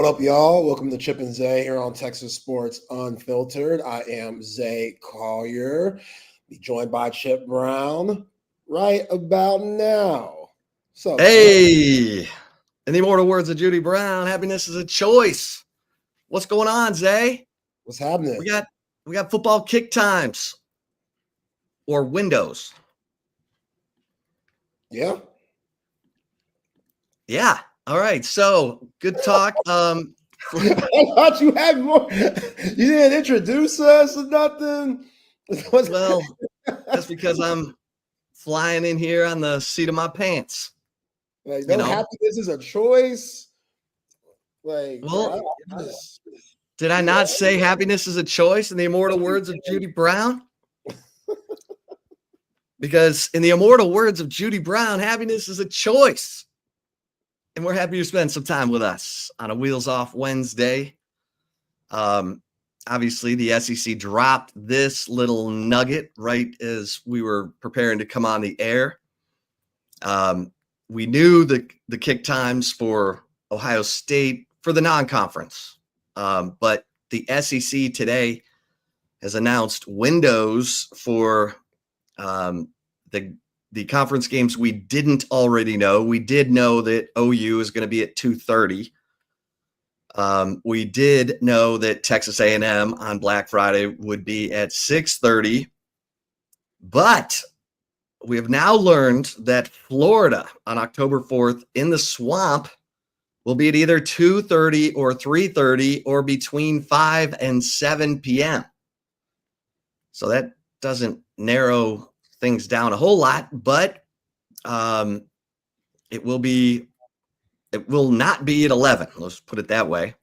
What up, y'all? Welcome to Chip and Zay here on Texas Sports Unfiltered. I am Zay Collier, be joined by Chip Brown right about now. So, hey, in the immortal words of Judy Brown, happiness is a choice. What's going on, Zay? what's happening? We got football kick times or windows. Yeah. All right. So good talk. I thought you had more. You didn't introduce us or nothing. Well, that's because I'm flying in here on the seat of my pants. Like, no, happiness is a choice. Like, well, did I not say happiness is a choice in the immortal words of Judy Brown? Because in the immortal words of Judy Brown, happiness is a choice. And we're happy to spend some time with us on a Wheels Off Wednesday. Obviously, the SEC dropped this little nugget right as we were preparing to come on the air. We knew the kick times for Ohio State for the non-conference. But the SEC today has announced windows for the conference games we didn't already know. We did know that OU is going to be at 2:30. We did know that Texas A&M on Black Friday would be at 6:30. But we have now learned that Florida on October 4th in the Swamp will be at either 2:30 or 3:30 or between 5 and 7 p.m. So that doesn't narrow things down a whole lot, but it will not be at 11. Let's put it that way.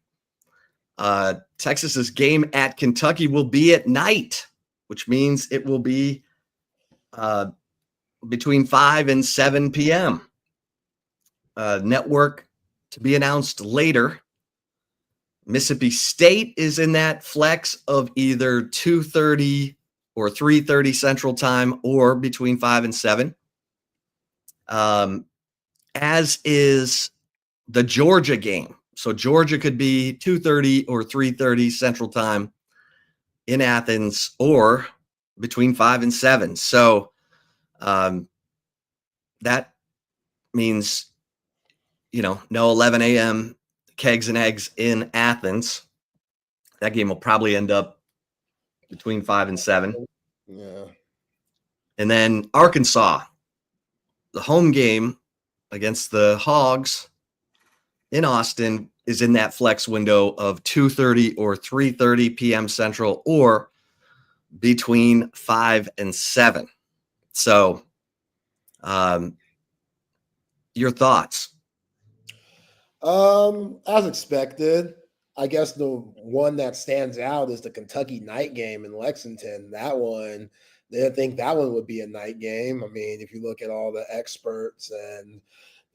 Texas's game at Kentucky will be at night, which means it will be between 5 and 7 p.m. Network to be announced later. Mississippi State is in that flex of either 2:30 or 3:30 Central Time or between 5 and 7. As is the Georgia game. So Georgia could be 2:30 or 3:30 Central Time in Athens or between 5 and 7. So that means, no 11 a.m. kegs and eggs in Athens. That game will probably end up between 5 and 7. Yeah. And then Arkansas, the home game against the Hogs in Austin is in that flex window of 2:30 or 3:30 p.m. Central or between 5 and 7. So your thoughts? As expected, I guess the one that stands out is the Kentucky night game in Lexington. That one, they didn't think that one would be a night game. I mean, if you look at all the experts and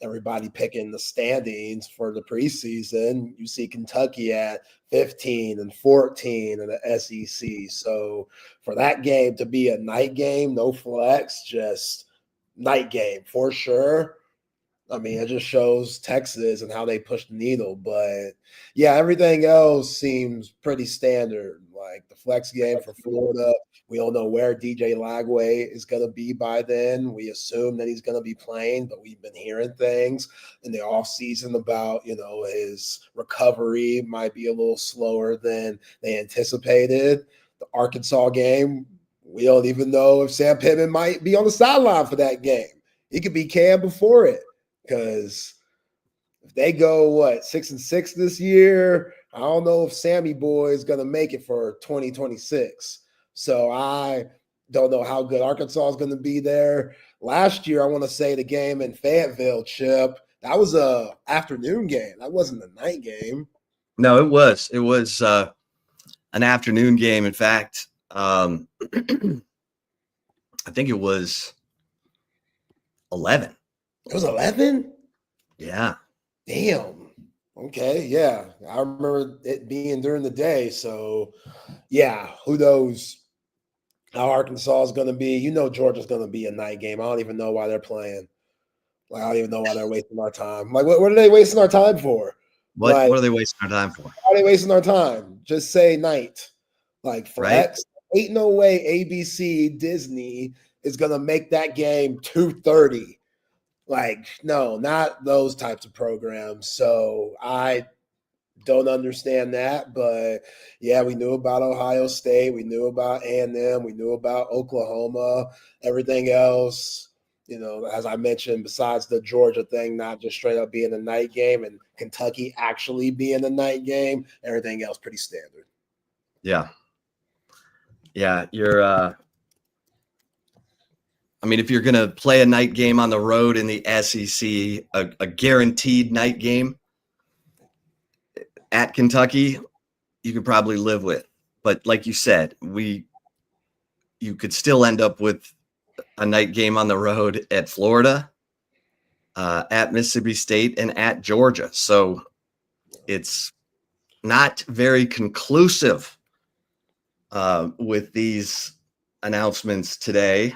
everybody picking the standings for the preseason, you see Kentucky at 15 and 14 in the SEC. So for that game to be a night game, no flex, just night game for sure. I mean, it just shows Texas and how they push the needle. But, yeah, everything else seems pretty standard. Like the flex game for Florida, we don't know where DJ Lagway is going to be by then. We assume that he's going to be playing, but we've been hearing things in the offseason about, his recovery might be a little slower than they anticipated. The Arkansas game, we don't even know if Sam Pittman might be on the sideline for that game. He could be canned before it. Because if they go, 6-6 this year, I don't know if Sammy Boy is going to make it for 2026. So I don't know how good Arkansas is going to be there. Last year, I want to say the game in Fayetteville, Chip, that was a afternoon game. That wasn't a night game. No, it was. It was an afternoon game. In fact, I think it was 11. It was 11? Yeah. Damn. Okay, yeah. I remember it being during the day. So, yeah, who knows how Arkansas is going to be. Georgia's going to be a night game. I don't even know why they're playing. Like, I don't even know why they're wasting our time. Like, what are they wasting our time for? What are they wasting our time for? Why are they wasting our time? Just say night. Like flex. Right? Ain't no way ABC Disney is gonna make that game 2:30. Like, no, not those types of programs. So I don't understand that, but yeah, we knew about Ohio State, we knew about A&M, we knew about Oklahoma, everything else, as I mentioned, besides the Georgia thing, not just straight up being a night game and Kentucky actually being a night game, everything else pretty standard. Yeah. Yeah, you're if you're going to play a night game on the road in the SEC, a guaranteed night game at Kentucky, you could probably live with. But like you said, you could still end up with a night game on the road at Florida, at Mississippi State, and at Georgia. So it's not very conclusive with these announcements today.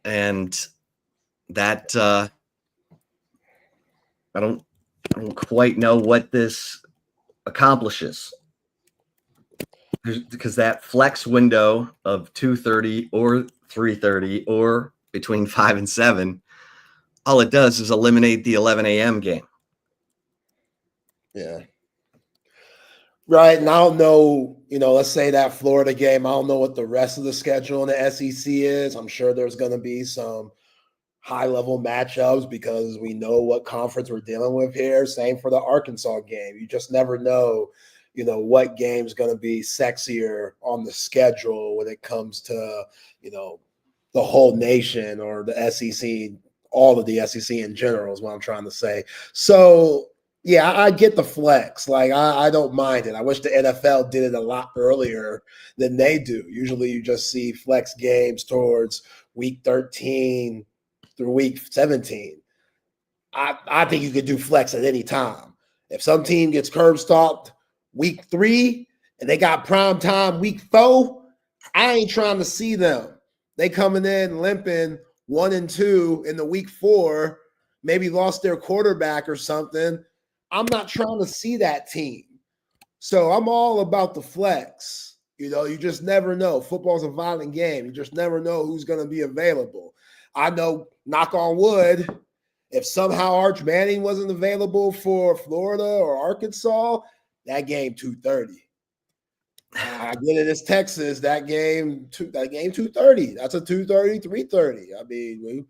And that I don't quite know what this accomplishes, because that flex window of 2:30 or 3:30 or between 5 and 7, all it does is eliminate the 11 a.m. game. Yeah. Right. And I don't know, let's say that Florida game, I don't know what the rest of the schedule in the SEC is. I'm sure there's going to be some high-level matchups because we know what conference we're dealing with here. Same for the Arkansas game. You just never know, what game's going to be sexier on the schedule when it comes to, the whole nation or the SEC, all of the SEC in general is what I'm trying to say. So, yeah, I get the flex. Like, I don't mind it. I wish the NFL did it a lot earlier than they do. Usually you just see flex games towards week 13 through week 17. I think you could do flex at any time. If some team gets curb stopped week 3 and they got prime time week 4, I ain't trying to see them. They coming in limping 1-2 in the week 4, maybe lost their quarterback or something. I'm not trying to see that team. So I'm all about the flex. You just never know. Football's a violent game. You just never know who's going to be available. I know, knock on wood, if somehow Arch Manning wasn't available for Florida or Arkansas, that game 2:30. I get it. It's Texas. That game 2:30. That's a 2:30, 3:30.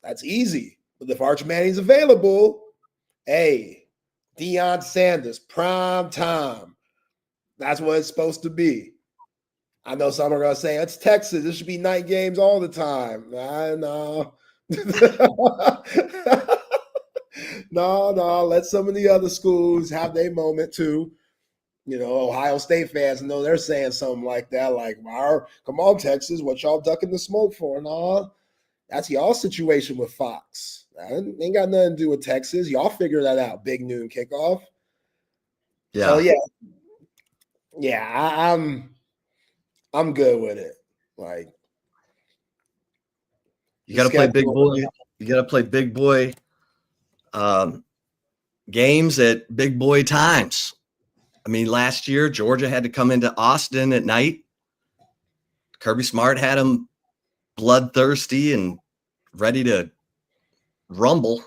That's easy. But if Arch Manning's available, hey, Deion Sanders, prime time. That's what it's supposed to be. I know some are going to say, it's Texas. This should be night games all the time. No. No. Let some of the other schools have their moment too. Ohio State fans know they're saying something like that. Like, come on, Texas, what y'all ducking the smoke for? No, that's y'all situation with Fox. That ain't got nothing to do with Texas. Y'all figure that out. Big noon kickoff. Yeah. So I'm good with it. Like, you got to play big boy. You got to play big boy games at big boy times. Last year Georgia had to come into Austin at night. Kirby Smart had them bloodthirsty and ready to rumble.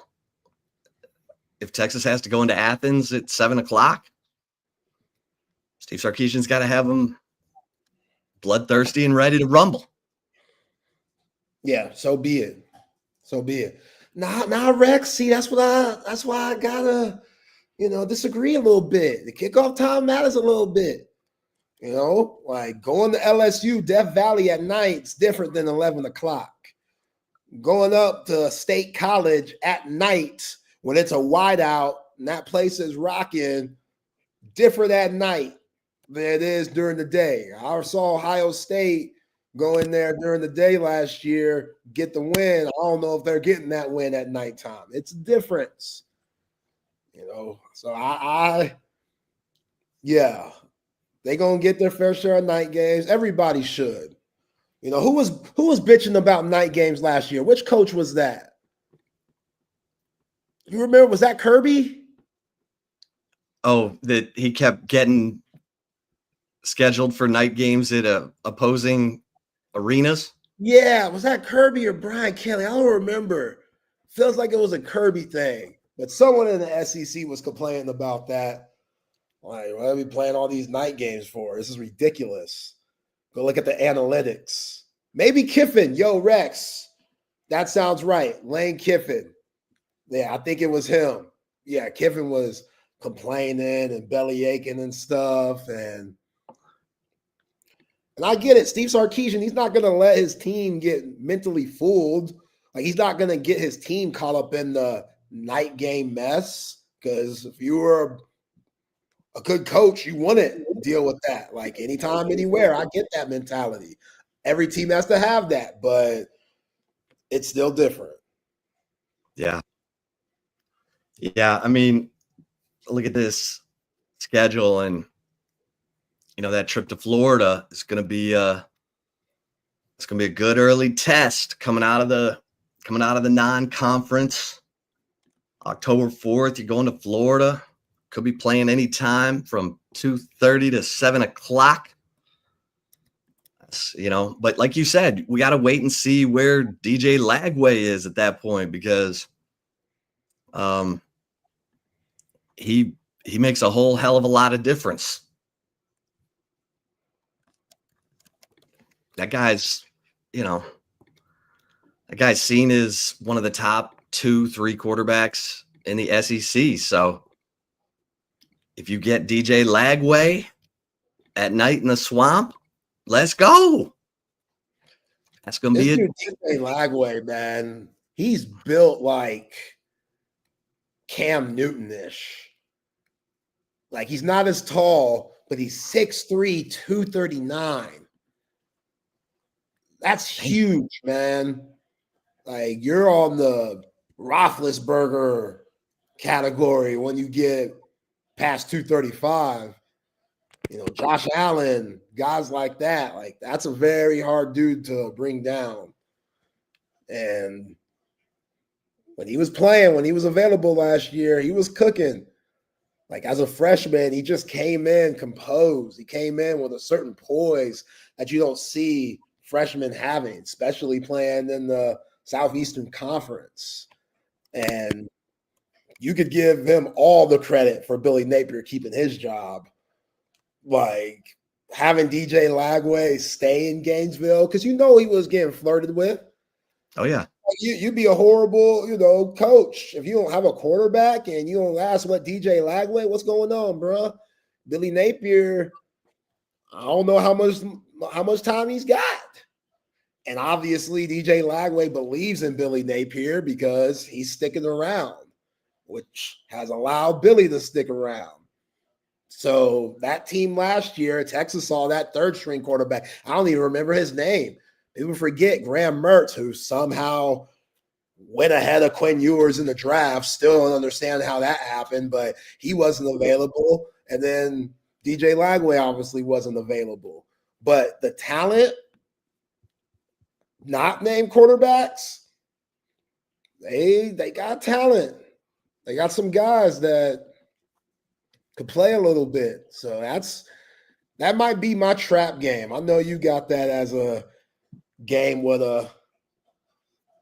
If Texas has to go into Athens at 7:00, Steve Sarkisian's got to have them bloodthirsty and ready to rumble. Yeah, so be it. Nah, Rex. See, that's why I gotta, disagree a little bit. The kickoff time matters a little bit. Like going to LSU, Death Valley at night is different than 11 o'clock. Going up to State College at night when it's a whiteout and that place is rocking, different at night than it is during the day. I saw Ohio State go in there during the day last year, get the win. I don't know if they're getting that win at nighttime. It's a difference. So yeah, they're going to get their fair share of night games. Everybody should. Who was bitching about night games last year? Which coach was that? You remember, was that Kirby? Oh, that he kept getting scheduled for night games at opposing arenas. Yeah, was that Kirby or Brian Kelly? I don't remember. Feels like it was a Kirby thing, but someone in the SEC was complaining about that. Like, what are we playing all these night games for? This is ridiculous. Go look at the analytics. Maybe Kiffin. Yo, Rex. That sounds right. Lane Kiffin. Yeah, I think it was him. Yeah, Kiffin was complaining and belly aching and stuff. And I get it. Steve Sarkisian, he's not going to let his team get mentally fooled. Like, he's not going to get his team caught up in the night game mess. Because if you were a good coach, you wouldn't deal with that. Like, anytime, anywhere, I get that mentality. Every team has to have that, but it's still different. Yeah. Yeah. I mean, look at this schedule, and that trip to Florida is going to be a good early test coming out of the non-conference. October 4th, you're going to Florida. Could be playing anytime from 2:30 to 7 o'clock. But like you said, we got to wait and see where DJ Lagway is at that point, because he makes a whole hell of a lot of difference. That guy's seen as one of the top 2-3 quarterbacks in the SEC. So if you get DJ Lagway at night in the swamp, let's go. That's going to be it. DJ Lagway, man, he's built like Cam Newton-ish. Like, he's not as tall, but he's 6'3", 239. That's huge, man. Like, you're on the Roethlisberger category when you get past 235. Josh Allen, guys like that. Like, that's a very hard dude to bring down. And when he was playing, when he was available last year, he was cooking. Like, as a freshman, he just came in composed. He came in with a certain poise that you don't see freshmen having, especially playing in the Southeastern Conference. And you could give him all the credit for Billy Napier keeping his job. Like, having DJ Lagway stay in Gainesville, because he was getting flirted with. Oh, yeah. Like, you'd be a horrible, coach if you don't have a quarterback and you don't ask what DJ Lagway, what's going on, bro? Billy Napier, I don't know how much time he's got. And obviously, DJ Lagway believes in Billy Napier because he's sticking around, which has allowed Billy to stick around. So that team last year, Texas saw that third-string quarterback. I don't even remember his name. People forget Graham Mertz, who somehow went ahead of Quinn Ewers in the draft. Still don't understand how that happened, but he wasn't available. And then DJ Lagway obviously wasn't available. But the talent, not named quarterbacks, they got talent. They got some guys that could play a little bit. So that might be my trap game. I know you got that as a game with a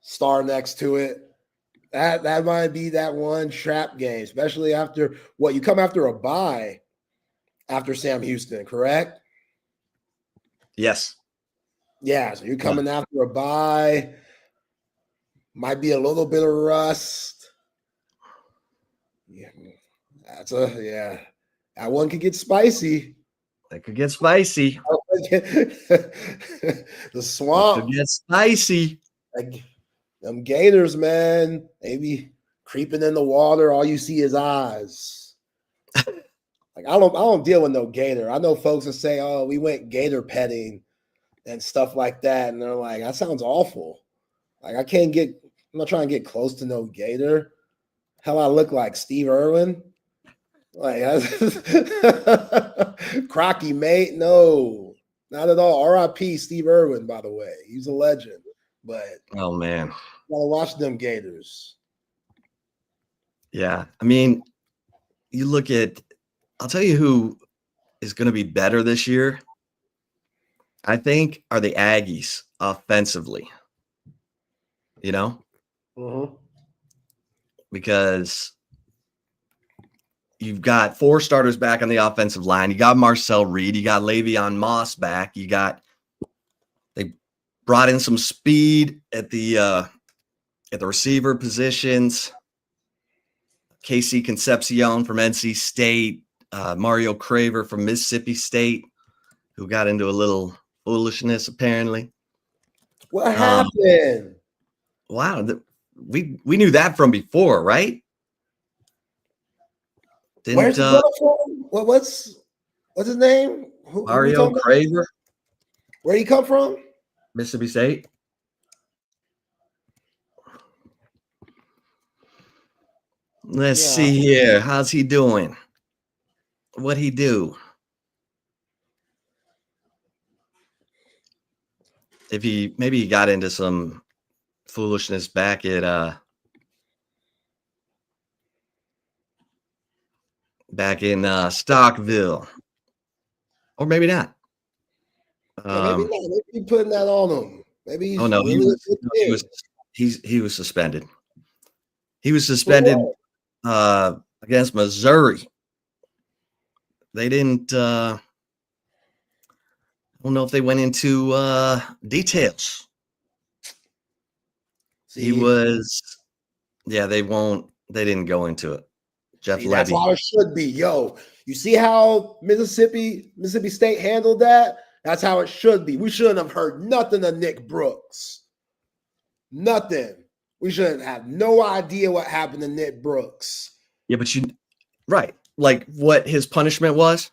star next to it. That might be that one trap game, especially after you come after a bye after Sam Houston, correct? Yes. Yeah, so you're coming after a bye. Might be a little bit of rust. Yeah. That one could get spicy. That could get spicy. The swamp could get spicy. Like, them gators, man, they be creeping in the water. All you see is eyes. Like, I don't deal with no gator. I know folks that say, "Oh, we went gator petting and stuff like that," and they're like, "That sounds awful." Like, I'm not trying to get close to no gator. Hell, I look like Steve Irwin. Like, Crocky, mate. No, not at all. R.I.P. Steve Irwin, by the way. He's a legend. But oh, man, gotta watch them gators. Yeah, I mean, you look at I'll tell you who is going to be better this year, I think, are the Aggies offensively, Mm-hmm. because you've got 4 starters back on the offensive line. You got Marcel Reed. You got Le'Veon Moss back. They brought in some speed at the receiver positions. Casey Concepcion from NC State, Mario Craver from Mississippi State, who got into a little foolishness apparently. What happened? Wow, we knew that from before, right? Where's he going from? What's his name? Who Mario Craver? Where he come from? Mississippi State. Let's see here. How's he doing? What'd he do? Maybe he got into some foolishness back at Stockville, or maybe not. Maybe not. Maybe he's putting that on him. Maybe he's he was suspended. He was suspended against Missouri. They didn't. I don't know if they went into details. He was. Yeah, they won't. They didn't go into it. Jeff Levy. That's how it should be. Yo, you see how Mississippi State handled that? That's how it should be. We shouldn't have heard nothing of Nick Brooks. Nothing. We shouldn't have no idea what happened to Nick Brooks. Yeah, but right. Like what his punishment was?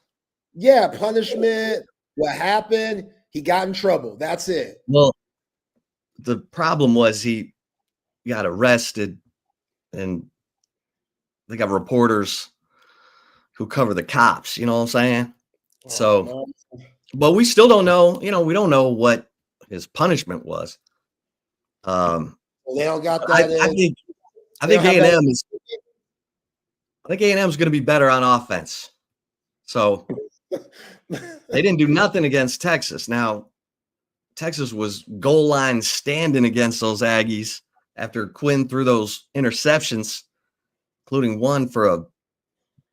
Yeah, punishment. What happened? He got in trouble. That's it. Well, the problem was he got arrested, and they got reporters who cover the cops. You know what I'm saying? So, but we still don't know. We don't know what his punishment was. Well, they don't got that. I think A&M is. I think A&M is going to be better on offense. So they didn't do nothing against Texas. Now, Texas was goal line standing against those Aggies after Quinn threw those interceptions, including one for a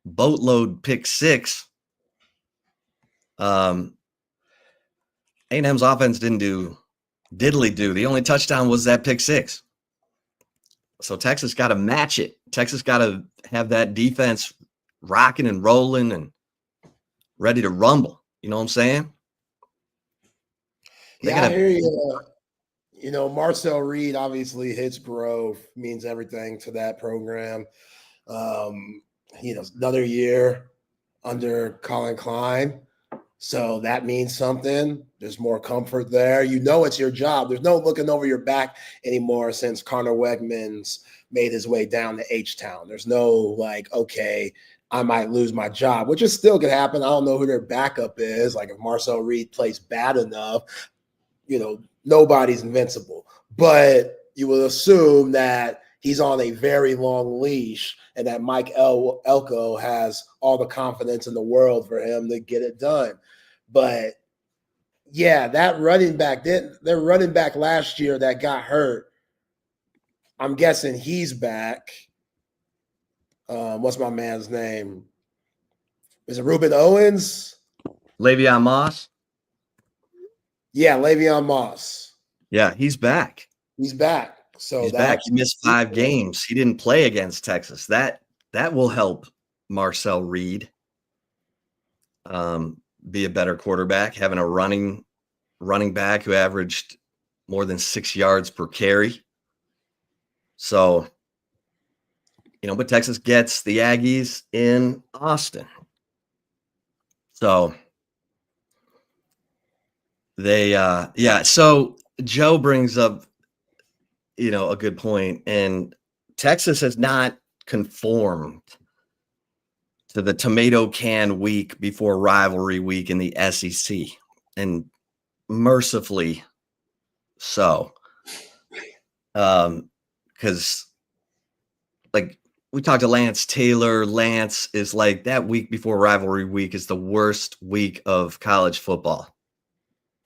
boatload pick 6. A&M's offense didn't do diddly do. The only touchdown was that pick 6. So Texas got to match it. Texas got to have that defense rocking and rolling and ready to rumble. You know what I'm saying? I hear you. Marcel Reed, obviously his growth means everything to that program. Another year under Colin Klein. So that means something. There's more comfort there. It's your job. There's no looking over your back anymore since Connor Wegmans made his way down to H-Town. There's no okay, I might lose my job, which is still could happen. I don't know who their backup is. Like if Marcel Reed plays bad enough, nobody's invincible. But you will assume that he's on a very long leash and that Mike Elko has all the confidence in the world for him to get it done. But yeah, that running back, their running back last year that got hurt, I'm guessing he's back. What's my man's name? Is it Reuben Owens? Le'Veon Moss? Yeah, Le'Veon Moss. Yeah, he's back. He's back. So he's back. He missed 5 games. He didn't play against Texas. That will help Marcel Reed be a better quarterback, having a running back who averaged more than 6 yards per carry. So, but Texas gets the Aggies in Austin. So they, so Joe brings up, a good point, and Texas has not conformed to the tomato can week before rivalry week in the SEC, and mercifully so. Because we talked to Lance Taylor. Lance is like, that week before rivalry week is the worst week of college football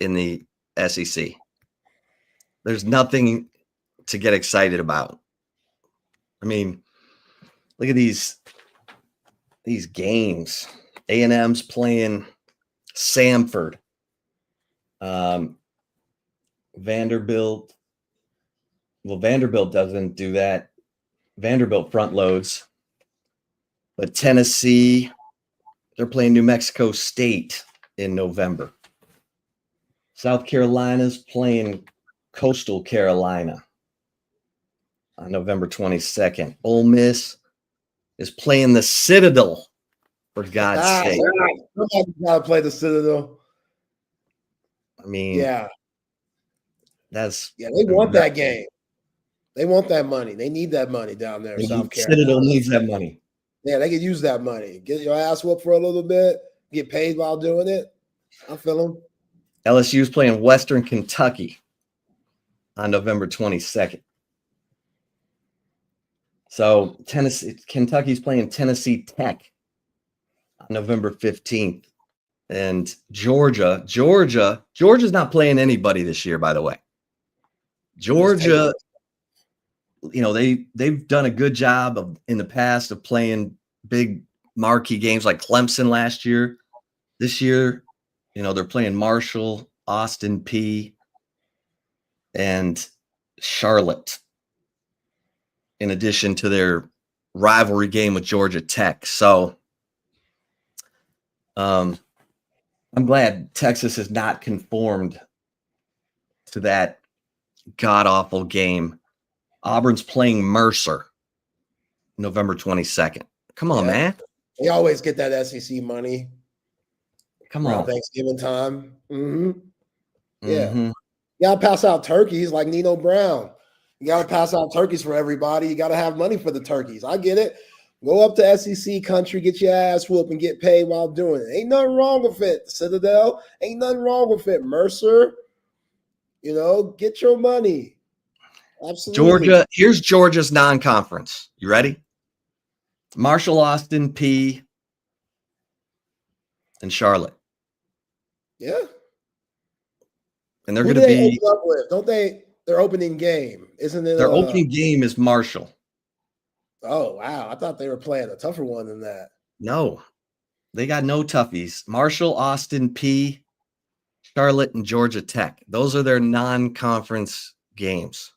in the SEC. There's nothing to get excited about. I mean, look at these games. A&M's playing Samford. Vanderbilt. Well, Vanderbilt doesn't do that. Vanderbilt front loads. But Tennessee, they're playing New Mexico State in November. South Carolina's playing Coastal Carolina on November 22nd. Ole Miss is playing the Citadel, for God's sake. Somebody's got to play the Citadel. I mean, they want that game. They want that money. They need that money down there in South Carolina. Citadel needs that money. Yeah, they could use that money. Get your ass whooped for a little bit, get paid while doing it. I feel them. LSU's playing Western Kentucky on November 22nd. So Kentucky's playing Tennessee Tech on November 15th. And Georgia's not playing anybody this year, by the way. Georgia, they've done a good job in the past of playing big marquee games like Clemson last year. This year, they're playing Marshall, Austin P, and Charlotte, in addition to their rivalry game with Georgia Tech. So I'm glad Texas has not conformed to that god-awful game. Auburn's playing Mercer November 22nd. Come on, man. They always get that SEC money. Come on. Thanksgiving time. Mm-hmm. Yeah. Mm-hmm. You got to pass out turkeys like Nino Brown. You got to pass out turkeys for everybody. You got to have money for the turkeys. I get it. Go up to SEC country, get your ass whooped, and get paid while doing it. Ain't nothing wrong with it. Citadel, ain't nothing wrong with it. Mercer, get your money. Absolutely. Here's Georgia's non-conference. You ready? Marshall, Austin P, and Charlotte. Yeah. And they're going to be. Open up with? Don't they? Their opening game, isn't it? Their opening game is Marshall. Oh, wow. I thought they were playing a tougher one than that. No, they got no toughies. Marshall, Austin P, Charlotte, and Georgia Tech. Those are their non-conference games.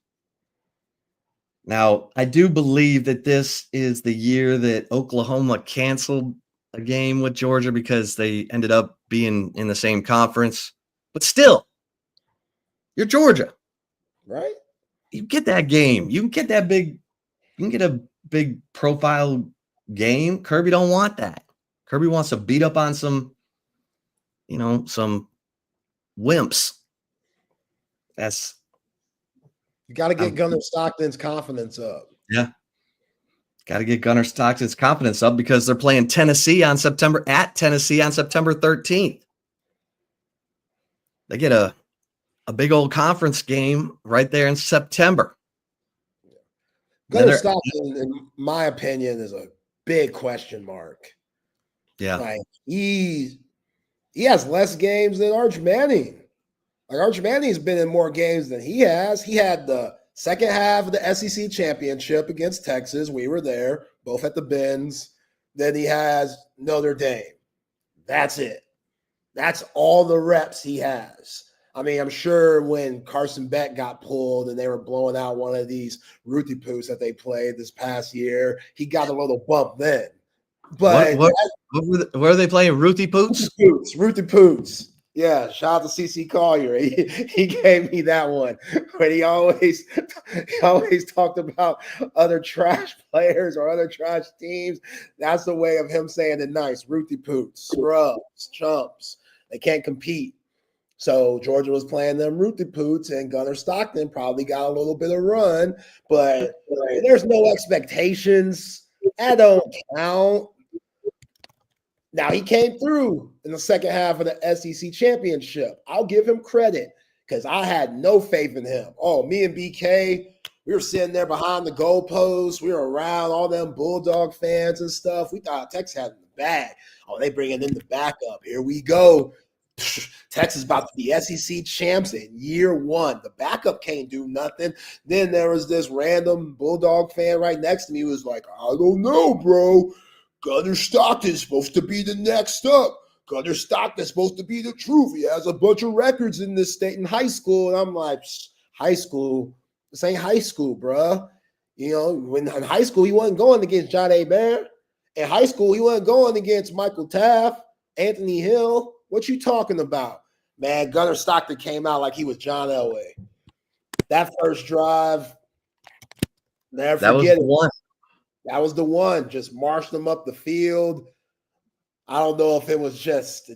Now, I do believe that this is the year that Oklahoma canceled a game with Georgia because they ended up being in the same conference. But still, you're Georgia. Right? You get that game. You can get that big. You can get a big profile game. Kirby don't want that. Kirby wants to beat up on some wimps. You got to get Gunnar Stockton's confidence up. Yeah. Got to get Gunnar Stockton's confidence up because they're playing Tennessee on September 13th. They get a big old conference game right there in September. Gunnar Stockton, in my opinion, is a big question mark. Yeah. Like he has less games than Arch Manning. Like Arch Manning's been in more games than he has. He had the second half of the SEC championship against Texas. We were there, both at the Benz. Then he has Notre Dame. That's it. That's all the reps he has. I mean, I'm sure when Carson Beck got pulled and they were blowing out one of these Ruthie Poots that they played this past year, he got a little bump then. But what were they playing? Ruthie Poots? Ruthie Poots. Yeah, shout out to CC Collier. He gave me that one. But he always talked about other trash players or other trash teams. That's the way of him saying it nice. Ruthie Poots, scrubs, chumps. They can't compete. So Georgia was playing them Ruthie Poots, and Gunnar Stockton probably got a little bit of run, but there's no expectations. That don't count. Now, he came through in the second half of the SEC championship. I'll give him credit because I had no faith in him. Oh, me and BK, We were sitting there behind the goalposts. We were around all them Bulldog fans and stuff. We thought Texas had it in the bag. Oh, they bringing in the backup. Here we go. Texas about to be SEC champs in year one. The backup can't do nothing. Then there was this random Bulldog fan right next to me who was like, I don't know, bro. Gunner Stockton's supposed to be the next up. Gunner Stockton's supposed to be the truth. He has a bunch of records in this state in high school. And I'm like, high school? This ain't high school, bruh. You know, when in high school, he wasn't going against John A. Bear. In high school, he wasn't going against Michael Taft, Anthony Hill. What you talking about? Man, Gunner Stockton came out like he was John Elway. That first drive, never forget it. One. That was the one. Just marched them up the field. I don't know if it was just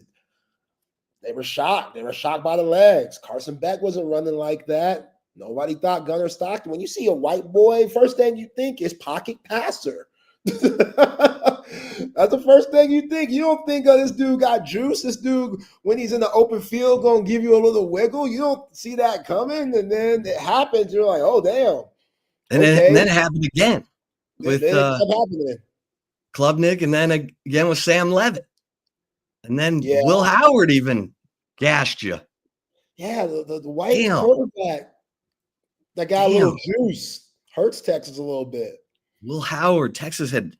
they were shocked. They were shocked by the legs. Carson Beck wasn't running like that. Nobody thought Gunner Stockton. When you see a white boy, first thing you think is pocket passer. That's the first thing you think. You don't think, this dude got juice. This dude, when he's in the open field, going to give you a little wiggle. You don't see that coming. And then it happens. You're like, oh, damn. And, okay. and then it happened again with Klubnik, and then again with Sam Levitt. And then Will Howard even gashed you. Yeah, the white quarterback that got a little juice hurts Texas a little bit. Will Howard, Texas had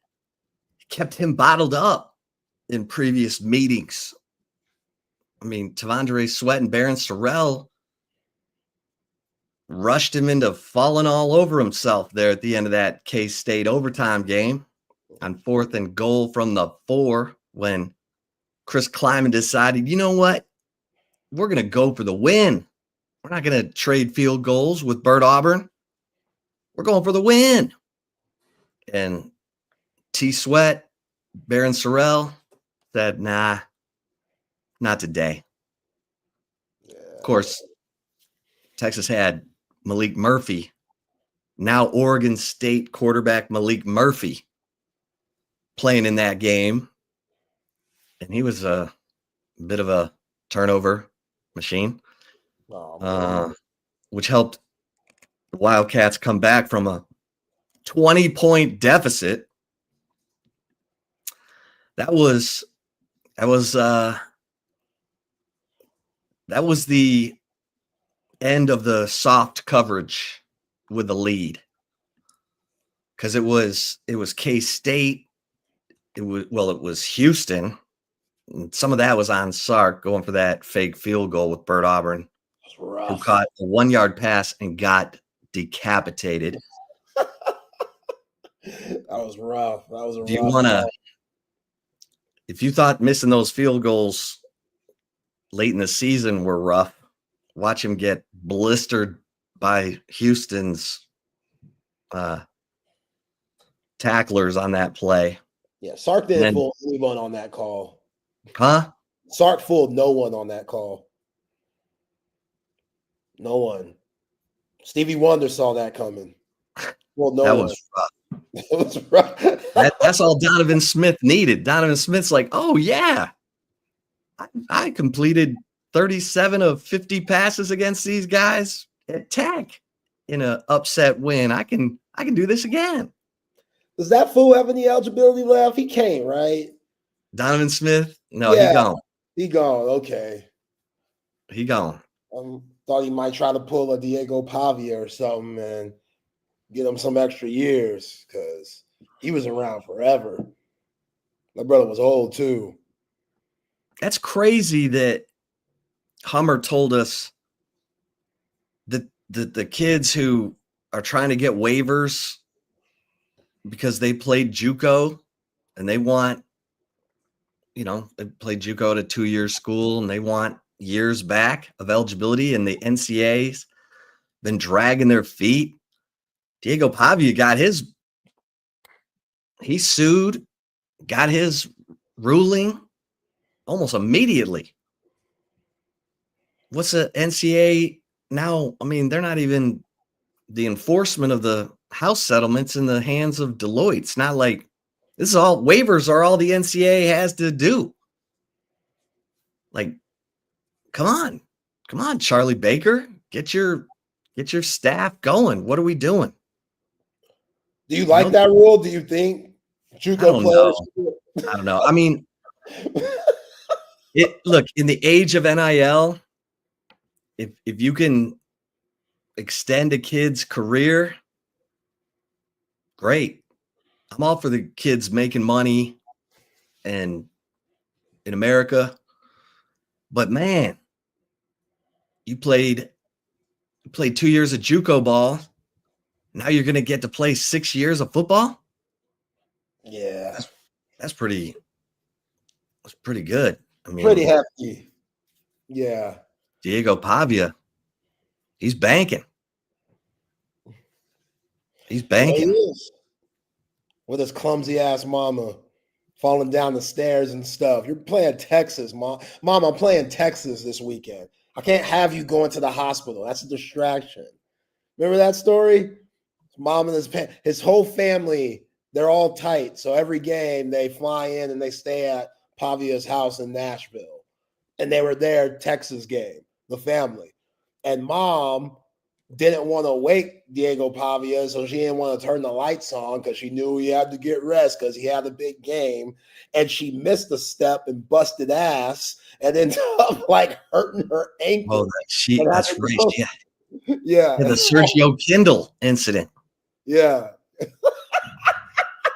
kept him bottled up in previous meetings. I mean, Tavondre Sweat and Barron Sorrell rushed him into falling all over himself there at the end of that K-State overtime game on 4th and goal from the 4 when Chris Kleiman decided, you know what? We're going to go for the win. We're not going to trade field goals with Bert Auburn. We're going for the win. And T. Sweat, Barron Sorrell said, nah, not today. Yeah. Of course, Texas had Malik Murphy, now Oregon State quarterback Malik Murphy, playing in that game. And he was a bit of a turnover machine, which helped the Wildcats come back from a 20-point deficit. That was the end of the soft coverage with the lead, because it was K-State. It was Houston. And some of that was on Sark going for that fake field goal with Bert Auburn, who caught a 1-yard pass and got decapitated. That was rough. That was a Do you want to, if you thought missing those field goals late in the season were rough, watch him get blistered by Houston's tacklers on that play. Yeah, Sark didn't fool anyone on that call. Huh? Sark fooled no one on that call. No one. Stevie Wonder saw that coming. Well, no one. Was rough. It was rough. That's all Donovan Smith needed. Donovan Smith's like, oh, yeah. I completed 37 of 50 passes against these guys at Tech in an upset win. I can do this again. Does that fool have any eligibility left? He can't, right? Donovan Smith? No, he gone. He gone. Okay. He gone. Thought he might try to pull a Diego Pavia or something and get him some extra years, because he was around forever. My brother was old too. That's crazy that Hummer told us that the kids who are trying to get waivers because they played JUCO and they want, they played JUCO at a 2-year school and they want years back of eligibility, and the NCAA's been dragging their feet. Diego Pavia he sued, got his ruling almost immediately. What's the NCAA now? I mean, they're not even the enforcement of the house settlements in the hands of Deloitte. It's not like this is all waivers are all the NCAA has to do. Like, come on, Charlie Baker, get your staff going. What are we doing? Do you like that rule? Do you think JUCO players? I don't know. I mean, look, in the age of NIL, if you can extend a kid's career, great. I'm all for the kids making money and in America. But man, you played 2 years of JUCO ball. Now you're going to get to play 6 years of football? Yeah. That's pretty good. I mean, pretty hefty. Yeah. Diego Pavia, he's banking. He's banking. Yeah, he is. With his clumsy ass mama falling down the stairs and stuff. You're playing Texas, Mom. Mom, I'm playing Texas this weekend. I can't have you going to the hospital. That's a distraction. Remember that story? Mom and his whole family, they're all tight. So every game they fly in and they stay at Pavia's house in Nashville. And they were there Texas game, the family. And Mom didn't want to wake Diego Pavia, so she didn't want to turn the lights on because she knew he had to get rest because he had a big game. And she missed a step and busted ass and ended up like hurting her ankle. Oh, that's right. Yeah. Yeah. The Sergio Kindle incident. Yeah.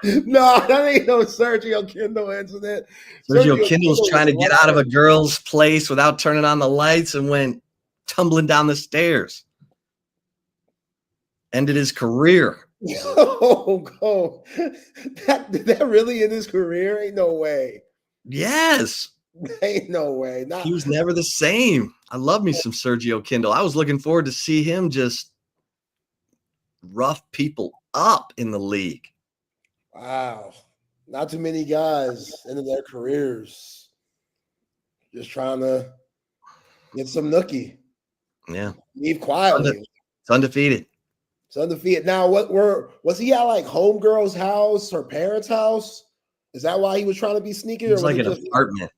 No, that ain't no Sergio Kindle incident. Sergio Kindle's trying to get out of a girl's place without turning on the lights and went tumbling down the stairs. Ended his career. Oh, that really in his career? Ain't no way. Yes. Ain't no way. He was never the same. I love me some Sergio Kindle. I was looking forward to see him just rough people up in the league. Wow. Not too many guys into their careers just trying to get some nookie. Yeah. Leave quietly. It's undefeated. It's undefeated. Now, was he at like homegirl's house or parents' house? Is that why he was trying to be sneaky? It was like an apartment.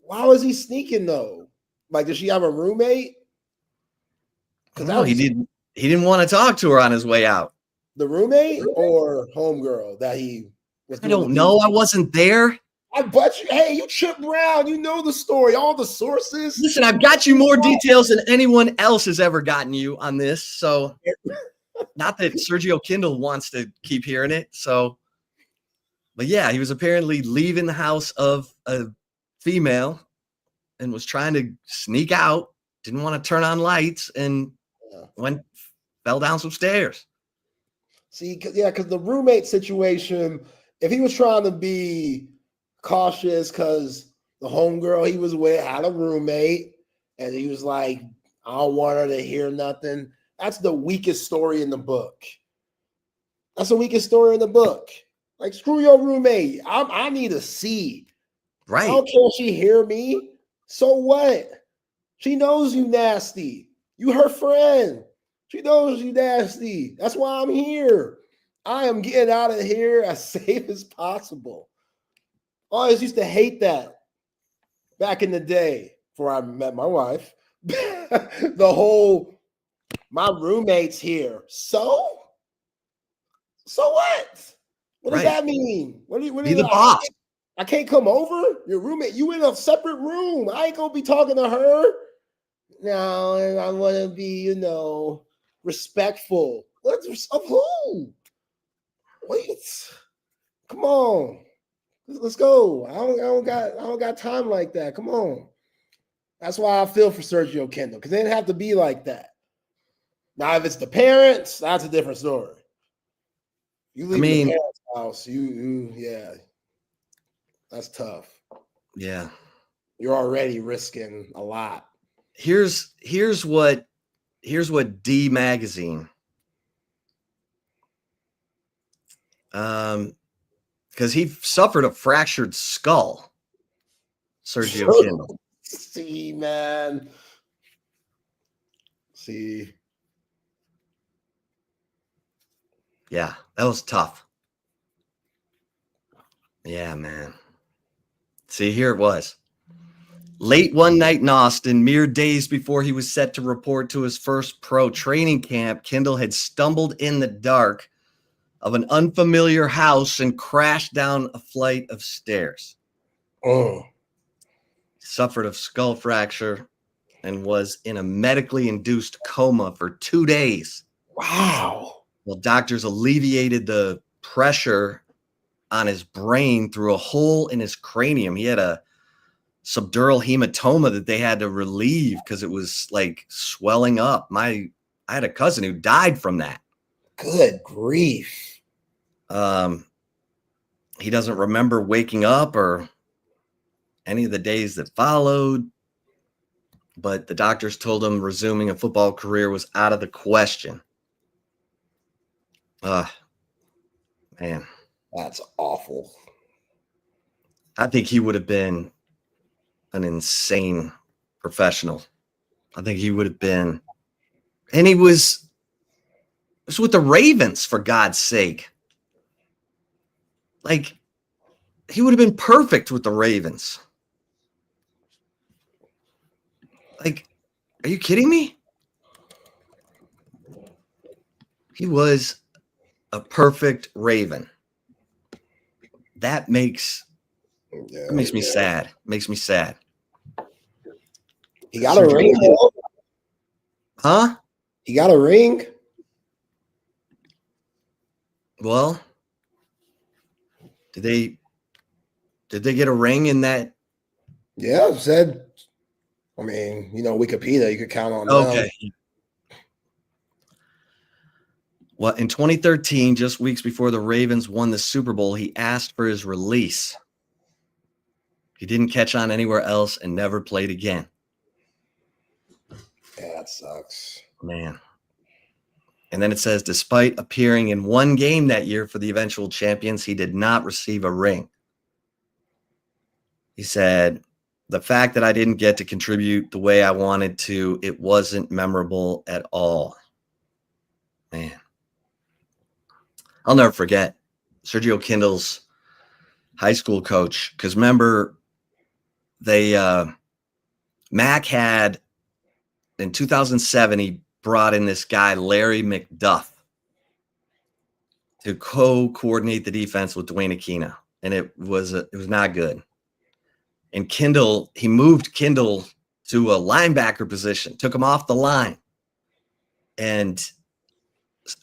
Why was he sneaking though? Like, did she have a roommate? No, he didn't want to talk to her on his way out. The roommate or homegirl that he was? I don't know. I wasn't there. I bet you. Hey, you Chip Brown. You know the story. All the sources. Listen, I've got you more details than anyone else has ever gotten you on this. So, not that Sergio Kindle wants to keep hearing it. So, but yeah, he was apparently leaving the house of a female and was trying to sneak out. Didn't want to turn on lights and fell down some stairs. See, because the roommate situation, if he was trying to be cautious because the homegirl he was with had a roommate and he was like, I don't want her to hear nothing. That's the weakest story in the book. That's the weakest story in the book. Like, screw your roommate. I need to see. Right. I don't care if she hear me. So what? She knows you nasty. You her friend. She knows you nasty. That's why I'm here. I am getting out of here as safe as possible. I always used to hate that back in the day before I met my wife. The whole, my roommate's here. So what? What does that mean? What do you be the boss? I can't come over? Your roommate, you in a separate room. I ain't gonna be talking to her. No, and I want to be, respectful. Of who? Wait, come on, let's go. I don't got time like that. Come on. That's why I feel for Sergio Kindle because they didn't have to be like that. Now, if it's the parents, that's a different story. You leave the parents' house, yeah, that's tough. Yeah, you're already risking a lot. Here's what D Magazine, because he suffered a fractured skull. Sergio Kindle. See, man. See. Yeah, that was tough. Yeah, man. See, here it was. Late one night in Austin, mere days before he was set to report to his first pro training camp, Kindle had stumbled in the dark of an unfamiliar house and crashed down a flight of stairs. Oh. Suffered a skull fracture and was in a medically induced coma for 2 days. Wow. Well, doctors alleviated the pressure on his brain through a hole in his cranium. He had a subdural hematoma that they had to relieve because it was like swelling up. I had a cousin who died from that. Good grief. He doesn't remember waking up or any of the days that followed, but the doctors told him resuming a football career was out of the question. Man. That's awful. I think he would have been an insane professional. I think he would have been, and it was with the Ravens, for God's sake. Like, he would have been perfect with the Ravens. Like, are you kidding me? He was a perfect Raven. That makes me sad. Makes me sad. He got a ring, though. Huh? He got a ring. Well, did they get a ring in that? Yeah, it said. I mean, Wikipedia, you could count on Okay. them. Well, in 2013, just weeks before the Ravens won the Super Bowl, he asked for his release. He didn't catch on anywhere else and never played again. Yeah, that sucks. Man. And then it says, despite appearing in one game that year for the eventual champions, he did not receive a ring. He said, the fact that I didn't get to contribute the way I wanted to, it wasn't memorable at all. Man. I'll never forget Sergio Kindle's high school coach. Because remember, Mac had, in 2007, he brought in this guy, Larry McDuff, to coordinate the defense with Dwayne Aquino. And it was not good. And he moved Kindle to a linebacker position, took him off the line. And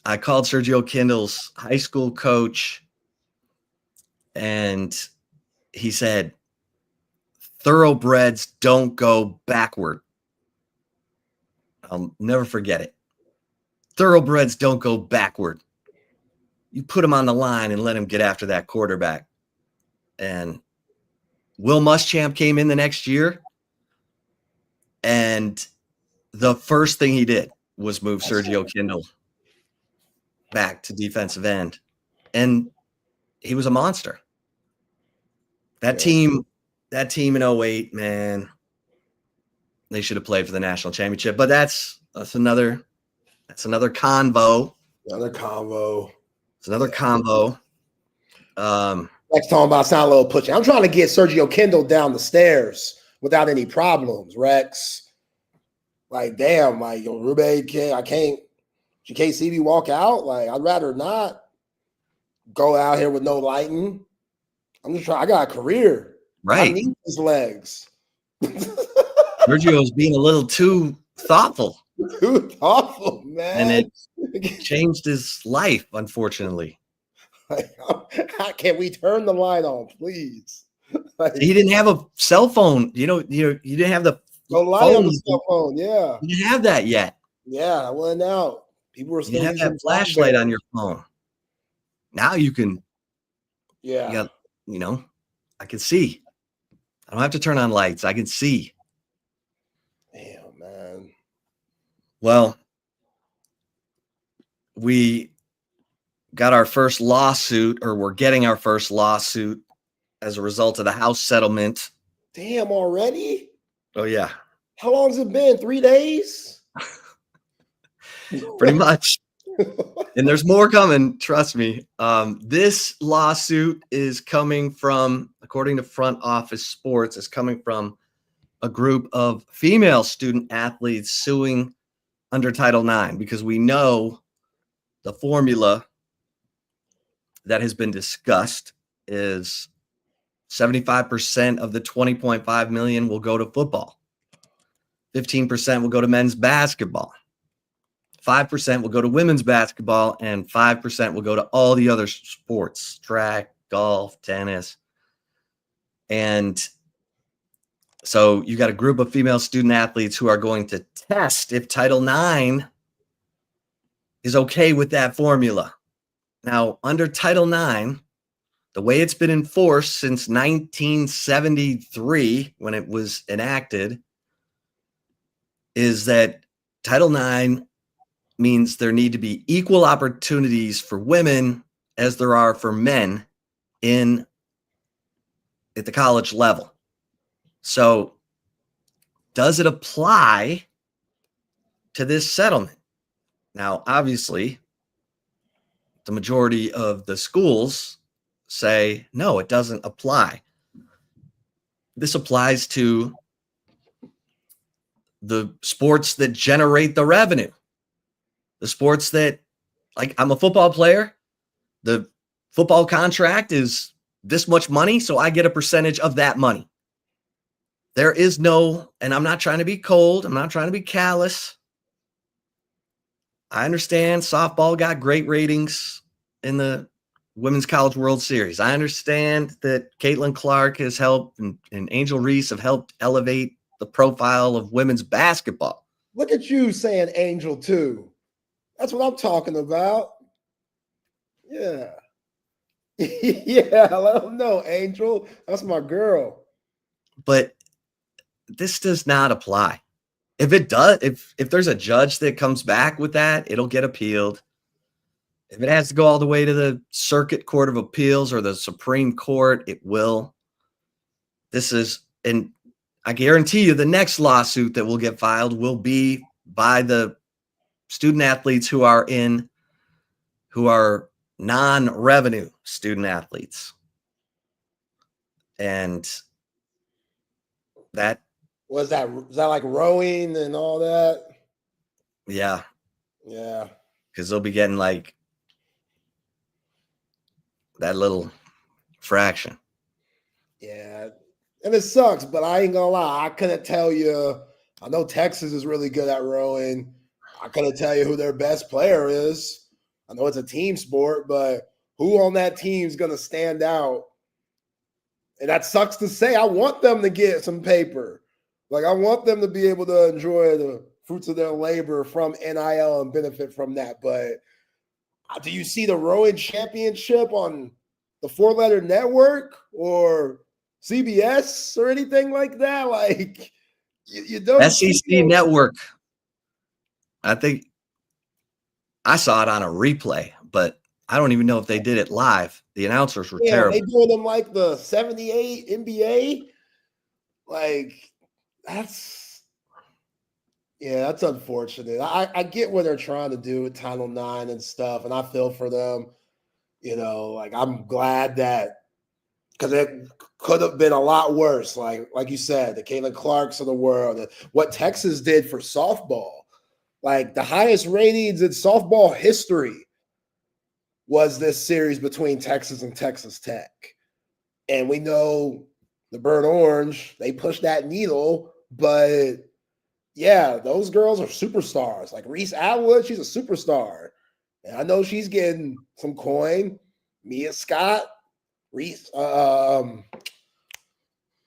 I called Sergio Kindle's high school coach, and he said, thoroughbreds don't go backward. I'll never forget it. Thoroughbreds don't go backward. You put him on the line and let him get after that quarterback. And Will Muschamp came in the next year, and the first thing he did was move Sergio Kindle back to defensive end. And he was a monster. That team in 08, man, they should have played for the national championship. But that's another convo. Another convo. It's another convo. Next talking about sound a little pushy. I'm trying to get Sergio Kindle down the stairs without any problems, Rex. Like, damn, like, Rube, you can't see me walk out. Like, I'd rather not go out here with no lighting. I'm just trying. I got a career. Right. I need his legs. Sergio's being a little too thoughtful. Too thoughtful, man. And it changed his life, unfortunately. Like, how can we turn the light on, please? Like, he didn't have a cell phone. You didn't have the light on the cell phone. Yeah. You didn't have that yet. Yeah, I went out. People were still you have that flashlight on your phone. Now you can. Yeah. I can see. I don't have to turn on lights. I can see. Damn, man. Well, we got our first lawsuit, or we're getting our first lawsuit as a result of the house settlement. Damn, already? Oh, yeah. How long's it been? 3 days? Pretty much. And there's more coming. Trust me. This lawsuit is coming from, according to Front Office Sports, is coming from a group of female student athletes suing under Title IX, because we know the formula that has been discussed is 75% of the 20.5 million will go to football. 15% will go to men's basketball. 5% will go to women's basketball, and 5% will go to all the other sports, track, golf, tennis. And so you got a group of female student athletes who are going to test if Title IX is okay with that formula. Now, under Title IX, the way it's been enforced since 1973, when it was enacted, is that Title IX means there need to be equal opportunities for women as there are for men at the college level. So does it apply to this settlement? Now, obviously, the majority of the schools say, no, it doesn't apply. This applies to the sports that generate the revenue. The sports that, like, I'm a football player. The football contract is this much money, so I get a percentage of that money. There is no, and I'm not trying to be cold. I'm not trying to be callous. I understand softball got great ratings in the Women's College World Series. I understand that Caitlin Clark has helped and Angel Reese have helped elevate the profile of women's basketball. Look at you saying Angel too. That's what I'm talking about. Yeah. Yeah, let them know, Angel. That's my girl. But this does not apply. If it does, if there's a judge that comes back with that, it'll get appealed. If it has to go all the way to the Circuit Court of Appeals or the Supreme Court, it will. And I guarantee you the next lawsuit that will get filed will be by the student athletes who are non-revenue student athletes. And that was that like rowing and all that? Yeah. Yeah. Because they'll be getting like that little fraction. Yeah. And it sucks, but I ain't gonna lie. I couldn't tell you. I know Texas is really good at rowing. I couldn't tell you who their best player is. I know it's a team sport, but who on that team is gonna stand out? And that sucks to say. I want them to get some paper. Like, I want them to be able to enjoy the fruits of their labor from NIL and benefit from that. But do you see the rowing championship on the 4-letter network or CBS or anything like that? Like, you don't. SEC network. I think I saw it on a replay, but I don't even know if they did it live. The announcers were terrible. They doing them like the 78 NBA. Like, that's unfortunate. I get what they're trying to do with Title IX and stuff, and I feel for them. You know, like, I'm glad that, because it could have been a lot worse. Like you said, the Caitlin Clarks of the world, what Texas did for softball, like the highest ratings in softball history was this series between Texas and Texas Tech. And we know the Burnt Orange, they pushed that needle, but yeah, those girls are superstars. Like Reese Atwood, she's a superstar. And I know she's getting some coin. Mia Scott, Reese, Tika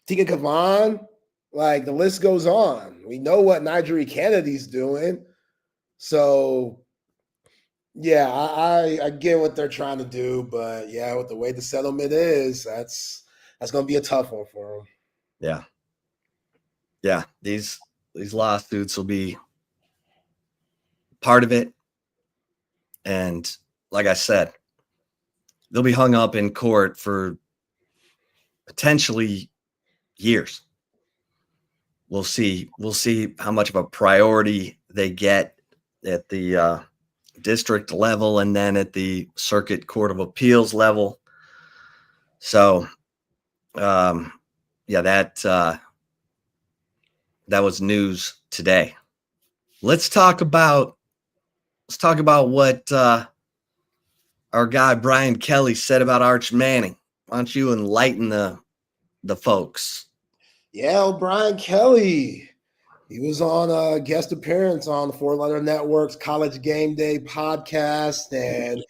Kavan, like the list goes on. We know what Nigeri Kennedy's doing. So yeah, I get what they're trying to do, but yeah, with the way the settlement is, that's going to be a tough one for them. Yeah. Yeah, these lawsuits will be part of it. And like I said, they'll be hung up in court for potentially years. We'll see how much of a priority they get at the district level and then at the Circuit Court of Appeals level. So, that was news today. Let's talk about what our our guy Brian Kelly said about Arch Manning. Why don't you enlighten the folks? Yeah, Brian Kelly. He was on a guest appearance on the Four Letter Network's College Game Day podcast, and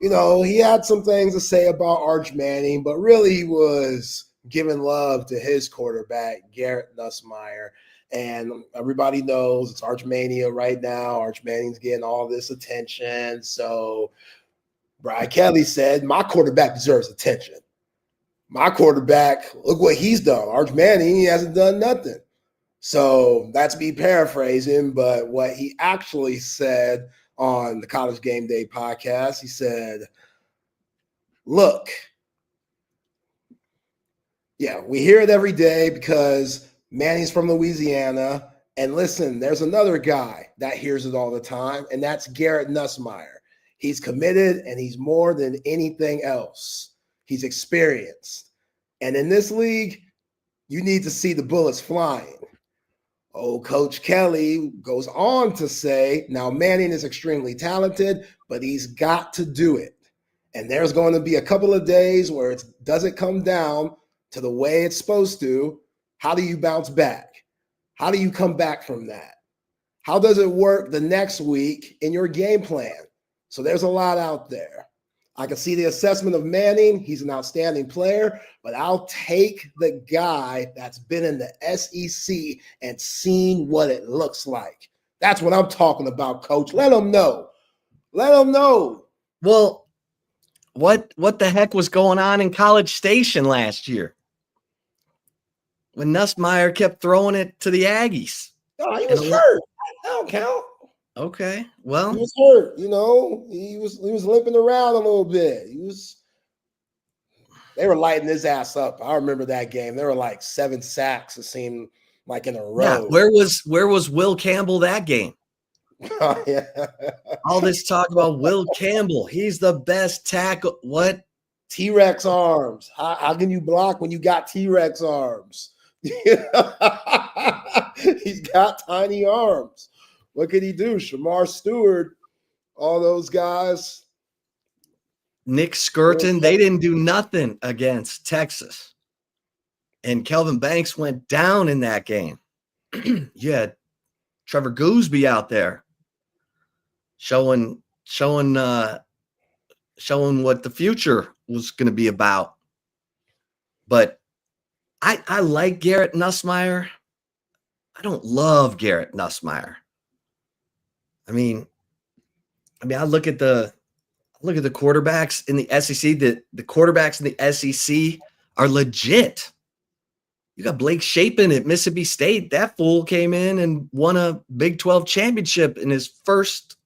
he had some things to say about Arch Manning, but really he was giving love to his quarterback, Garrett Nussmeier. And everybody knows it's Arch Mania right now. Arch Manning's getting all this attention. So Brian Kelly said, my quarterback deserves attention. My quarterback, look what he's done. Arch Manning, he hasn't done nothing. So that's me paraphrasing, but what he actually said on the College Game Day podcast, he said, look, yeah, we hear it every day because Manning's from Louisiana. And listen, there's another guy that hears it all the time, and that's Garrett Nussmeier. He's committed, and he's more than anything else. He's experienced. And in this league, you need to see the bullets flying. Oh, Coach Kelly goes on to say, now Manning is extremely talented, but he's got to do it. And there's going to be a couple of days where it doesn't come down to the way it's supposed to. How do you bounce back? How do you come back from that? How does it work the next week in your game plan? So there's a lot out there. I can see the assessment of Manning. He's an outstanding player, but I'll take the guy that's been in the SEC and seen what it looks like. That's what I'm talking about, Coach. Let them know. Let them know. Well, what the heck was going on in College Station last year when Nussmeier kept throwing it to the Aggies? Oh, he was hurt. That don't count. Okay, well, he was hurt. He was limping around a little bit. They were lighting his ass up. I remember that game. There were like 7 sacks. It seemed like in a row. Yeah, where was Will Campbell that game? Oh, yeah. All this talk about Will Campbell. He's the best tackle. What? T-Rex arms. How can you block when you got T-Rex arms? He's got tiny arms. What could he do? Shamar Stewart, all those guys. Nick Skirton, they didn't do nothing against Texas. And Kelvin Banks went down in that game. You had Trevor Gooseby out there showing what the future was going to be about. But I like Garrett Nussmeier. I don't love Garrett Nussmeier. I mean, I look at the quarterbacks in the SEC. The quarterbacks in the SEC are legit. You got Blake Shapen at Mississippi State. That fool came in and won a Big 12 championship in his first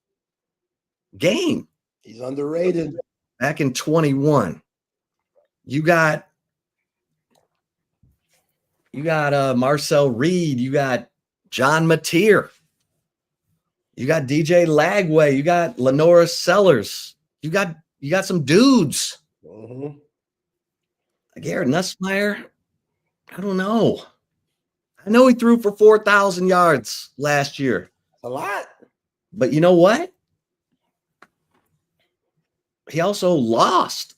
game. He's underrated. Back in 21. You got Marcel Reed. You got John Mateer. You got DJ Lagway. You got Lenora Sellers. You got some dudes. Mm-hmm. Garrett Nussmeier, I don't know. I know he threw for 4,000 yards last year. A lot. But you know what? He also lost.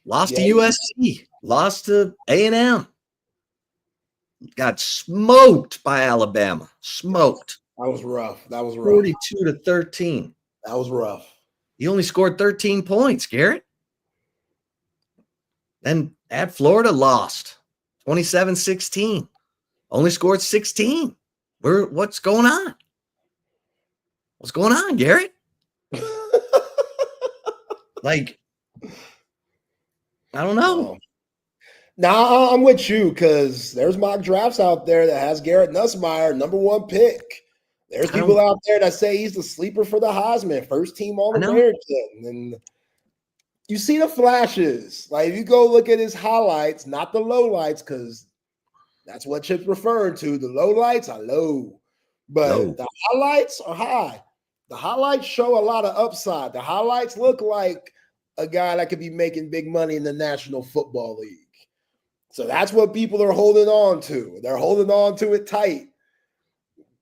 Lost to USC. Lost to A&M. Got smoked by Alabama. Smoked. That was rough. 42-13. That was rough. He only scored 13 points, Garrett. Then at Florida, lost 27-16. Only scored 16. What's going on? What's going on, Garrett? Like, I don't know. Now I'm with you because there's mock drafts out there that has Garrett Nussmeier #1 pick. There's people out there that say he's the sleeper for the Heisman, first team All-American. And you see the flashes. Like, if you go look at his highlights, not the lowlights, because that's what Chip's referring to. The lowlights are low, but the highlights are high. The highlights show a lot of upside. The highlights look like a guy that could be making big money in the National Football League. So that's what people are holding on to. They're holding on to it tight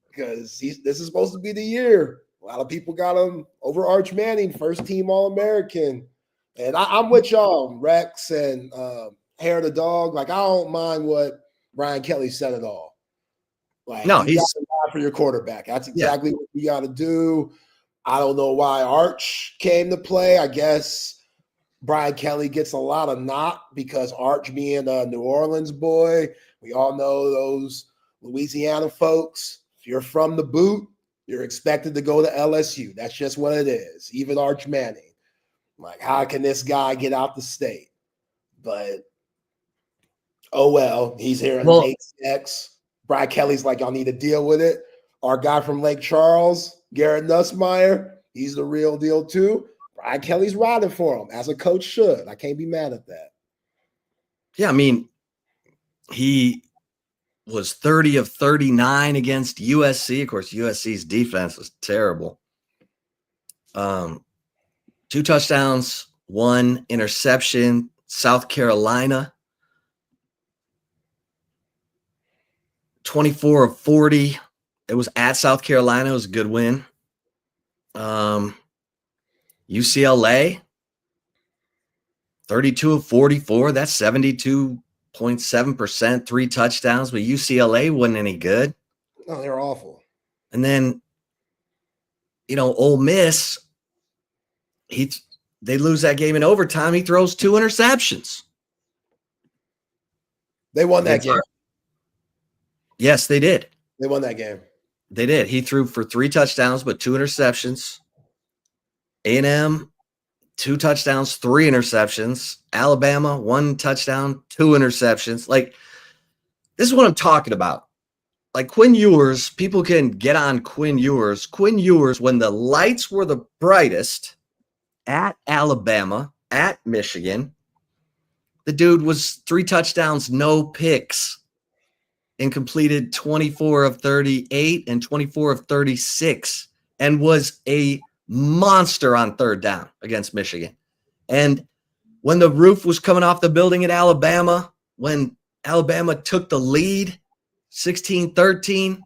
because this is supposed to be the year. lot of people got him over Arch Manning, first team All-American. And I'm with y'all, Rex and Hair the Dog. Like, I don't mind what Brian Kelly said at all. Like, No, you got to lie for your quarterback. That's exactly what you got to do. I don't know why Arch came to play. I guess Brian Kelly gets a lot of knock because Arch being a New Orleans boy, we all know those Louisiana folks. If you're from the boot, you're expected to go to LSU. That's just what it is. Even Arch Manning. Like, how can this guy get out the state? But, oh well, he's here in HX. Brian Kelly's like, y'all need to deal with it. Our guy from Lake Charles, Garrett Nussmeier, he's the real deal too. Brian Kelly's riding for him, as a coach should. I can't be mad at that. Yeah, I mean, he was 30 of 39 against USC. Of course, USC's defense was terrible. 2 touchdowns, 1 interception. South Carolina, 24 of 40. It was at South Carolina. It was a good win. UCLA, 32 of 44. That's 72.7%, 3 touchdowns. But UCLA wasn't any good. No, they were awful. And then, Ole Miss, they lose that game in overtime. He throws 2 interceptions. They won that game. Yes, they did. They won that game. They did. He threw for 3 touchdowns, but 2 interceptions. A&M, 2 touchdowns, 3 interceptions. Alabama, 1 touchdown, 2 interceptions. Like, this is what I'm talking about. Like, Quinn Ewers, people can get on Quinn Ewers. Quinn Ewers, when the lights were the brightest at Alabama, at Michigan, the dude was 3 touchdowns, no picks, and completed 24 of 38 and 24 of 36, and was a monster on 3rd down against Michigan. And when the roof was coming off the building at Alabama, when Alabama took the lead, 16-13,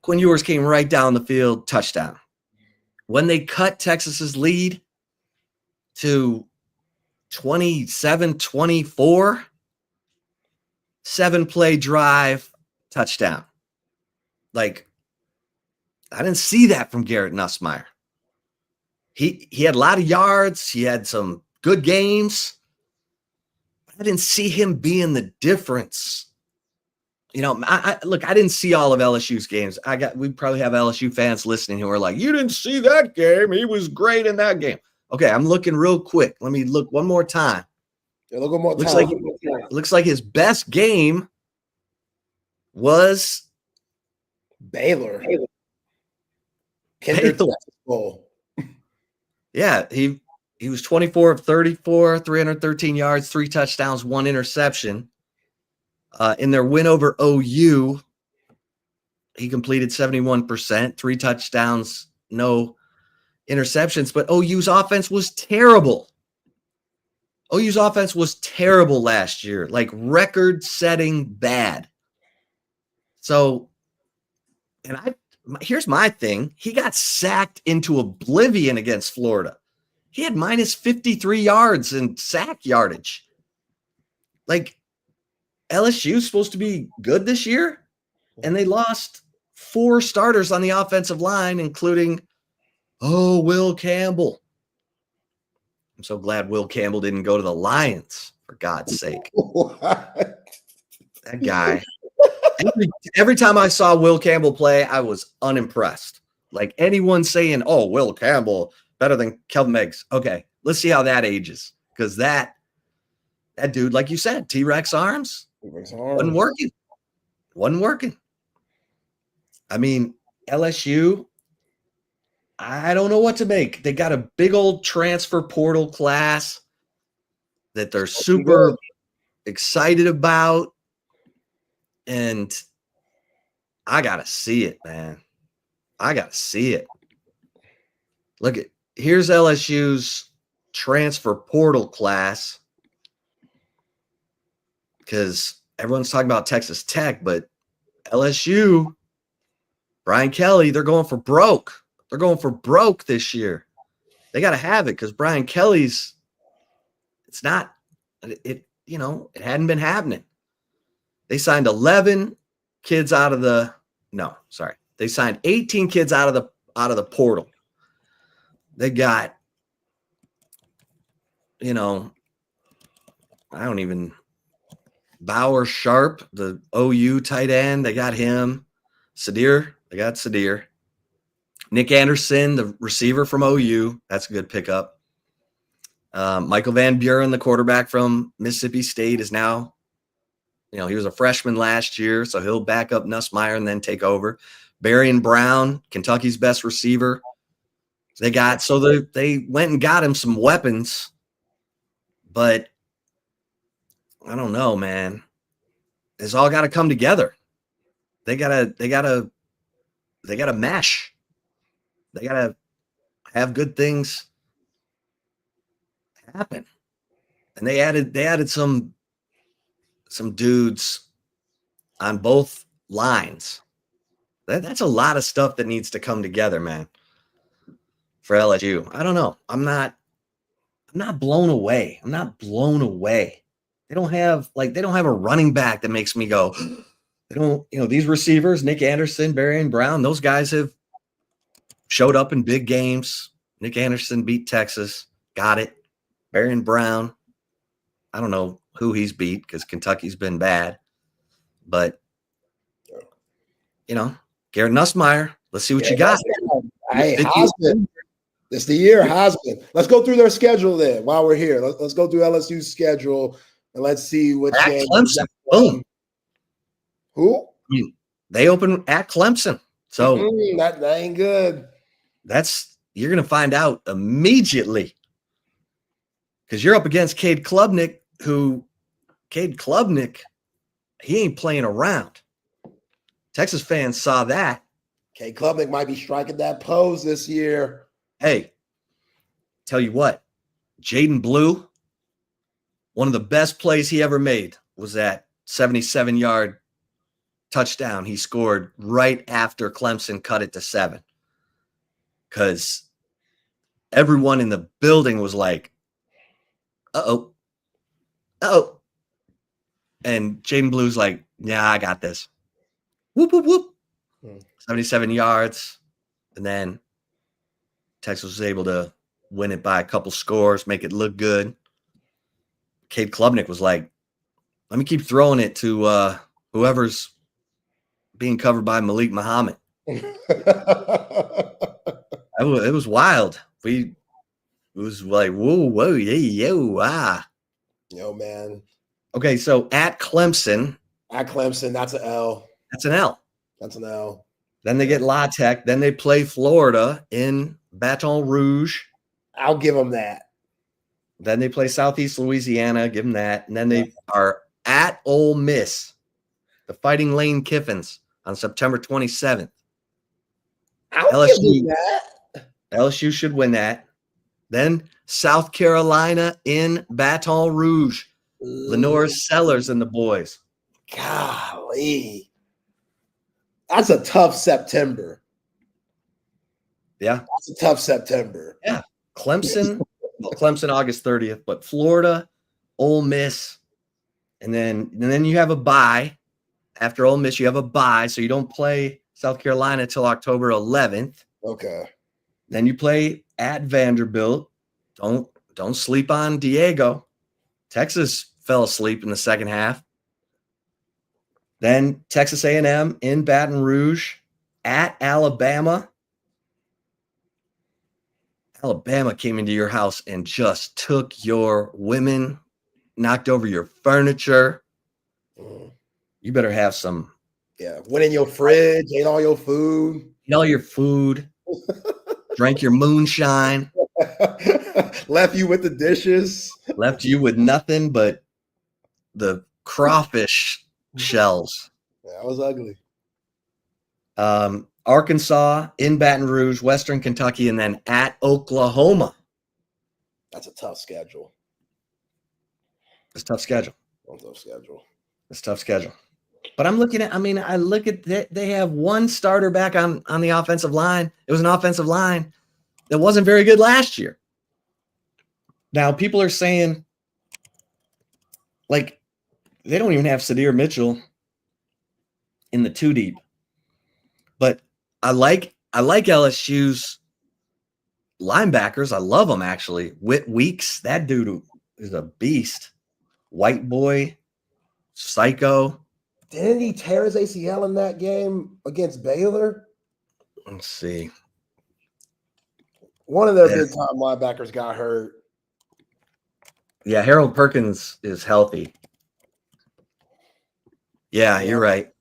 Quinn Ewers came right down the field, touchdown. When they cut Texas's lead to 27-24, 7-play drive, touchdown. Like, I didn't see that from Garrett Nussmeier. He had a lot of yards. He had some good games. I didn't see him being the difference. I didn't see all of LSU's games. We probably have LSU fans listening who are like, you didn't see that game. He was great in that game. Okay, I'm looking real quick. Let me look one more time. Yeah, look one more time. Looks like his best game was Baylor. Bowl. Yeah, he was 24 of 34, 313 yards, 3 touchdowns, 1 interception. In their win over OU, he completed 71%, 3 touchdowns, no interceptions. But OU's offense was terrible. OU's offense was terrible last year, like record-setting bad. So, here's my thing. He got sacked into oblivion against Florida. He had minus 53 yards in sack yardage. Like, LSU's supposed to be good this year, and they lost 4 starters on the offensive line, including, Will Campbell. I'm so glad Will Campbell didn't go to the Lions, for God's sake. What? That guy. Every time I saw Will Campbell play, I was unimpressed. Like, anyone saying, Will Campbell better than Kelvin Meggs. Okay, let's see how that ages. Because that dude, like you said, T-Rex arms, wasn't working. I mean, LSU, I don't know what to make. They got a big old transfer portal class that they're super excited about. And I got to see it, man. I got to see it. Look, here's LSU's transfer portal class. Because everyone's talking about Texas Tech, but LSU, Brian Kelly, they're going for broke. They're going for broke this year. They got to have it because Brian Kelly's. It's not. It hadn't been happening. They signed 11 kids out of the. No, sorry. They signed 18 kids out of the portal. They got. I don't even. Bauer Sharp, the OU tight end, they got him. Sadir, they got Sadir. Nick Anderson, the receiver from OU, that's a good pickup. Michael Van Buren, the quarterback from Mississippi State, is now, he was a freshman last year, so he'll back up Nussmeier and then take over. Barry Brown, Kentucky's best receiver. They went and got him some weapons, but I don't know, man. It's all got to come together. They gotta mesh. They gotta have good things happen. And they added some dudes on both lines. That's a lot of stuff that needs to come together, man. For LSU, I don't know. I'm not blown away. I'm not blown away. They don't have a running back that makes me go. They don't, these receivers, Nick Anderson, Barry Brown, those guys have showed up in big games. Nick Anderson beat Texas, got it. Barry Brown, I don't know who he's beat because Kentucky's been bad, but Garrett Nussmeier, let's see what you got. Hey, Heisman. It's the year, Heisman. Let's go through their schedule then while we're here. Let's go through LSU's schedule and let's see what game. Clemson. Boom. Who? They open at Clemson. So that ain't good. You're going to find out immediately because you're up against Cade Klubnik, he ain't playing around. Texas fans saw that. Cade Klubnik might be striking that pose this year. Hey, tell you what, Jaden Blue, one of the best plays he ever made was that 77-yard touchdown he scored right after Clemson cut it to 7. Because everyone in the building was like, uh-oh. And Jaden Blue's like, yeah, I got this. Whoop, whoop, whoop. 77 yards. And then Texas was able to win it by a couple scores, make it look good. Cade Klubnik was like, let me keep throwing it to whoever's being covered by Malik Muhammad. It was wild. It was like, whoa, yeah. Yo, man. Okay, so at Clemson. That's an L. That's an L. That's an L. Then they get La Tech. Then they play Florida in Baton Rouge. I'll give them that. Then they play Southeast Louisiana. Give them that. And then they are at Ole Miss, the Fighting Lane Kiffins, on September 27th. LSU should win that. Then South Carolina in Baton Rouge. Lenore Sellers and the boys. Golly. That's a tough September. Yeah. That's a tough September. Yeah. Clemson August 30th, but Florida, Ole Miss, and then you have a bye. After Ole Miss, you have a bye, so you don't play South Carolina till October 11th. Okay. Then you play at Vanderbilt. Don't sleep on Diego. Texas fell asleep in the second half. Then Texas A&M in Baton Rouge, at Alabama. Alabama came into your house and just took your women, knocked over your furniture. You better have some. Yeah, went in your fridge, ate all your food. Eat all your food, drank your moonshine. Left you with the dishes. Left you with nothing but the crawfish shells. Yeah, that was ugly. Arkansas, in Baton Rouge, Western Kentucky, and then at Oklahoma. That's a tough schedule. It's a tough schedule. That's a tough schedule. It's a tough schedule. But I look at they have one starter back on the offensive line. It was an offensive line that wasn't very good last year. Now, people are saying, like, they don't even have Sadir Mitchell in the 2 deep. But I like LSU's linebackers. I love them, actually. Whit Weeks, that dude is a beast. White boy, psycho. Didn't he tear his ACL in that game against Baylor? Let's see. One of their big time linebackers got hurt. Yeah, Harold Perkins is healthy. Yeah, you're right.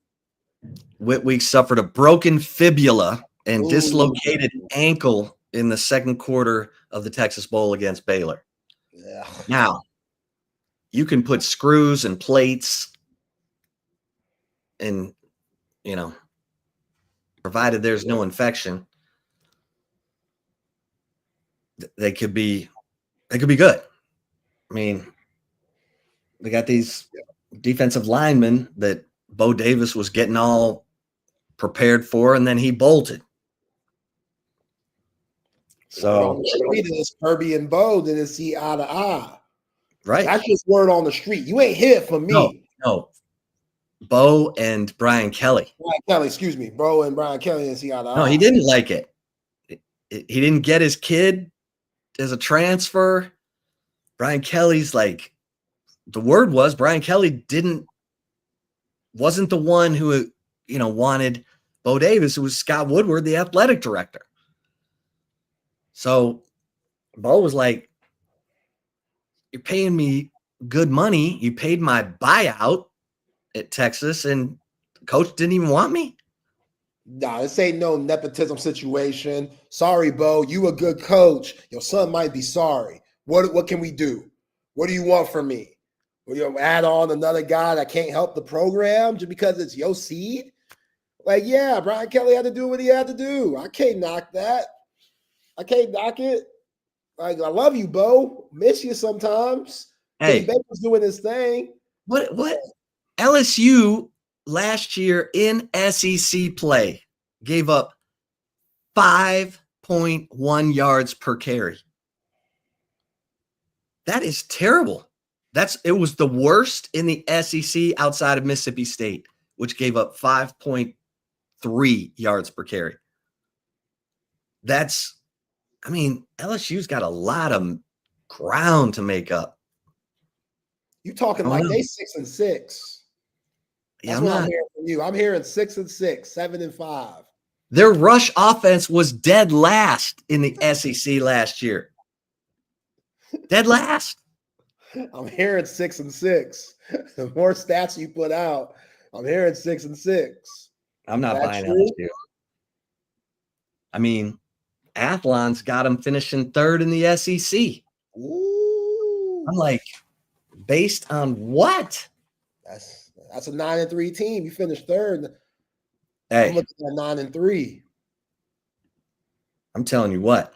Whit Weeks suffered a broken fibula and dislocated ankle in the second quarter of the Texas Bowl against Baylor. Yeah. Now, you can put screws and plates and, provided there's no infection, they could be good. I mean, they got these defensive linemen that Bo Davis was getting all prepared for, and then he bolted. So it's Kirby and Bo didn't see eye to eye. Right. That's just word on the street. You ain't hear from me. No. Bo and Brian Kelly. Excuse me. Bo and Brian Kelly didn't see eye to eye. No, he didn't like it. He didn't get his kid as a transfer. Brian Kelly's like, the word was Brian Kelly wasn't the one who, wanted Bo Davis. It was Scott Woodward, the athletic director. So Bo was like, you're paying me good money. You paid my buyout at Texas, and the coach didn't even want me. Nah, this ain't no nepotism situation. Sorry, Bo. You a good coach. Your son might be sorry. What can we do? What do you want from me? Will you add on another guy that can't help the program just because it's your seed? Like, yeah, Brian Kelly had to do what he had to do. I can't knock that. I can't knock it. Like, I love you, Bo. Miss you sometimes. Hey, Baker's doing his thing. What LSU last year in SEC play gave up 5.1 yards per carry. That is terrible. It was the worst in the SEC outside of Mississippi State, which gave up 5.3 yards per carry. LSU's got a lot of ground to make up. You talking like they 6-6. That's what I'm hearing from you. I'm hearing 6-6, 7-5. Their rush offense was dead last in the SEC last year. Dead last. I'm hearing 6-6. The more stats you put out, I'm hearing 6-6. I'm not buying LSU. I mean, Athlon's got them finishing third in the SEC. Ooh. I'm like, based on what? That's a 9-3 team. You finished third. Hey, I'm looking at 9-3. I'm telling you what.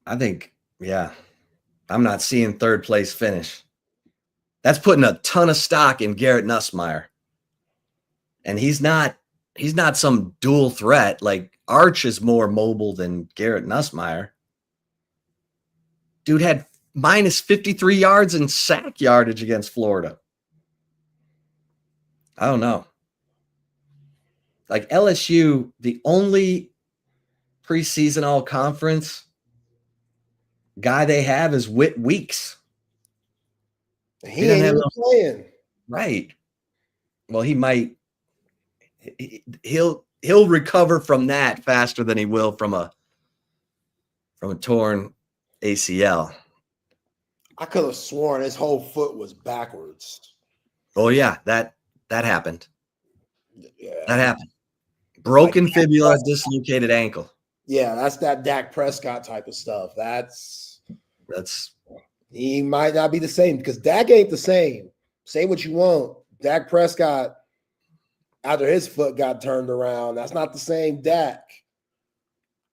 I think, I'm not seeing third place finish. That's putting a ton of stock in Garrett Nussmeier. And he's not some dual threat. Like, Arch is more mobile than Garrett Nussmeier. Dude had minus 53 yards in sack yardage against Florida. I don't know. Like, LSU, the only preseason all-conference guy they have is Whit Weeks. He ain't even playing. Right. Well, he might. He'll recover from that faster than he will from a torn ACL. I could have sworn his whole foot was backwards. Oh yeah, that happened. Yeah. That happened. Broken fibula, dislocated ankle. Yeah, that's that Dak Prescott type of stuff. That's he might not be the same because Dak ain't the same. Say what you want. Dak Prescott, after his foot got turned around, that's not the same Dak.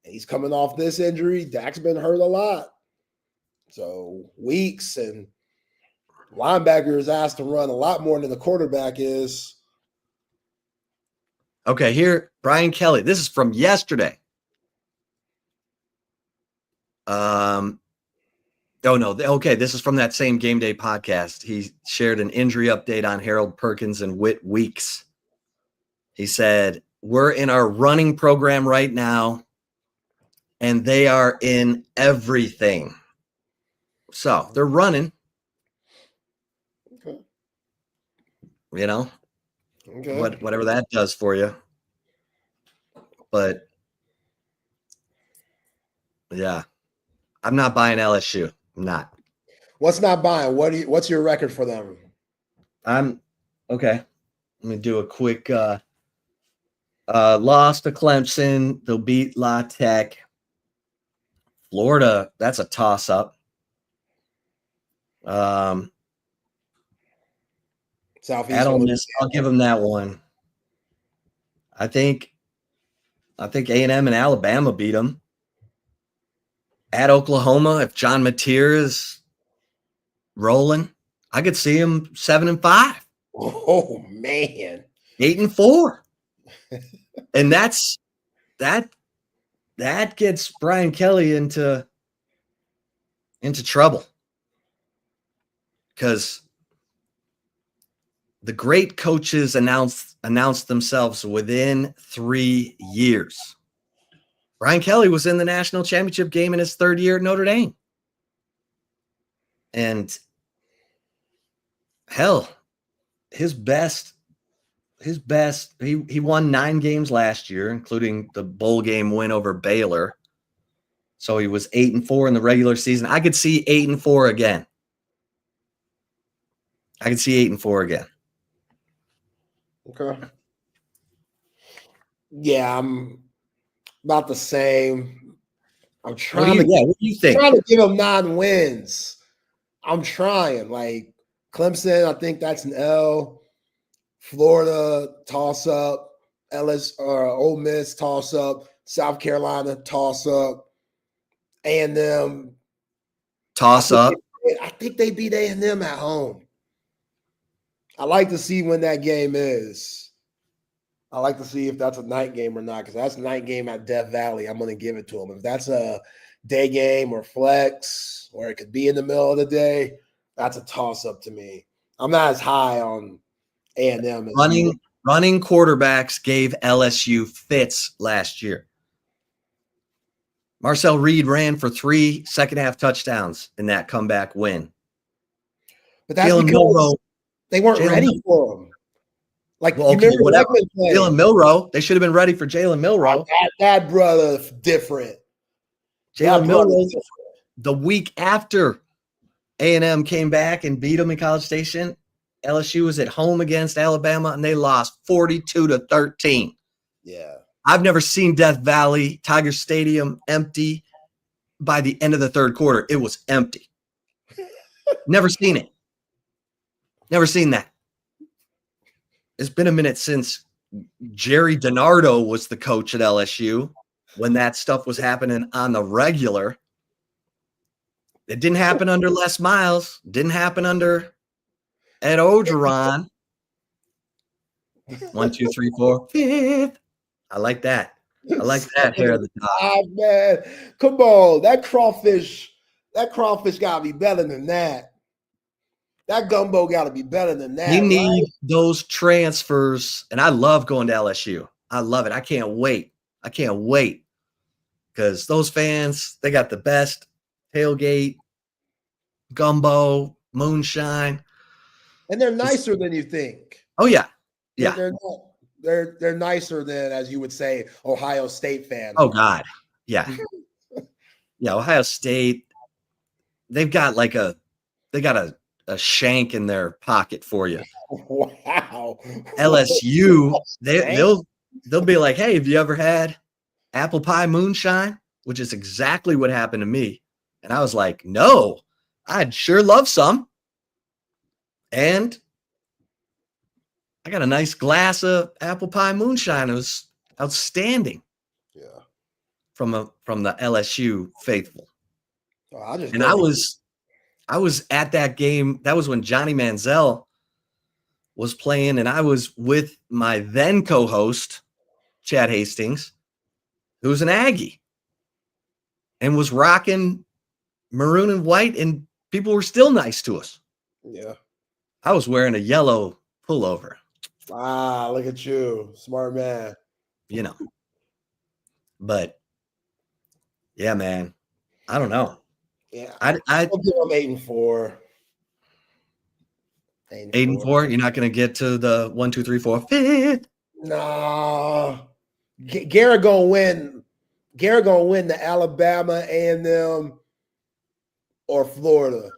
He's coming off this injury. Dak's been hurt a lot. So weeks, and Linebacker is asked to run a lot more than the quarterback is. Okay, here, Brian Kelly. This is from yesterday. Oh, no. Okay, this is from that same Game Day podcast. He shared an injury update on Harold Perkins and Whit Weeks. He said, we're in our running program right now, and they are in everything. So they're running. Okay. You know, Okay. whatever that does for you. But, yeah, I'm not buying LSU. I'm not. What's not buying? What's your record for them? I'm okay. Let me do a quick loss to Clemson. They'll beat La Tech. Florida, that's a toss-up. Southeast. I'll give them that one. I think A&M and Alabama beat them. At Oklahoma, if John Mateer is rolling, I could see him 7-5. Oh man, 8-4. And that gets Brian Kelly into trouble, because the great coaches announce themselves within 3 years. Brian Kelly was in the national championship game in his third year at Notre Dame. And hell, his best, he won 9 games last year, including the bowl game win over Baylor. So he was 8-4 in the regular season. I could see 8-4 again. Okay. Yeah, I'm about the same. I'm trying what do you think? Trying to give them 9 wins. I'm trying. Like Clemson, I think that's an L. Florida, toss up. Ole Miss, toss up. South Carolina, toss up. A&M, Toss up. I think they beat A&M at home. I like to see when that game is. I like to see if that's a night game or not, because that's a night game at Death Valley. I'm going to give it to them. If that's a day game or flex, or it could be in the middle of the day, that's a toss-up to me. I'm not as high on A&M as running quarterbacks gave LSU fits last year. Marcel Reed ran for 3 second-half touchdowns in that comeback win. But that's because they weren't ready for him. Like, Jalen Milroe, they should have been ready for Jalen Milroe. That brother different. Jalen Milroe, the week after A&M came back and beat them in College Station, LSU was at home against Alabama, and they lost 42-13. Yeah. I've never seen Death Valley, Tiger Stadium empty by the end of the third quarter. It was empty. Never seen it. Never seen that. It's been a minute since Jerry DiNardo was the coach at LSU when that stuff was happening on the regular. It didn't happen under Les Miles. Didn't happen under Ed Orgeron. 1, 2, 3, 4, 5th. I like that. I like that hair of the top. Oh, man. Come on. That crawfish got to be better than that. That gumbo got to be better than that. You need those transfers, and I love going to LSU. I love it. I can't wait. Because those fans, they got the best tailgate, gumbo, moonshine. And they're nicer than you think. Oh, yeah. Yeah. They're nicer than, as you would say, Ohio State fans. Oh, God. Yeah. Yeah, Ohio State, they got a shank in their pocket for you. Wow. LSU, they'll be like, hey, have you ever had apple pie moonshine? Which is exactly what happened to me. And I was like, no, I'd sure love some. And I got a nice glass of apple pie moonshine. It was outstanding. Yeah. From the LSU faithful. I I was at that game. That was when Johnny Manziel was playing, and I was with my then co-host, Chad Hastings, who was an Aggie and was rocking maroon and white, and people were still nice to us. Yeah. I was wearing a yellow pullover. Ah, look at you. Smart man. You know. But yeah, man. I don't know. Yeah. I'll give them 8-4. 8-4. You're not gonna get to the 1, 2, 3, 4, 5th. No. Garrett gonna win. Garrett gonna win the Alabama, A&M, or Florida,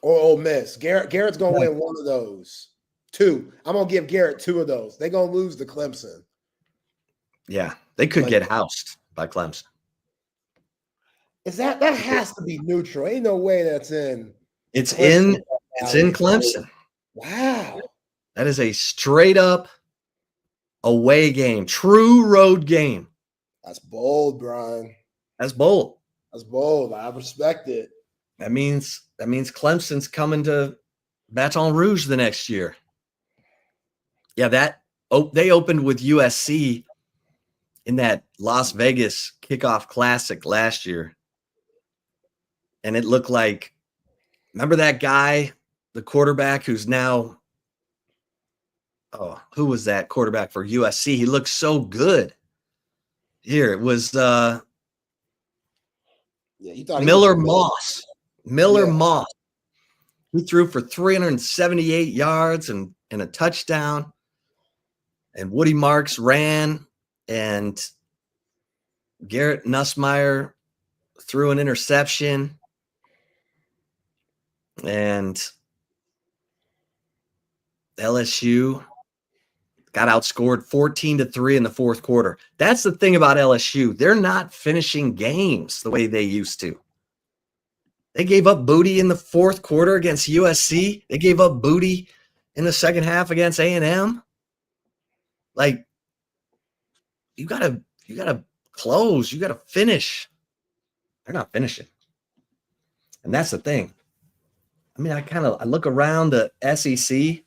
or Ole Miss. Garrett's gonna win one of those. 2. I'm gonna give Garrett 2 of those. They're gonna lose to Clemson. Yeah, they could get housed by Clemson. Is that has to be neutral? Ain't no way that's in. It's Clemson. It's in Clemson. Wow. That is a straight up away game, true road game. That's bold, Brian. That's bold. That's bold. I respect it. That means Clemson's coming to Baton Rouge the next year. Yeah, they opened with USC in that Las Vegas kickoff classic last year. And it looked like, remember that guy, the quarterback who's now, who was that quarterback for USC? He looked so good. Here, it was Miller Moss. Moss. He threw for 378 yards and a touchdown. And Woody Marks ran, and Garrett Nussmeier threw an interception. And LSU got outscored 14-3 in the fourth quarter. That's the thing about LSU. They're not finishing games the way they used to. They gave up booty in the fourth quarter against USC. They gave up booty in the second half against A&M. Like, you gotta close. You gotta finish. They're not finishing. And that's the thing. I mean, I look around the SEC,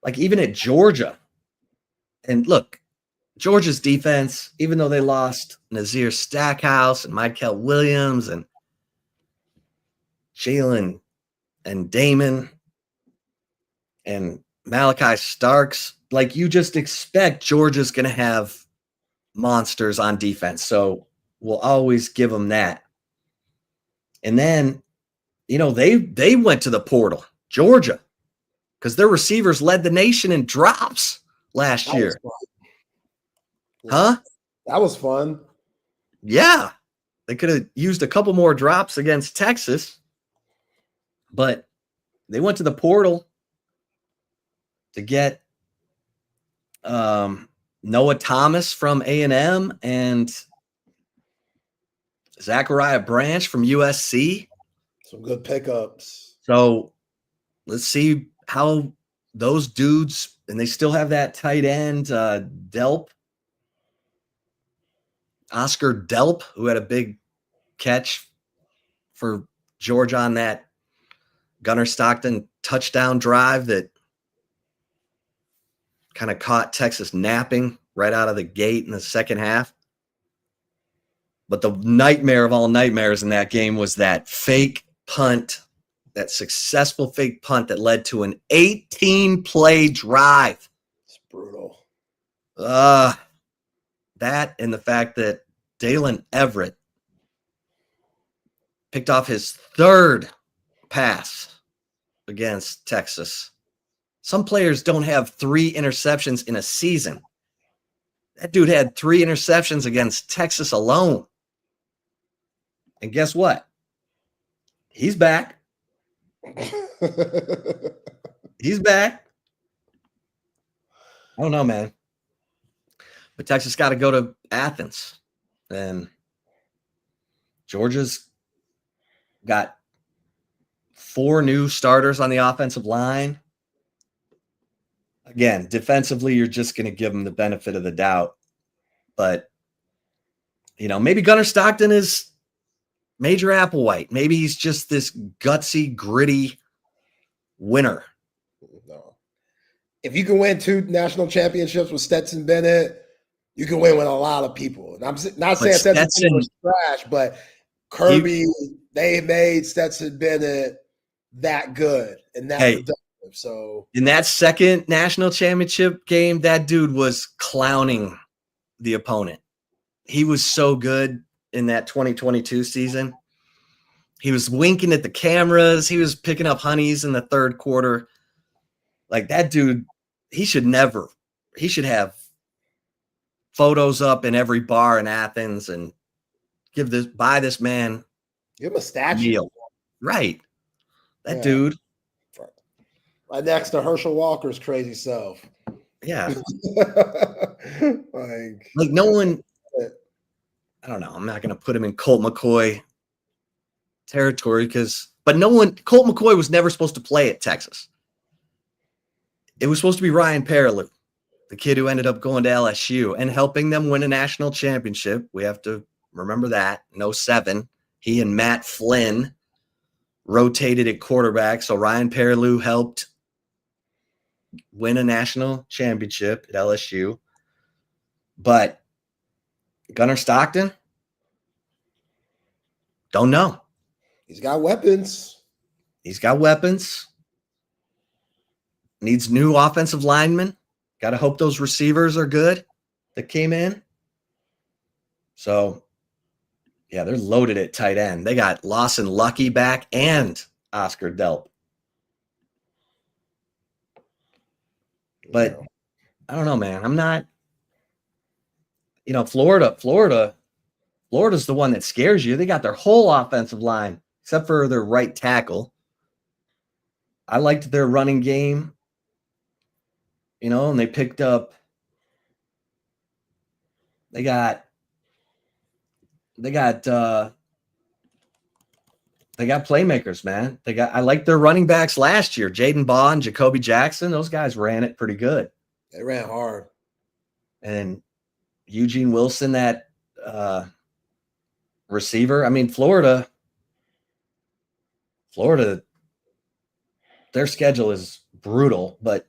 like even at Georgia. And look, Georgia's defense, even though they lost Nazir Stackhouse and Michael Williams and Jalen and Damon and Malachi Starks, like you just expect Georgia's going to have monsters on defense. So we'll always give them that. And then, they went to the portal, Georgia, because their receivers led the nation in drops last year. Huh? That was fun. Yeah. They could have used a couple more drops against Texas, but they went to the portal to get Noah Thomas from A&M and Zachariah Branch from USC. Some good pickups. So let's see how those dudes, and they still have that tight end, Delp, Oscar Delp, who had a big catch for Georgia on that Gunnar Stockton touchdown drive that kind of caught Texas napping right out of the gate in the second half. But the nightmare of all nightmares in that game was that fake punt, that successful fake punt that led to an 18-play drive. It's brutal. That and the fact that Dalen Everett picked off his third pass against Texas. Some players don't have 3 interceptions in a season. That dude had 3 interceptions against Texas alone. And guess what? He's back. He's back. I don't know, man. But Texas got to go to Athens. And Georgia's got 4 new starters on the offensive line. Again, defensively, you're just going to give them the benefit of the doubt. But, maybe Gunnar Stockton is Major Applewhite. Maybe he's just this gutsy, gritty winner. No. If you can win 2 national championships with Stetson Bennett, you can win with a lot of people. And I'm not saying Stetson Bennett was trash, but Kirby, they made Stetson Bennett that good and that productive. So in that second national championship game, that dude was clowning the opponent. He was so good in that 2022 season. He was winking at the cameras. He was picking up honeys in the third quarter. Like that dude, he should have photos up in every bar in Athens and buy this man. Give him a statue. Meal. Right. That dude. Right next to Herschel Walker's crazy self. Yeah. like no one, I don't know. I'm not going to put him in Colt McCoy territory but Colt McCoy was never supposed to play at Texas. It was supposed to be Ryan Perrilloux, the kid who ended up going to LSU and helping them win a national championship. We have to remember that in 2007, he and Matt Flynn rotated at quarterback. So Ryan Perrilloux helped win a national championship at LSU. But Gunnar Stockton, don't know. He's got weapons. Needs new offensive linemen. Got to hope those receivers are good that came in. So, yeah, they're loaded at tight end. They got Lawson Lucky back and Oscar Delp. But I don't know, man. I'm not, Florida's the one that scares you. They got their whole offensive line, except for their right tackle. I liked their running game, and they picked up, they got playmakers, man. I liked their running backs last year. Jaden Baugh and Jacoby Jackson, those guys ran it pretty good. They ran hard. And Eugene Wilson, that receiver. I mean, Florida, their schedule is brutal, but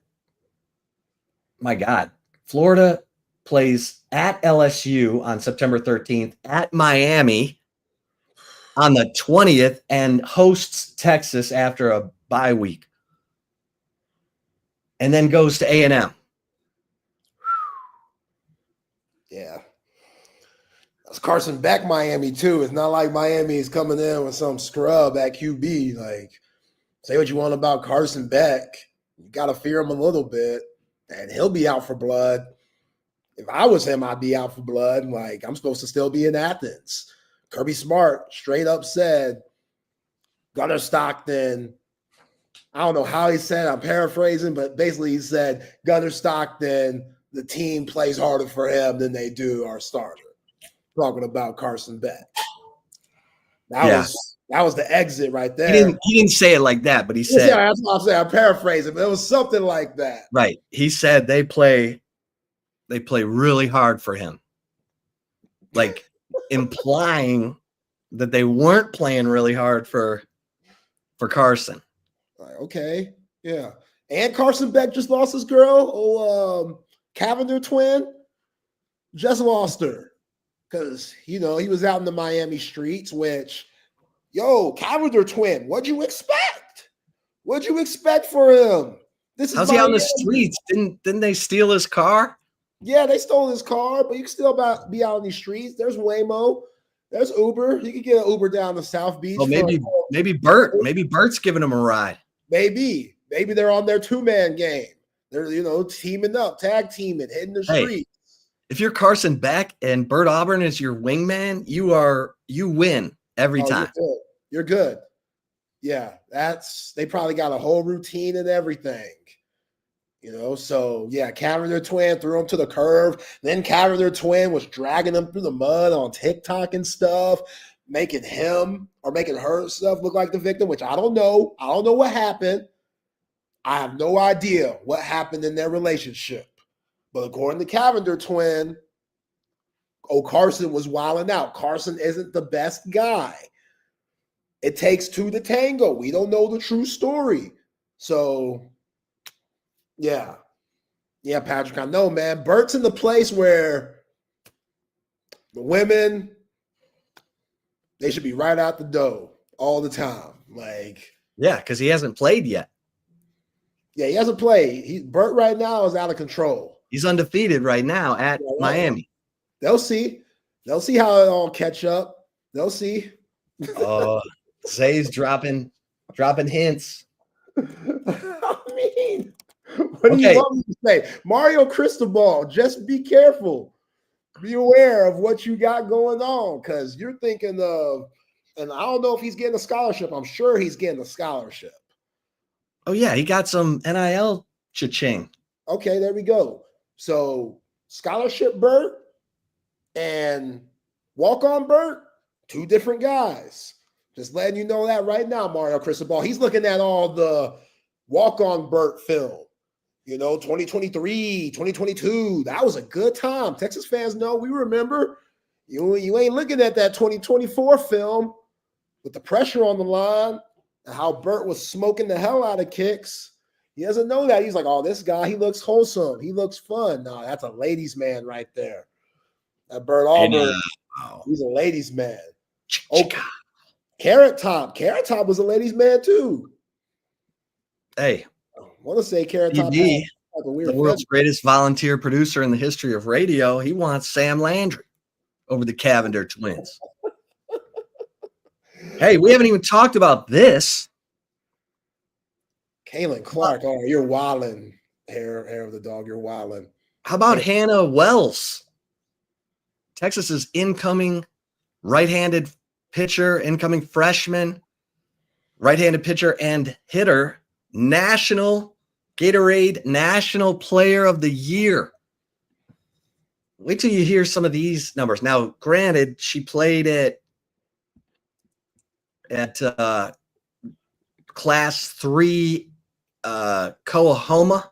my God, Florida plays at LSU on September 13th, at Miami on the 20th, and hosts Texas after a bye week, and then goes to A&M. Yeah. That's Carson Beck Miami, too. It's not like Miami is coming in with some scrub at QB. Like, say what you want about Carson Beck. You got to fear him a little bit, and he'll be out for blood. If I was him, I'd be out for blood. Like, I'm supposed to still be in Athens. Kirby Smart straight up said, Gunnar Stockton, I don't know how he said, I'm paraphrasing, but basically he said, Gunnar Stockton, the team plays harder for him than they do our starter. Talking about Carson Beck. That was the exit right there. He didn't say it like that, but he said. Yeah, that's what I'm saying. I'm paraphrasing, but it was something like that. Right. He said they play really hard for him. Like implying that they weren't playing really hard for Carson. Okay. Yeah. And Carson Beck just lost his girl, Cavender twin. Just lost her. Because, he was out in the Miami streets, which, Cavender twin, what'd you expect? What'd you expect for him? How's he out in the streets? Didn't they steal his car? Yeah, they stole his car, but you can still be out in these streets. There's Waymo. There's Uber. You can get an Uber down to South Beach. Well, maybe Bert's giving him a ride. Maybe they're on their two-man game. They're, teaming up, tag teaming, hitting the streets. If you're Carson Beck and Bert Auburn is your wingman, you win every time. You're good. Yeah, they probably got a whole routine and everything. So yeah, Cavender twin threw him to the curve. Then Cavender twin was dragging him through the mud on TikTok and stuff, making him or making her stuff look like the victim, which I don't know. I don't know what happened. I have no idea what happened in their relationship. But according to Cavender twin, Carson was wilding out. Carson isn't the best guy. it takes two to tango. We don't know the true story. So, yeah. Yeah, Patrick, I know, man. Bert's in the place where the women, they should be right out the door all the time. Like, yeah, because he hasn't played yet. Yeah, he hasn't played. Bert right now is out of control. He's undefeated right now at Miami. They'll see. They'll see how it all catch up. They'll see. Zay's dropping hints. I mean, what do you want me to say? Mario Cristobal, just be careful. Be aware of what you got going on, because you're thinking of, and I don't know if he's getting a scholarship. I'm sure he's getting a scholarship. Oh, yeah, he got some NIL cha-ching. Okay, there we go. So scholarship Bert and walk-on Bert, two different guys. Just letting you know that right now, Mario Cristobal. He's looking at all the walk-on Bert film. 2023, 2022. That was a good time. Texas fans know, we remember. You ain't looking at that 2024 film with the pressure on the line and how Bert was smoking the hell out of kicks. He doesn't know that. He's like, oh, this guy, he looks wholesome. He looks fun. No, that's a ladies' man right there. That Bert Auburn, he's a ladies' man. Oh, Carrot Top. Carrot Top was a ladies' man too. Hey. I want to say Carrot Top. The world's greatest volunteer producer in the history of radio. He wants Sam Landry over the Cavender twins. Hey, we haven't even talked about this. Kaylin Clark. Oh, you're wildin'. Hair of the dog. You're wildin'. How about Hannah Wells? Texas's incoming right-handed pitcher, incoming freshman, right-handed pitcher and hitter, Gatorade National Player of the Year. Wait till you hear some of these numbers. Now, granted, she played at Class 3 Coahoma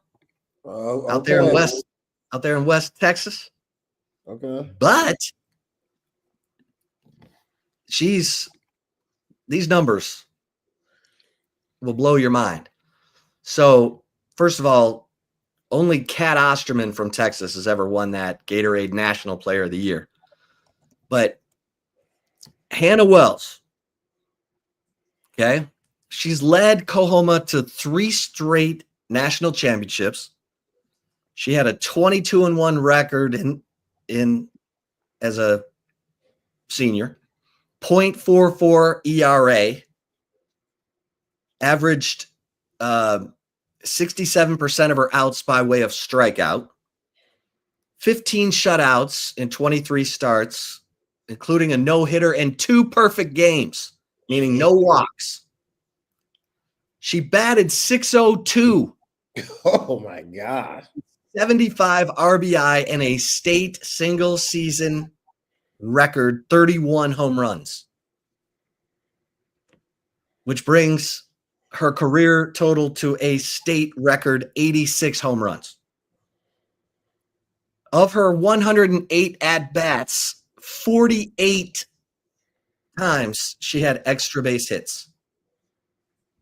out there in West Texas. Okay. But these numbers will blow your mind. So, first of all, only Kat Osterman from Texas has ever won that Gatorade National Player of the Year. But Hannah Wells, okay, she's led Coahoma to 3 straight national championships. She had a 22-1 record in as a senior, 0.44 ERA, averaged 67% of her outs by way of strikeout, 15 shutouts in 23 starts, including a no-hitter and 2 perfect games, meaning no walks. She batted .602. Oh, my God. 75 RBI and a state single-season record 31 home runs, which brings her career total to a state record 86 home runs. Of her 108 at-bats, 48 times she had extra base hits.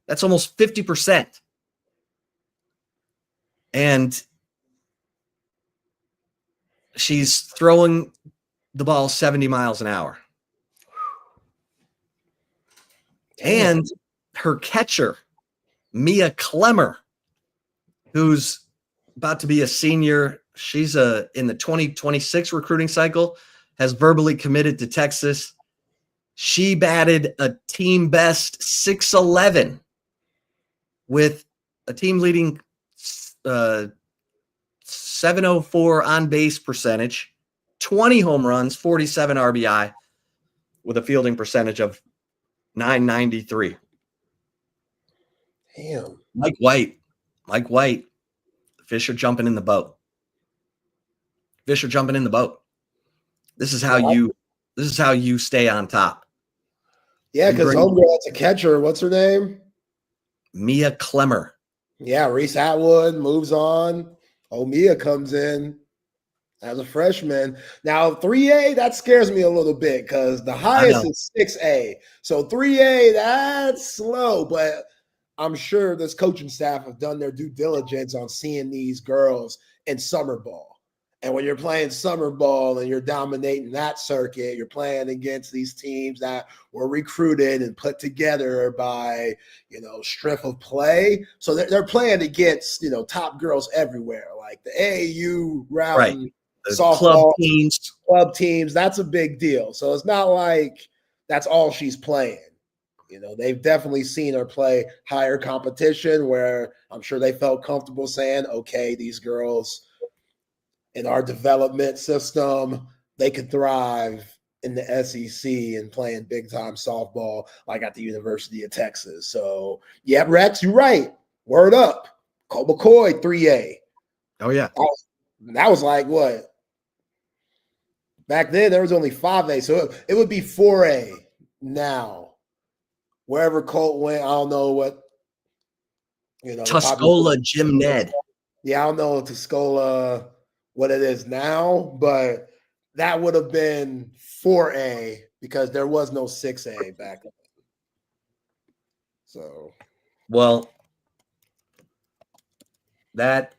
That's almost 50%. And she's throwing the ball 70 miles an hour. And her catcher, Mia Clemmer, who's about to be a senior, she's in the 2026 recruiting cycle, has verbally committed to Texas. She batted a team best .611 with a team leading 704 on base percentage, 20 home runs, 47 RBI, with a fielding percentage of .993. Damn. Mike White. Fish are jumping in the boat. This is how you stay on top. Yeah, because homegirl's a catcher. What's her name? Mia Clemmer. Yeah, Reese Atwood moves on. Mia comes in. as a freshman. Now 3A, that scares me a little bit because the highest is 6A. So 3A, that's slow, but I'm sure this coaching staff have done their due diligence on seeing these girls in summer ball. And when you're playing summer ball and you're dominating that circuit, you're playing against these teams that were recruited and put together by, strength of play. So they're playing against, top girls everywhere, like the AAU route, right? The softball club teams. That's a big deal. So it's not like that's all she's playing. They've definitely seen her play higher competition where I'm sure they felt comfortable saying, okay, these girls in our development system, they could thrive in the SEC and playing big time softball like at the University of Texas. So, yeah, Rex, you're right. Word up. Colt McCoy, 3A. Oh, yeah. That was like what? Back then, there was only 5A. So it would be 4A now. Wherever Colt went, I don't know what, Tuscola Jim Ned. Yeah, I don't know Tuscola what it is now, but that would have been 4A because there was no 6A back then. So, well, that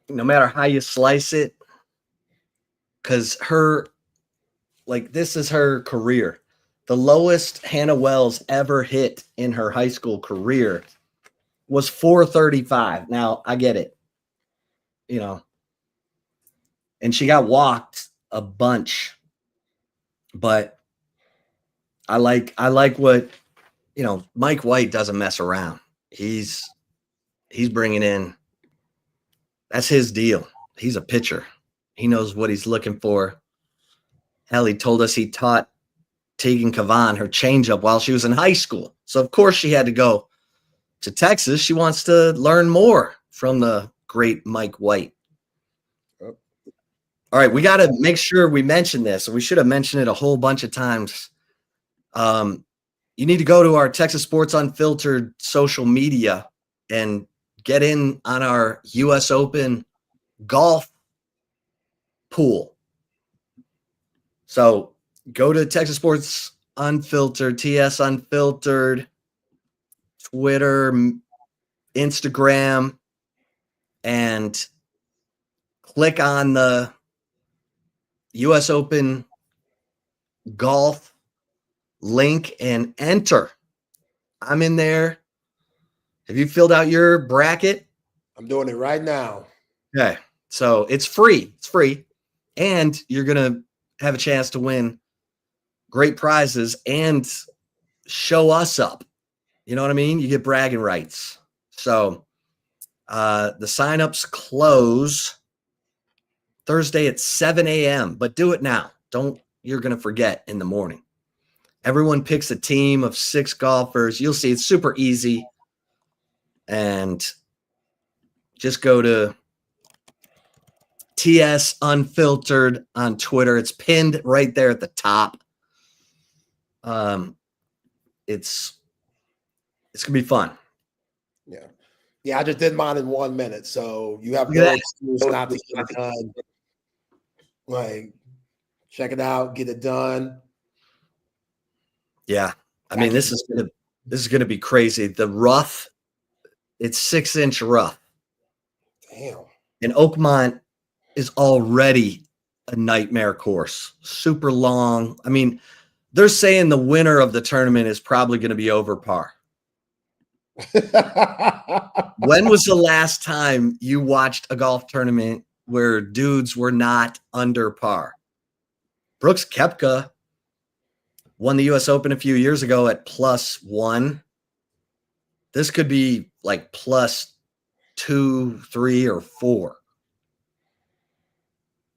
no matter how you slice it, because this is her career. The lowest Hannah Wells ever hit in her high school career was 435. Now, I get it, and she got walked a bunch, but I like what, Mike White doesn't mess around. He's bringing in, that's his deal. He's a pitcher. He knows what he's looking for. Hell, he told us he taught Tegan Cavan her changeup while she was in high school. So, of course, she had to go to Texas. She wants to learn more from the great Mike White. All right, we got to make sure we mention this. We should have mentioned it a whole bunch of times. You need to go to our Texas Sports Unfiltered social media and get in on our U.S. Open golf pool. So go to Texas Sports Unfiltered, TS Unfiltered, Twitter, Instagram, and click on the U.S. Open golf link and enter. I'm in there. Have you filled out your bracket? I'm doing it right now. Okay. So it's free. It's free. And you're going to have a chance to win great prizes and show us up. You know what I mean? You get bragging rights. So the signups close Thursday at 7 a.m., but do it now. You're going to forget in the morning. Everyone picks a team of 6 golfers. You'll see it's super easy. And just go to TS Unfiltered on Twitter. It's pinned right there at the top. It's gonna be fun. Yeah. I just did mine in 1 minute, so you have no excuse not to get it done. Like, check it out, get it done. Yeah, I mean, this is gonna be crazy. The rough, it's 6-inch rough. Damn. And Oakmont is already a nightmare course. Super long. I mean, they're saying the winner of the tournament is probably going to be over par. When was the last time you watched a golf tournament where dudes were not under par? Brooks Koepka won the U.S. Open a few years ago at +1. This could be like +2, 3, or 4.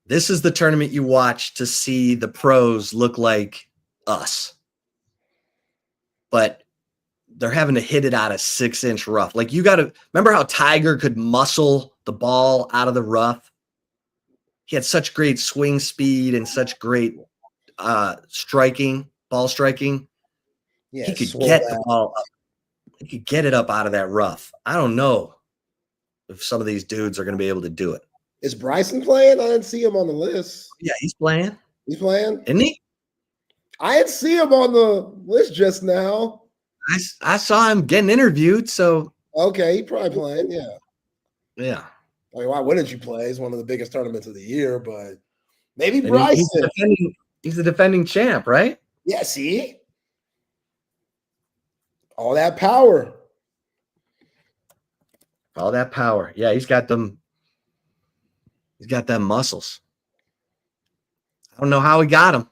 This is the tournament you watch to see the pros look like us. But they're having to hit it out of 6-inch rough. Like, you got to remember how Tiger could muscle the ball out of the rough. He had such great swing speed and such great ball striking. Yeah, he could get the ball up. He could get it up out of that rough. I don't know if some of these dudes are going to be able to do it. Is Bryson playing? I didn't see him on the list. Yeah, he's playing. He's playing? Isn't he? I didn't see him on the list just now. I saw him getting interviewed, so. Okay, he probably playing, yeah. Yeah. I mean, why wouldn't you play? It's one of the biggest tournaments of the year, but maybe Bryson. He's the defending champ, right? Yeah, see? All that power. All that power. Yeah, he's got them muscles. I don't know how he got them.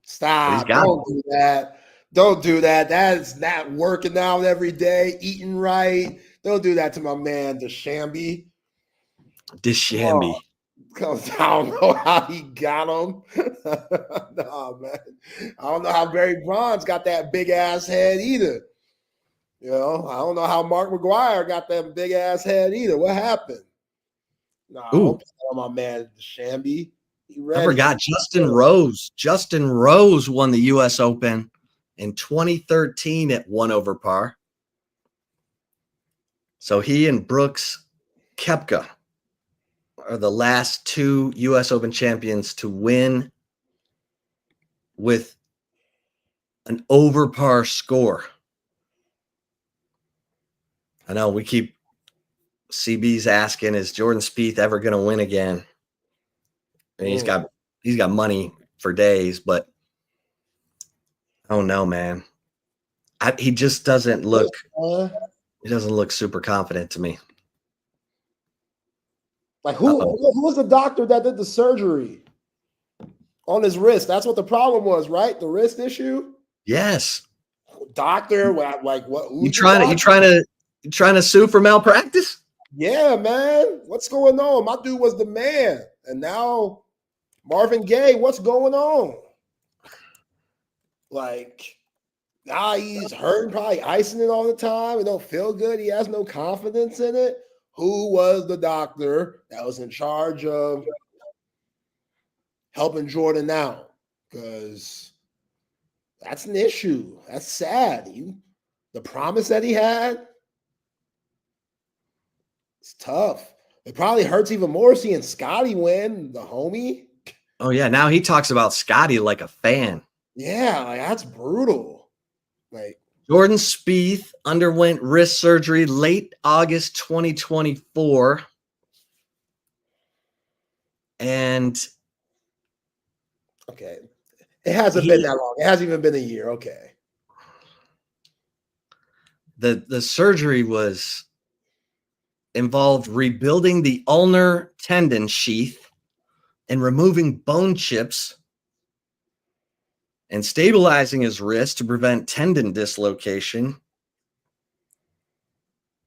Stop. Don't do that. Don't do that. That's not working out every day, eating right. Don't do that to my man, Deshamby. Deshamby. Because I don't know how he got him. No, man. I don't know how Barry Bonds got that big ass head either. You know, I don't know how Mark McGuire got that big ass head either. What happened? No, don't put that on my man Deshamby. I forgot Justin Rose. Justin Rose won the U.S. Open in 2013 at 1 over par. So he and Brooks Koepka are the last 2 U.S. Open champions to win with an over par score. I know we keep CB's asking, is Jordan Spieth ever going to win again? And he's got money for days, but I don't know, man. He just doesn't look. He doesn't look super confident to me. Like who was the doctor that did the surgery on his wrist? That's what the problem was, right? The wrist issue. Yes. Doctor, like what? You trying to sue for malpractice? Yeah, man. What's going on? My dude was the man, and now Marvin Gaye. What's going on? Like now he's hurting, probably icing it all the time. It don't feel good. He has no confidence in it. Who was the doctor that was in charge of helping Jordan out? Because that's an issue. That's sad. The promise that he had, it's tough. It probably hurts even more seeing Scotty win, the homie. Oh, yeah. Now he talks about Scotty like a fan. Yeah, like that's brutal. Like Jordan Spieth underwent wrist surgery late August 2024. And okay. It hasn't been that long. It hasn't even been a year. Okay. The surgery involved rebuilding the ulnar tendon sheath and removing bone chips and stabilizing his wrist to prevent tendon dislocation.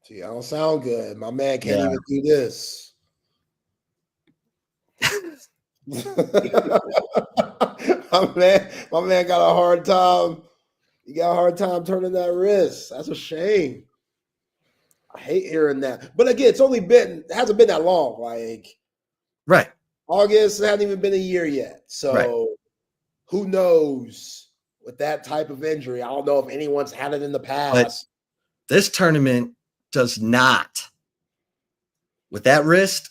See, I don't sound good. My man can't even do this. my man got a hard time. He got a hard time turning that wrist. That's a shame. I hate hearing that. But again, it hasn't been that long. Like right. August, it hasn't even been a year yet. So who knows with that type of injury? I don't know if anyone's had it in the past. But this tournament does not. With that wrist,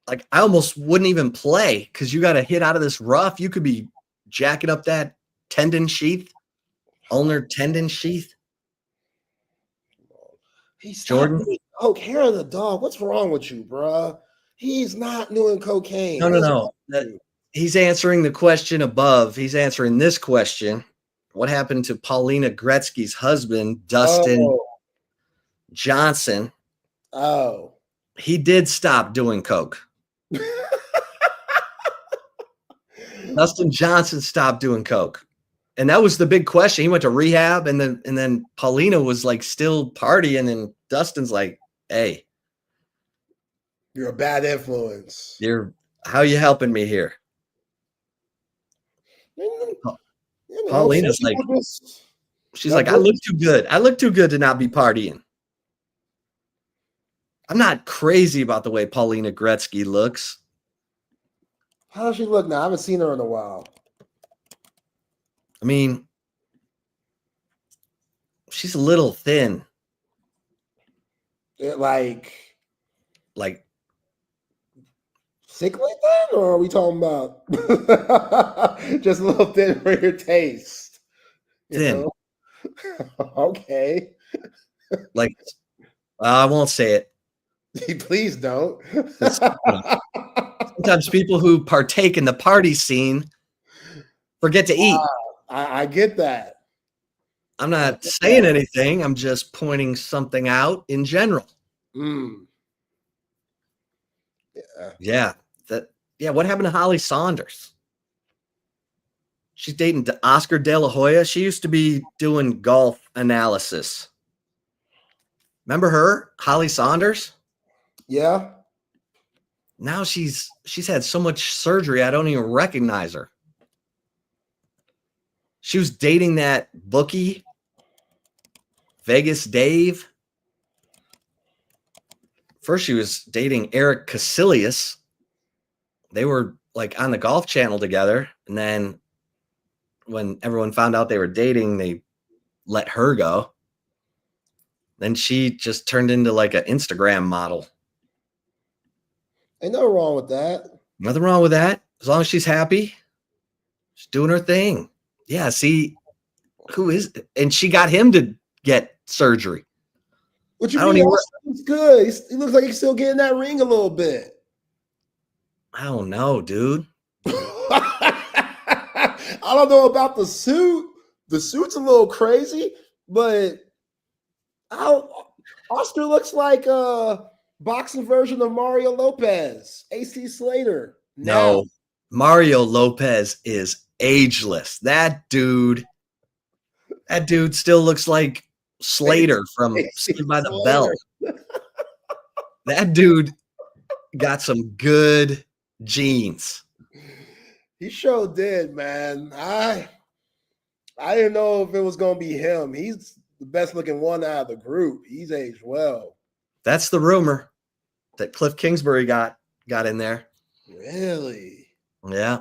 like I almost wouldn't even play because you got to hit out of this rough. You could be jacking up that tendon sheath, ulnar tendon sheath. He's Jordan. Coke, hair of the dog. What's wrong with you, bruh? He's not doing cocaine. No. He's answering the question above. He's answering this question. What happened to Paulina Gretzky's husband, Dustin Johnson? Oh. He did stop doing coke. Dustin Johnson stopped doing coke. And that was the big question. He went to rehab and then Paulina was like still partying and Dustin's like, hey. You're a bad influence. How you helping me here? Paulina's like, she's like, I look too good. I look too good to not be partying. I'm not crazy about the way Paulina Gretzky looks. How does she look now? I haven't seen her in a while. I mean, she's a little thin. Like Sickly then, or are we talking about just a little thin for your taste? You Thin. know? Okay. Like, I won't say it. Please don't. Sometimes people who partake in the party scene forget to eat. I get that. I'm not saying anything. I'm just pointing something out in general. Yeah. Yeah. What happened to Holly Saunders? She's dating Oscar De La Hoya. She used to be doing golf analysis. Remember her, Holly Saunders? Yeah. Now she's had so much surgery, I don't even recognize her. She was dating that bookie, Vegas Dave. First, she was dating Eric Casillas. They were like on the Golf Channel together. And then when everyone found out they were dating, they let her go. Then she just turned into like an Instagram model. Ain't nothing wrong with that. Nothing wrong with that. As long as she's happy, she's doing her thing. Yeah, see, who is it? And she got him to get surgery. What you mean? He's good. He looks like he's still getting that ring a little bit. I don't know, dude. I don't know about the suit. The suit's a little crazy, but Oscar looks like a boxing version of Mario Lopez, AC Slater. No, Mario Lopez is ageless. That dude still looks like Slater from Saved by the Bell. That dude got some good genes. He sure did, man. I didn't know if it was going to be him. He's the best looking one out of the group. He's aged well. That's the rumor that Cliff Kingsbury got in there. Really? Yeah.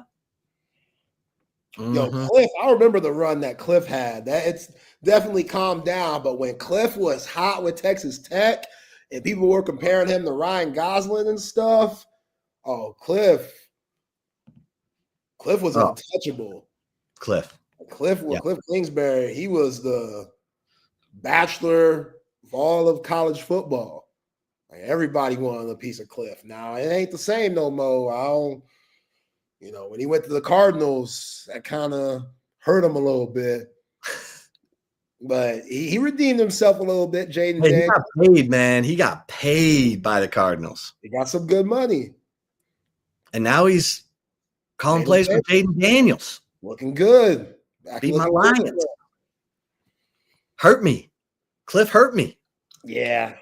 Yo, Cliff, I remember the run that Cliff had. That it's definitely calmed down, but when Cliff was hot with Texas Tech and people were comparing him to Ryan Gosling and stuff, Cliff was untouchable. Cliff Kingsbury, he was the bachelor of all of college football. Like everybody wanted a piece of Cliff. Now it ain't the same no more. When he went to the Cardinals, that kind of hurt him a little bit. But he redeemed himself a little bit, Jaden. Hey, he got paid, man. He got paid by the Cardinals. He got some good money. And now he's calling plays with Jaden Daniels. Looking good. Beat my Lions. Hurt me. Cliff hurt me. Yeah.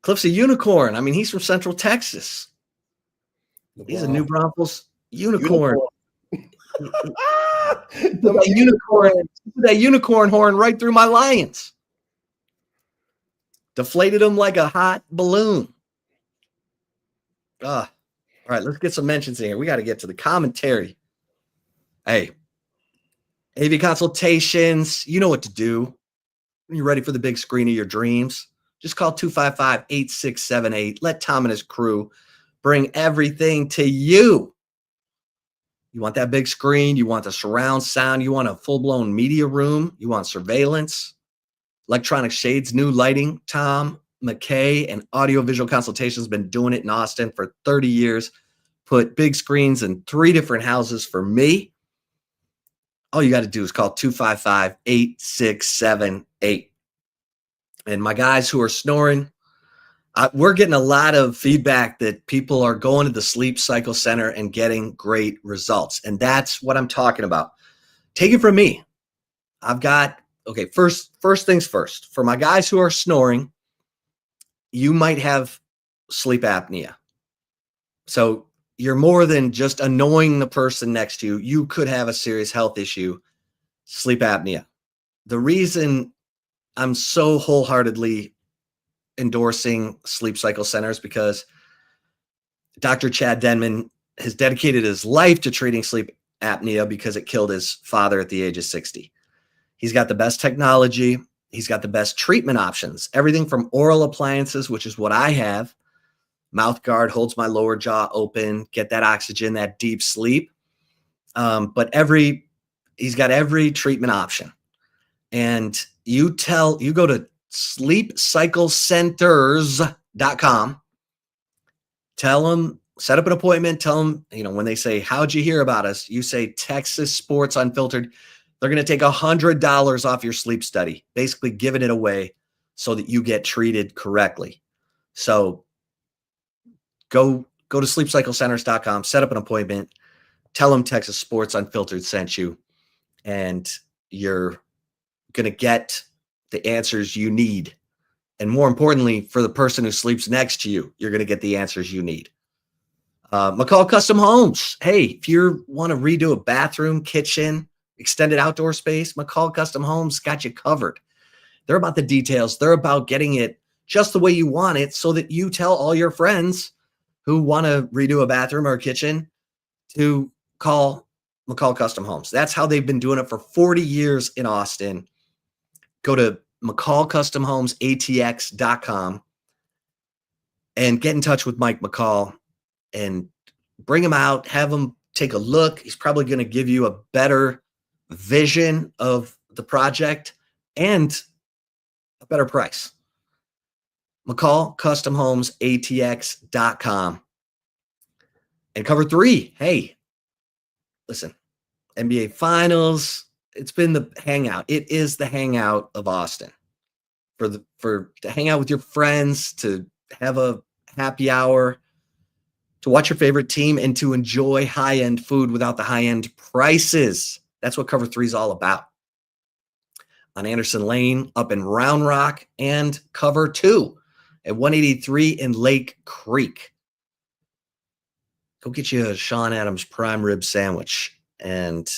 Cliff's a unicorn. I mean, he's from Central Texas. He's a New Braunfels unicorn. That unicorn horn right through my Lions. Deflated them like a hot balloon. All right, let's get some mentions in here. We got to get to the commentary. Hey, AV consultations, you know what to do. When you're ready for the big screen of your dreams, just call 255-8678. Let Tom and his crew bring everything to you. You want that big screen? You want the surround sound? You want a full-blown media room? You want surveillance? Electronic Shades, new lighting. Tom McKay and Audiovisual Consultations been doing it in Austin for 30 years. Put big screens in 3 different houses for me. All you got to do is call 255-8678. And my guys who are snoring, we're getting a lot of feedback that people are going to the Sleep Cycle Center and getting great results. And that's what I'm talking about. Take it from me. I've got, first things first. For my guys who are snoring, you might have sleep apnea. So you're more than just annoying the person next to you. You could have a serious health issue, sleep apnea. The reason I'm so wholeheartedly endorsing Sleep Cycle Centers because Dr. Chad Denman has dedicated his life to treating sleep apnea because it killed his father at the age of 60. He's got the best technology. He's got the best treatment options, everything from oral appliances, which is what I have, mouth guard, holds my lower jaw open, get that oxygen, that deep sleep. But he's got every treatment option. And you go to sleepcyclecenters.com, tell them, set up an appointment, tell them, when they say, how'd you hear about us? You say Texas Sports Unfiltered. They're going to take $100 off your sleep study, basically giving it away so that you get treated correctly. So go to sleepcyclecenters.com, set up an appointment, tell them Texas Sports Unfiltered sent you, and you're going to get the answers you need. And more importantly, for the person who sleeps next to you, you're going to get the answers you need. McCall Custom Homes. Hey, if you want to redo a bathroom, kitchen, extended outdoor space, McCall Custom Homes got you covered. They're about the details. They're about getting it just the way you want it so that you tell all your friends who want to redo a bathroom or a kitchen to call McCall Custom Homes. That's how they've been doing it for 40 years in Austin. Go to McCallCustomHomesATX.com and get in touch with Mike McCall and bring him out, have him take a look. He's probably going to give you a better vision of the project and a better price. McCallCustomHomesATX.com. And cover 3. Hey, listen, NBA Finals. It's been the hangout. It is the hangout of Austin to hang out with your friends, to have a happy hour, to watch your favorite team, and to enjoy high-end food without the high-end prices. That's what Cover 3 is all about. On Anderson Lane, up in Round Rock, and Cover 2 at 183 in Lake Creek. Go get you a Sean Adams prime rib sandwich and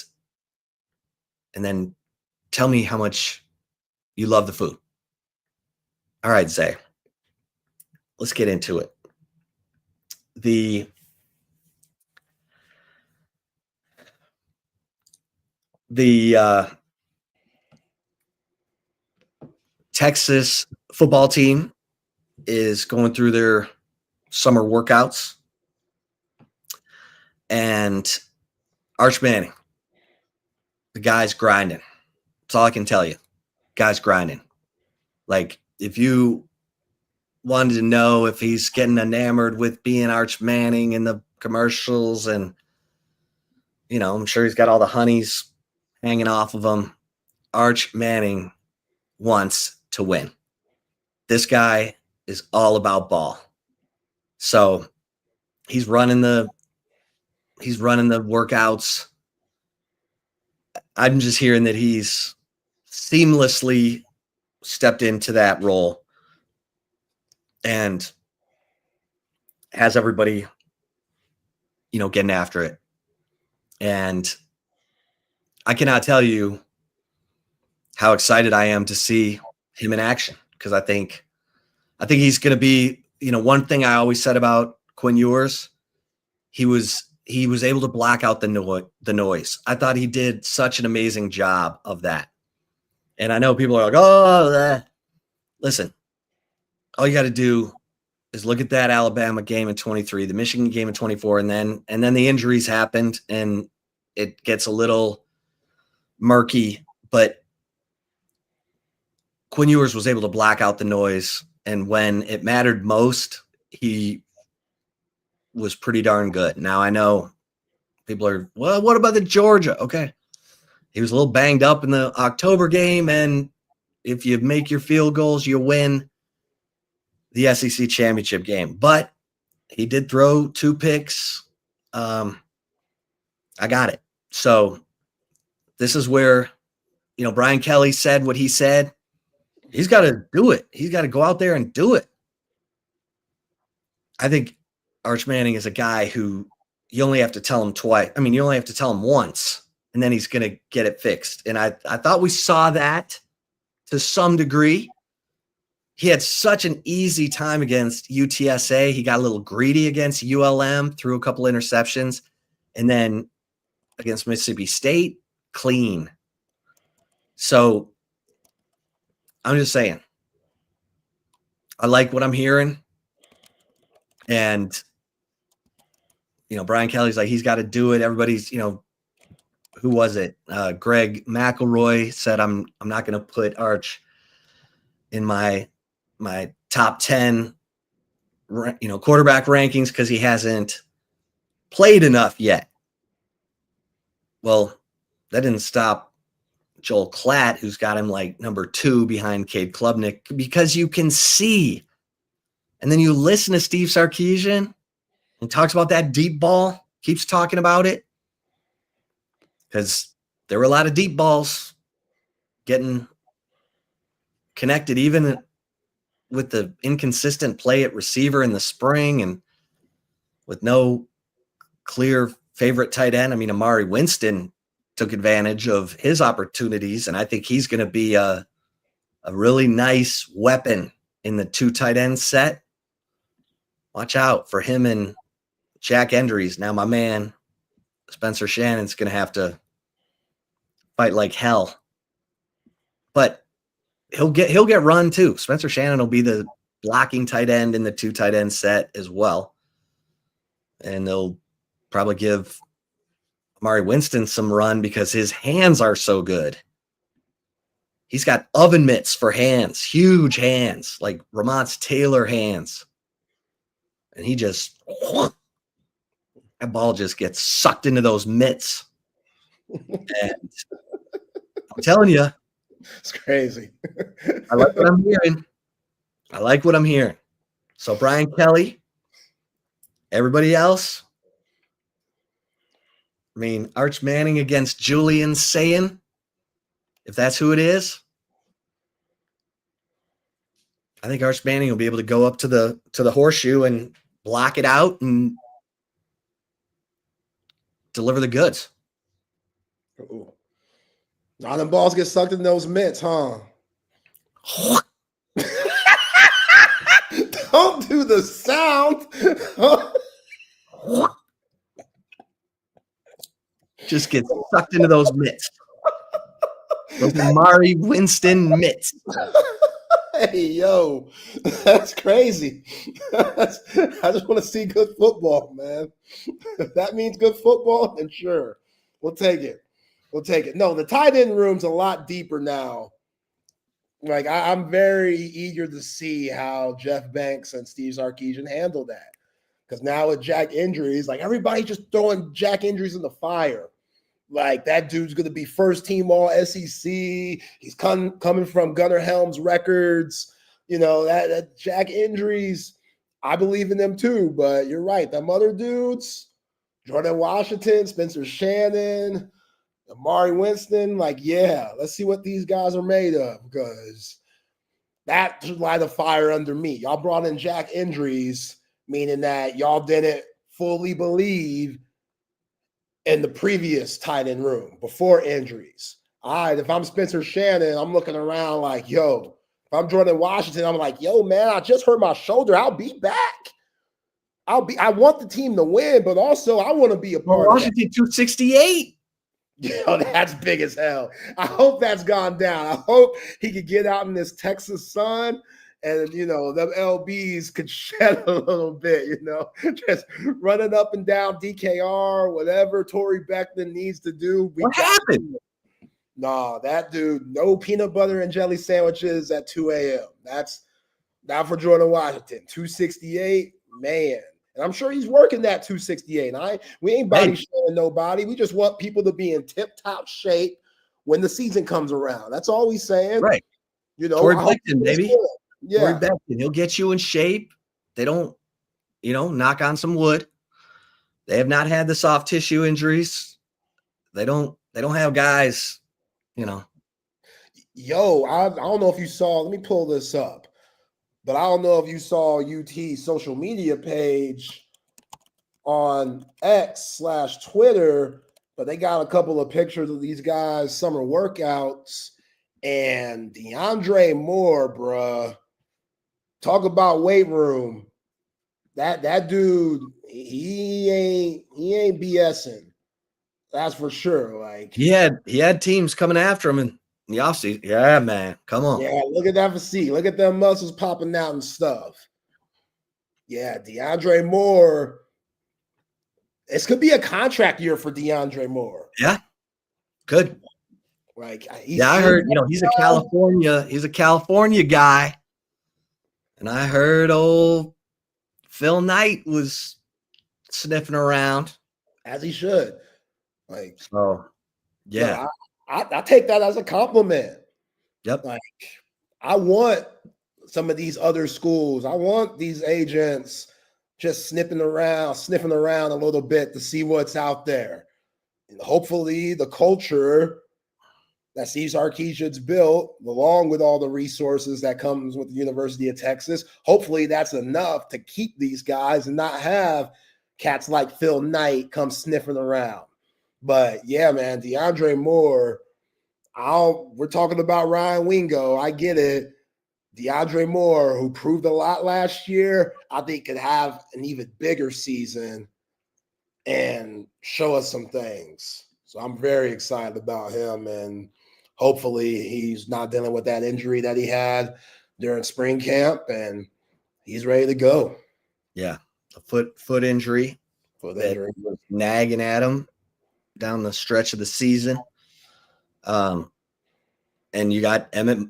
then tell me how much you love the food. All right, Zay, let's get into it. The Texas football team is going through their summer workouts, and Arch Manning, the guy's grinding. That's all I can tell you. Guy's grinding. Like, if you wanted to know if he's getting enamored with being Arch Manning in the commercials, and, I'm sure he's got all the honeys hanging off of him. Arch Manning wants to win. This guy is all about ball. So he's running the workouts. I'm just hearing that he's seamlessly stepped into that role and has everybody, getting after it. And I cannot tell you how excited I am to see him in action, because I think he's going to be, one thing I always said about Quinn Ewers, he was able to block out the noise. I thought he did such an amazing job of that. And I know people are like, oh, listen, all you got to do is look at that Alabama game in 23, the Michigan game in 24, and then the injuries happened and it gets a little murky, but Quinn Ewers was able to block out the noise, and when it mattered most, he was pretty darn good. Now, I know people are, well, what about the Georgia? Okay. He was a little banged up in the October game, and if you make your field goals, you win the SEC championship game. But he did throw 2 picks. I got it. So this is where, Brian Kelly said what he said. He's got to do it. He's got to go out there and do it. I think Arch Manning is a guy who you only have to tell him twice. I mean, you only have to tell him once, and then he's going to get it fixed. And I thought we saw that to some degree. He had such an easy time against UTSA. He got a little greedy against ULM, threw a couple interceptions, and then against Mississippi State, clean. So I'm just saying, I like what I'm hearing. And, Brian Kelly's like, he's got to do it. Everybody's, who was it? Greg McElroy said, I'm not going to put Arch in my top 10, quarterback rankings because he hasn't played enough yet. Well, that didn't stop Joel Klatt, who's got him like number 2 behind Cade Klubnik, because you can see. And then you listen to Steve Sarkisian and talks about that deep ball, keeps talking about it, because there were a lot of deep balls getting connected, even with the inconsistent play at receiver in the spring and with no clear favorite tight end. I mean, Amari Winston took advantage of his opportunities, and I think he's going to be a really nice weapon in the 2 tight end set. Watch out for him and Jack Endries. Now, my man, Spencer Shannon's going to have to fight like hell. But he'll get run too. Spencer Shannon will be the blocking tight end in the 2 tight end set as well. And they'll probably give Amari Winston some run because his hands are so good. He's got oven mitts for hands, huge hands, like Ramont's Taylor hands. And he just, that ball just gets sucked into those mitts. And I'm telling you, it's crazy. I like what I'm hearing. So Brian Kelly, everybody else, I mean, Arch Manning against Julian Sayin, if that's who it is, I think Arch Manning will be able to go up to the horseshoe and block it out and deliver the goods. Ooh. All them balls get sucked in those mitts, huh? Don't do the sound. Just get sucked into those mitts. Those Amari Winston mitts. Hey, yo, that's crazy. I just want to see good football, man. If that means good football, then sure. We'll take it. No, the tight end room's a lot deeper now. Like, I'm very eager to see how Jeff Banks and Steve Sarkisian handle that. Because now with Jack Injuries, like, everybody just throwing Jack Injuries in the fire. Like, that dude's going to be first team all SEC. He's coming from Gunnar Helms records. That Jack Injuries, I believe in them too. But you're right. Them other dudes, Jordan Washington, Spencer Shannon, Amari Winston, like, yeah, let's see what these guys are made of, because that should light a fire under me. Y'all brought in Jack Injuries, meaning that y'all didn't fully believe in the previous tight end room before injuries. All right, if I'm Spencer Shannon, I'm looking around like, yo, if I'm Jordan Washington, I'm like, yo, man, I just hurt my shoulder. I'll be back. I want the team to win, but also I want to be a part of Washington 268. Yo, that's big as hell. I hope that's gone down. I hope he could get out in this Texas sun and, them LBs could shed a little bit, just running up and down DKR, whatever Torrey Beckman needs to do. What happened? Nah, that dude, no peanut butter and jelly sandwiches at 2 a.m. That's not for Jordan Washington. 268, man. And I'm sure he's working that 268. We ain't body shaming nobody. We just want people to be in tip-top shape when the season comes around. That's all we saying. Right. Torrey Beckman, baby. Yeah. Torrey Beckman. He'll get you in shape. They don't, knock on some wood. They have not had the soft tissue injuries. They don't have guys, Yo, I don't know if you saw, let me pull this up. But I don't know if you saw UT's social media page on X/Twitter, but they got a couple of pictures of these guys' summer workouts. And DeAndre Moore, bruh, talk about weight room. That dude, he ain't BSing. That's for sure. Like, he had teams coming after him in the offseason. Yeah, man. Come on. Yeah, look at that physique. Look at them muscles popping out and stuff. Yeah, DeAndre Moore. This could be a contract year for DeAndre Moore. Yeah, good. Like I heard, he's a California guy. And I heard old Phil Knight was sniffing around. As he should. Like, oh, yeah. No, I take that as a compliment. Yep. Like, I want some of these other schools. I want these agents just sniffing around a little bit to see what's out there. And hopefully the culture that Steve Sarkisian's built, along with all the resources that comes with the University of Texas, hopefully that's enough to keep these guys and not have cats like Phil Knight come sniffing around. But yeah, man, DeAndre Moore, we're talking about Ryan Wingo. I get it. DeAndre Moore, who proved a lot last year, I think could have an even bigger season and show us some things. So I'm very excited about him, and hopefully he's not dealing with that injury that he had during spring camp, and he's ready to go. Yeah, a foot injury that was nagging at him down the stretch of the season. And you got Emmett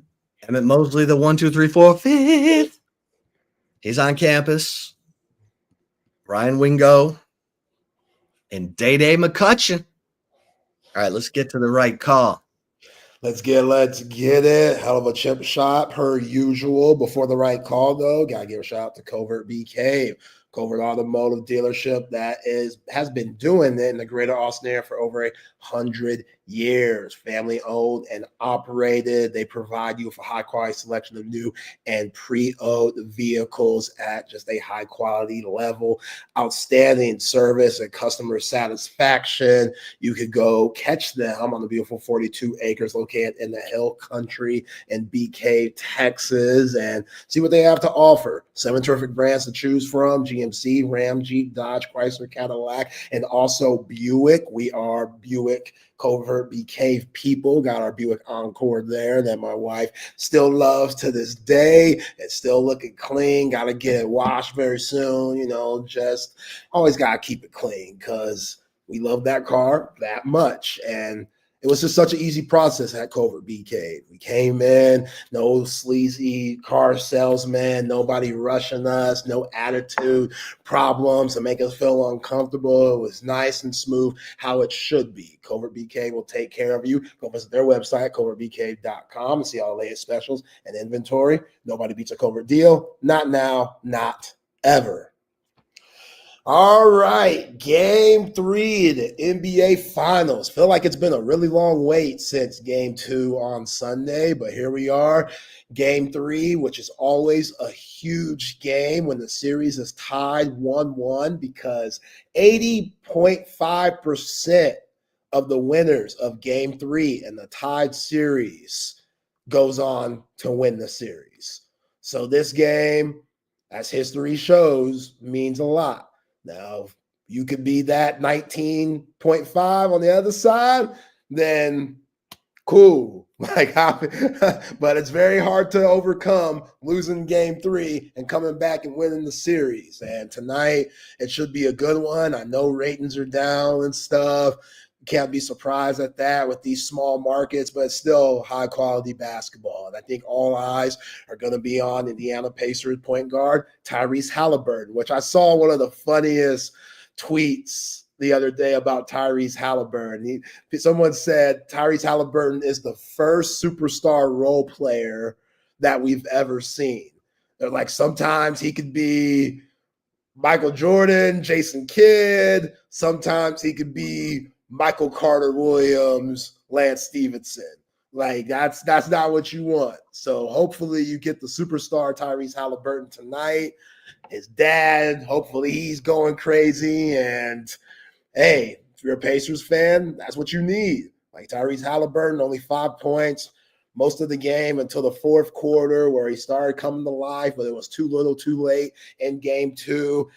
Mosley, the 1, 2, 3, 4, 5th. He's on campus. Ryan Wingo and Day McCutcheon. All right, let's get to the right call. Let's get it. Hell of a chip shot per usual. Before the right call, though, gotta give a shout out to Covert BK, Covert Automotive Dealership that has been doing it in the greater Austin area for over 100 years. Family owned and operated. They provide you with a high quality selection of new and pre-owned vehicles at just a high quality level. Outstanding service and customer satisfaction. You could go catch them on the beautiful 42 acres located in the Hill Country in BK, Texas, and see what they have to offer. 7 terrific brands to choose from: GMC, Ram, Jeep, Dodge, Chrysler, Cadillac, and also Buick. We are Buick Covert BK people. Got our Buick Encore there that my wife still loves to this day. It's still looking clean. Got to get it washed very soon. Just always got to keep it clean because we love that car that much. And it was just such an easy process at Covert BK. We came in, no sleazy car salesman, nobody rushing us, no attitude problems to make us feel uncomfortable. It was nice and smooth, how it should be. Covert BK will take care of you. Go visit their website, covertbk.com, and see all the latest specials and inventory. Nobody beats a Covert deal. Not now, not ever. All right, game 3, the NBA Finals. Feel like it's been a really long wait since game 2 on Sunday, but here we are. Game 3, which is always a huge game when the series is tied 1-1 because 80.5% of the winners of game 3 in the tied series goes on to win the series. So this game, as history shows, means a lot. Now, if you could be that 19.5 on the other side, then cool. But it's very hard to overcome losing game 3 and coming back and winning the series. And tonight, it should be a good one. I know ratings are down and stuff. Can't be surprised at that with these small markets, but it's still high quality basketball. And I think all eyes are going to be on Indiana Pacers point guard Tyrese Halliburton, which I saw one of the funniest tweets the other day about Tyrese Halliburton. Someone said Tyrese Halliburton is the first superstar role player that we've ever seen. They're like, sometimes he could be Michael Jordan, Jason Kidd. Sometimes he could be Michael Carter Williams, Lance Stevenson. Like, that's not what you want. So hopefully you get the superstar Tyrese Halliburton tonight. His dad, hopefully he's going crazy. And hey, if you're a Pacers fan, that's what you need. Like Tyrese Halliburton, only 5 points most of the game until the fourth quarter where he started coming to life, but it was too little too late in game 2.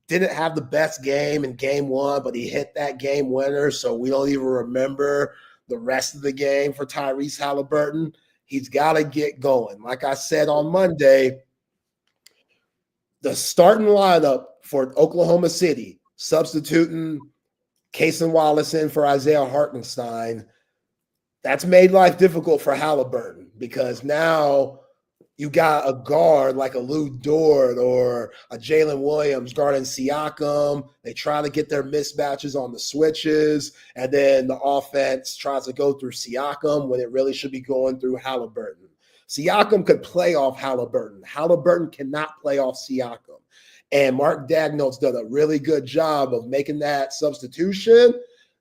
Didn't have the best game in game 1, but he hit that game winner, so we don't even remember the rest of the game for Tyrese Halliburton. He's got to get going. Like I said on Monday, the starting lineup for Oklahoma City, substituting Cason Wallace in for Isaiah Hartenstein, that's made life difficult for Halliburton because now you got a guard like a Lou Dort or a Jalen Williams guarding Siakam. They try to get their mismatches on the switches, and then the offense tries to go through Siakam when it really should be going through Halliburton. Siakam could play off Halliburton. Halliburton cannot play off Siakam. And Mark Dagnall's done a really good job of making that substitution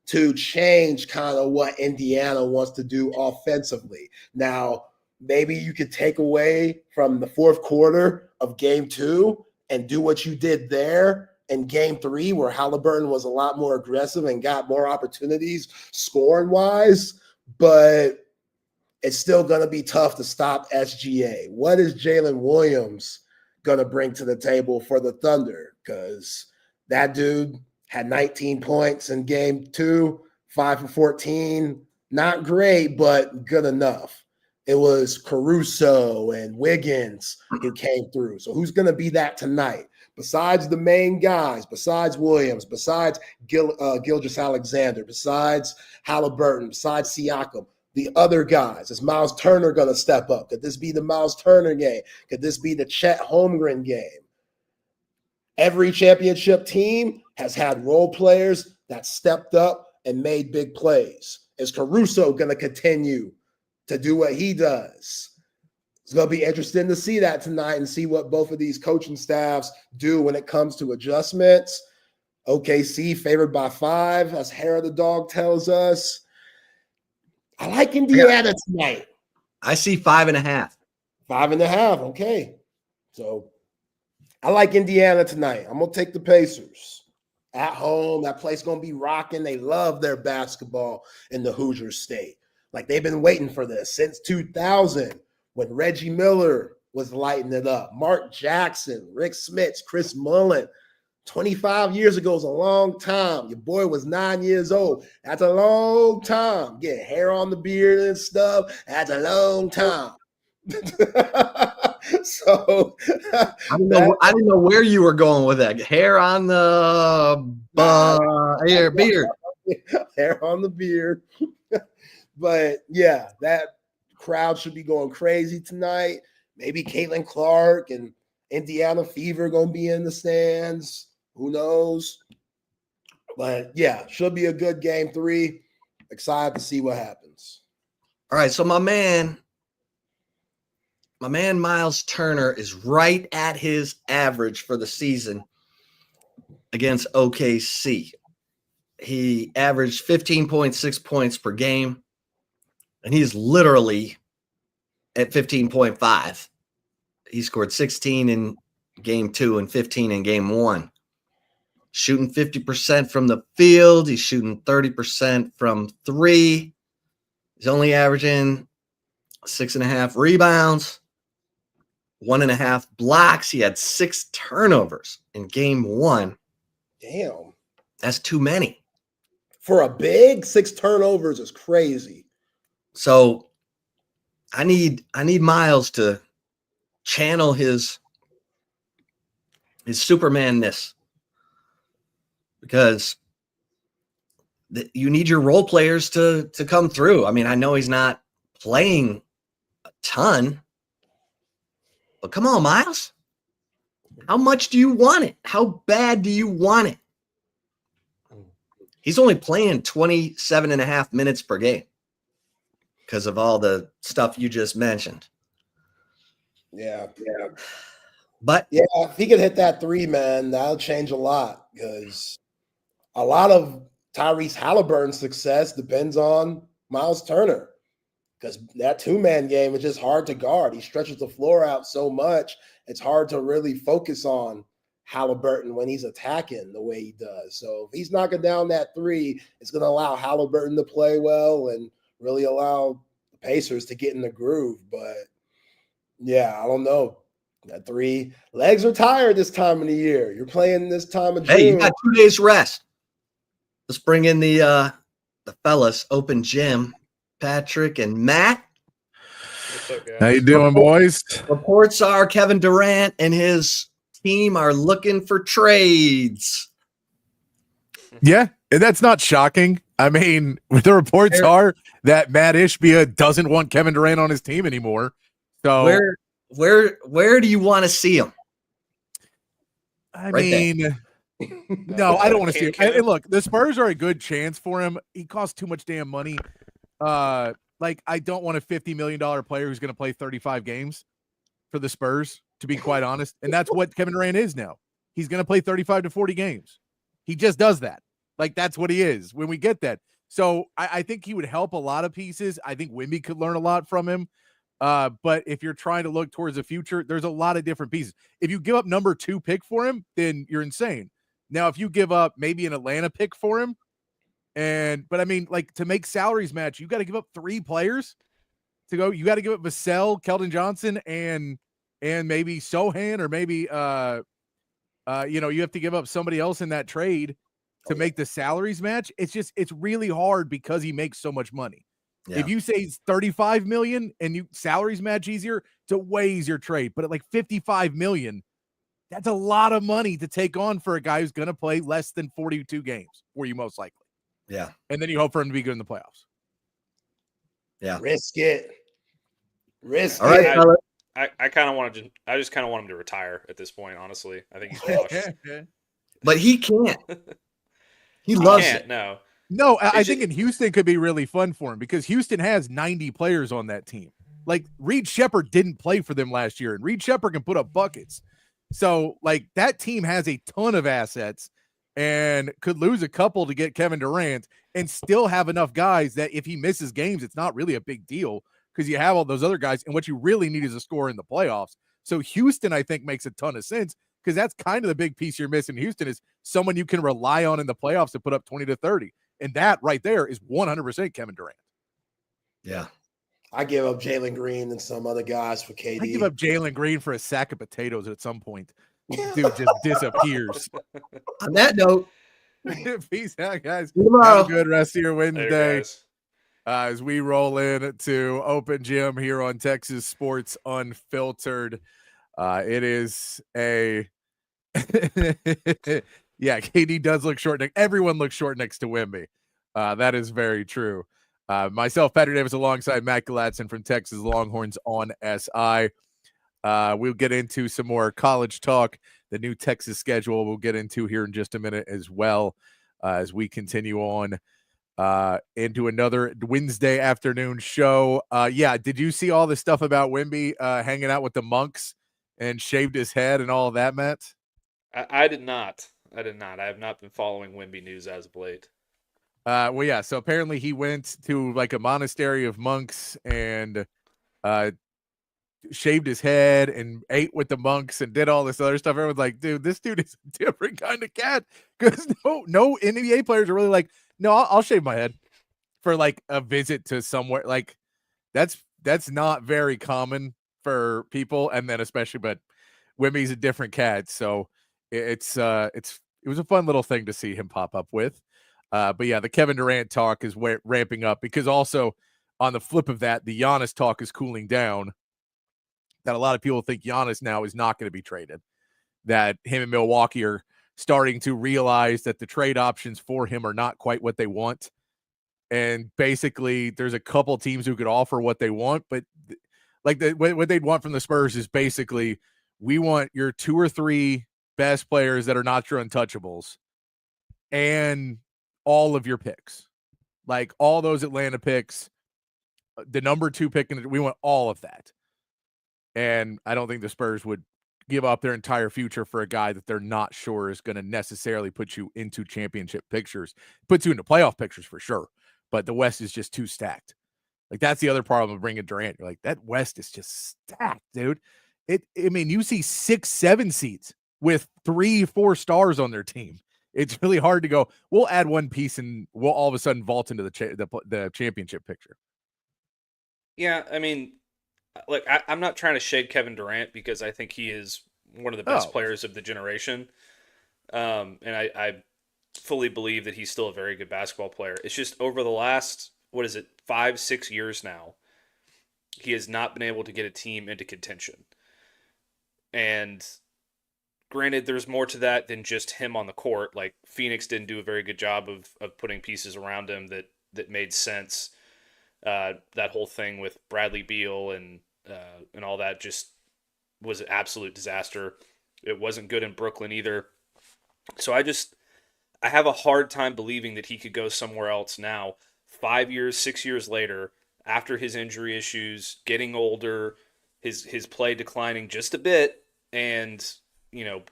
to change kind of what Indiana wants to do offensively. Now, maybe you could take away from the fourth quarter of game 2 and do what you did there in game 3, where Halliburton was a lot more aggressive and got more opportunities scoring-wise, but it's still going to be tough to stop SGA. What is Jalen Williams going to bring to the table for the Thunder? Because that dude had 19 points in game 2, 5 for 14. Not great, but good enough. It was Caruso and Wiggins who came through. So who's going to be that tonight? Besides the main guys, besides Williams, besides Gilgeous-Alexander, besides Halliburton, besides Siakam, the other guys, is Miles Turner going to step up? Could this be the Miles Turner game? Could this be the Chet Holmgren game? Every championship team has had role players that stepped up and made big plays. Is Caruso going to continue to do what he does? It's going to be interesting to see that tonight and see what both of these coaching staffs do when it comes to adjustments. OKC favored by 5, as Hair of the Dog tells us. I like Indiana tonight. I see 5.5. 5.5. Okay. So I like Indiana tonight. I'm going to take the Pacers at home. That place going to be rocking. They love their basketball in the Hoosier State. Like, they've been waiting for this since 2000 when Reggie Miller was lighting it up. Mark Jackson, Rick Smits, Chris Mullin. 25 years ago is a long time. Your boy was 9 years old. That's a long time. Get hair on the beard and stuff. That's a long time. So I didn't know where you were going with that. Hair on the beard. Hair on the beard. But yeah, that crowd should be going crazy tonight. Maybe Caitlin Clark and Indiana Fever going to be in the stands. Who knows? But yeah, should be a good game 3. Excited to see what happens. All right, so my man Miles Turner is right at his average for the season against OKC. He averaged 15.6 points per game, and he's literally at 15.5. He scored 16 in game 2 and 15 in game 1. Shooting 50% from the field. He's shooting 30% from 3. He's only averaging 6.5 rebounds, 1.5 blocks. He had 6 turnovers in game 1. Damn. That's too many. For a big, 6 turnovers is crazy. So I need Miles to channel his Superman-ness, because you need your role players to come through. I mean, I know he's not playing a ton, but come on, Miles. How much do you want it? How bad do you want it? He's only playing 27.5 minutes per game because of all the stuff you just mentioned. Yeah. But yeah, if he could hit that 3, man, that'll change a lot, because a lot of Tyrese Halliburton's success depends on Miles Turner, because that 2-man game is just hard to guard. He stretches the floor out so much, it's hard to really focus on Halliburton when he's attacking the way he does. So if he's knocking down that 3, it's going to allow Halliburton to play well and really allow the Pacers to get in the groove. But yeah, I don't know. That 3 legs are tired this time of the year. You're playing this time of June. Hey, you got 2 days rest. Let's bring in the fellas, Open Gym, Patrick and Matt. What's up, guys? How you doing, boys? Reports are Kevin Durant and his team are looking for trades. Yeah, and that's not shocking. I mean, the reports are that Matt Ishbia doesn't want Kevin Durant on his team anymore. So where do you want to see him? I mean, no, I don't want to see him. And look, the Spurs are a good chance for him. He costs too much damn money. Like, I don't want a $50 million player who's going to play 35 games for the Spurs, to be quite honest. And that's what Kevin Durant is now. He's going to play 35 to 40 games. He just does that. Like, that's what he is when we get that. So I think he would help a lot of pieces. I think Wemby could learn a lot from him. But if you're trying to look towards the future, there's a lot of different pieces. If you give up number 2 pick for him, then you're insane. Now, if you give up maybe an Atlanta pick for him, but I mean, like, to make salaries match, you got to give up 3 players to go. You got to give up Vassell, Keldon Johnson, and maybe Sohan, or maybe you have to give up somebody else in that trade to make the salaries match. It's really hard because he makes so much money. Yeah. If you say it's 35 million and you salaries match easier, it's a way easier trade. But at like 55 million, that's a lot of money to take on for a guy who's going to play less than 42 games for you, most likely. Yeah. And then you hope for him to be good in the playoffs. Yeah. Risk it. All right, fella. I kind of want to. I just kind of want him to retire at this point. Honestly, I think he's washed. But he can't. He loves it. No, I think in Houston could be really fun for him because Houston has 90 players on that team. Like, Reed Shepherd didn't play for them last year, and Reed Shepherd can put up buckets. So, like, that team has a ton of assets and could lose a couple to get Kevin Durant and still have enough guys that if he misses games, it's not really a big deal because you have all those other guys, and what you really need is a scorer in the playoffs. So Houston, I think, makes a ton of sense because that's kind of the big piece you're missing in Houston is someone you can rely on in the playoffs to put up 20 to 30. And that right there is 100% Kevin Durant. Yeah. I give up Jalen Green and some other guys for KD. I give up Jalen Green for a sack of potatoes at some point. Dude just disappears. On that note, peace out, guys. Tomorrow. Have a good rest of your Wednesday. As we roll in to Open Gym here on Texas Sports Unfiltered. It is a yeah, KD does look short. Everyone looks short next to Wemby. That is very true. Myself, Patrick Davis, alongside Matt Galatzan from Texas Longhorns on SI. We'll get into some more college talk, the new Texas schedule we'll get into here in just a minute as well, as we continue on into another Wednesday afternoon show. Did you see all the stuff about Wemby hanging out with the monks and shaved his head and all of that, Matt? I did not. I have not been following Wemby news as of late. So apparently he went to like a monastery of monks and shaved his head and ate with the monks and did all this other stuff. Everyone's like, dude, this dude is a different kind of cat. Because no NBA players are really like, no, I'll shave my head for like a visit to somewhere. Like that's not very common for people. And then especially, but Wemby's a different cat. So it was a fun little thing to see him pop up with. But yeah, the Kevin Durant talk is ramping up because also on the flip of that, the Giannis talk is cooling down. That a lot of people think Giannis now is not going to be traded. That him and Milwaukee are starting to realize that the trade options for him are not quite what they want. And basically, there's a couple teams who could offer what they want, but like what they'd want from the Spurs is basically, we want your 2 or 3 best players that are not your untouchables and all of your picks, like all those Atlanta picks, the number 2 pick, and we want all of that. And I don't think the Spurs would give up their entire future for a guy that they're not sure is going to necessarily put you into championship pictures. Puts you into playoff pictures for sure, but the West is just too stacked. Like, that's the other problem of bringing Durant. You're like, that West is just stacked, dude. You see 6-7 seeds with 3-4 stars on their team. It's really hard to go, we'll add one piece and we'll all of a sudden vault into the championship picture. Yeah, I mean, look, I'm not trying to shade Kevin Durant because I think he is one of the best players of the generation. And I fully believe that he's still a very good basketball player. It's just over the last, 5-6 years now, he has not been able to get a team into contention. And granted, there's more to that than just him on the court. Like Phoenix didn't do a very good job of putting pieces around him that made sense. That whole thing with Bradley Beal and all that just was an absolute disaster. It wasn't good in Brooklyn either. So I have a hard time believing that he could go somewhere else now, 5 years, 6 years later, after his injury issues, getting older, his play declining just a bit, and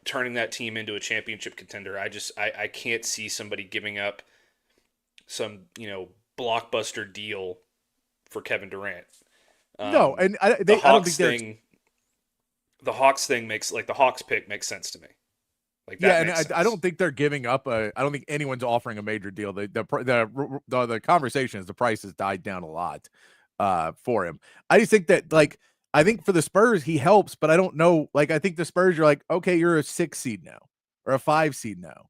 turning that team into a championship contender. I can't see somebody giving up some blockbuster deal for Kevin Durant. No, and I don't think the Hawks thing makes, like, the Hawks pick makes sense to me. Like that, yeah, and I don't think they're giving up I don't think anyone's offering a major deal. The conversation is the price has died down a lot for him. I just think that, like, I think for the Spurs he helps, but I don't know. Like, I think the Spurs are like, okay, you're a 6 seed now or a 5 seed now,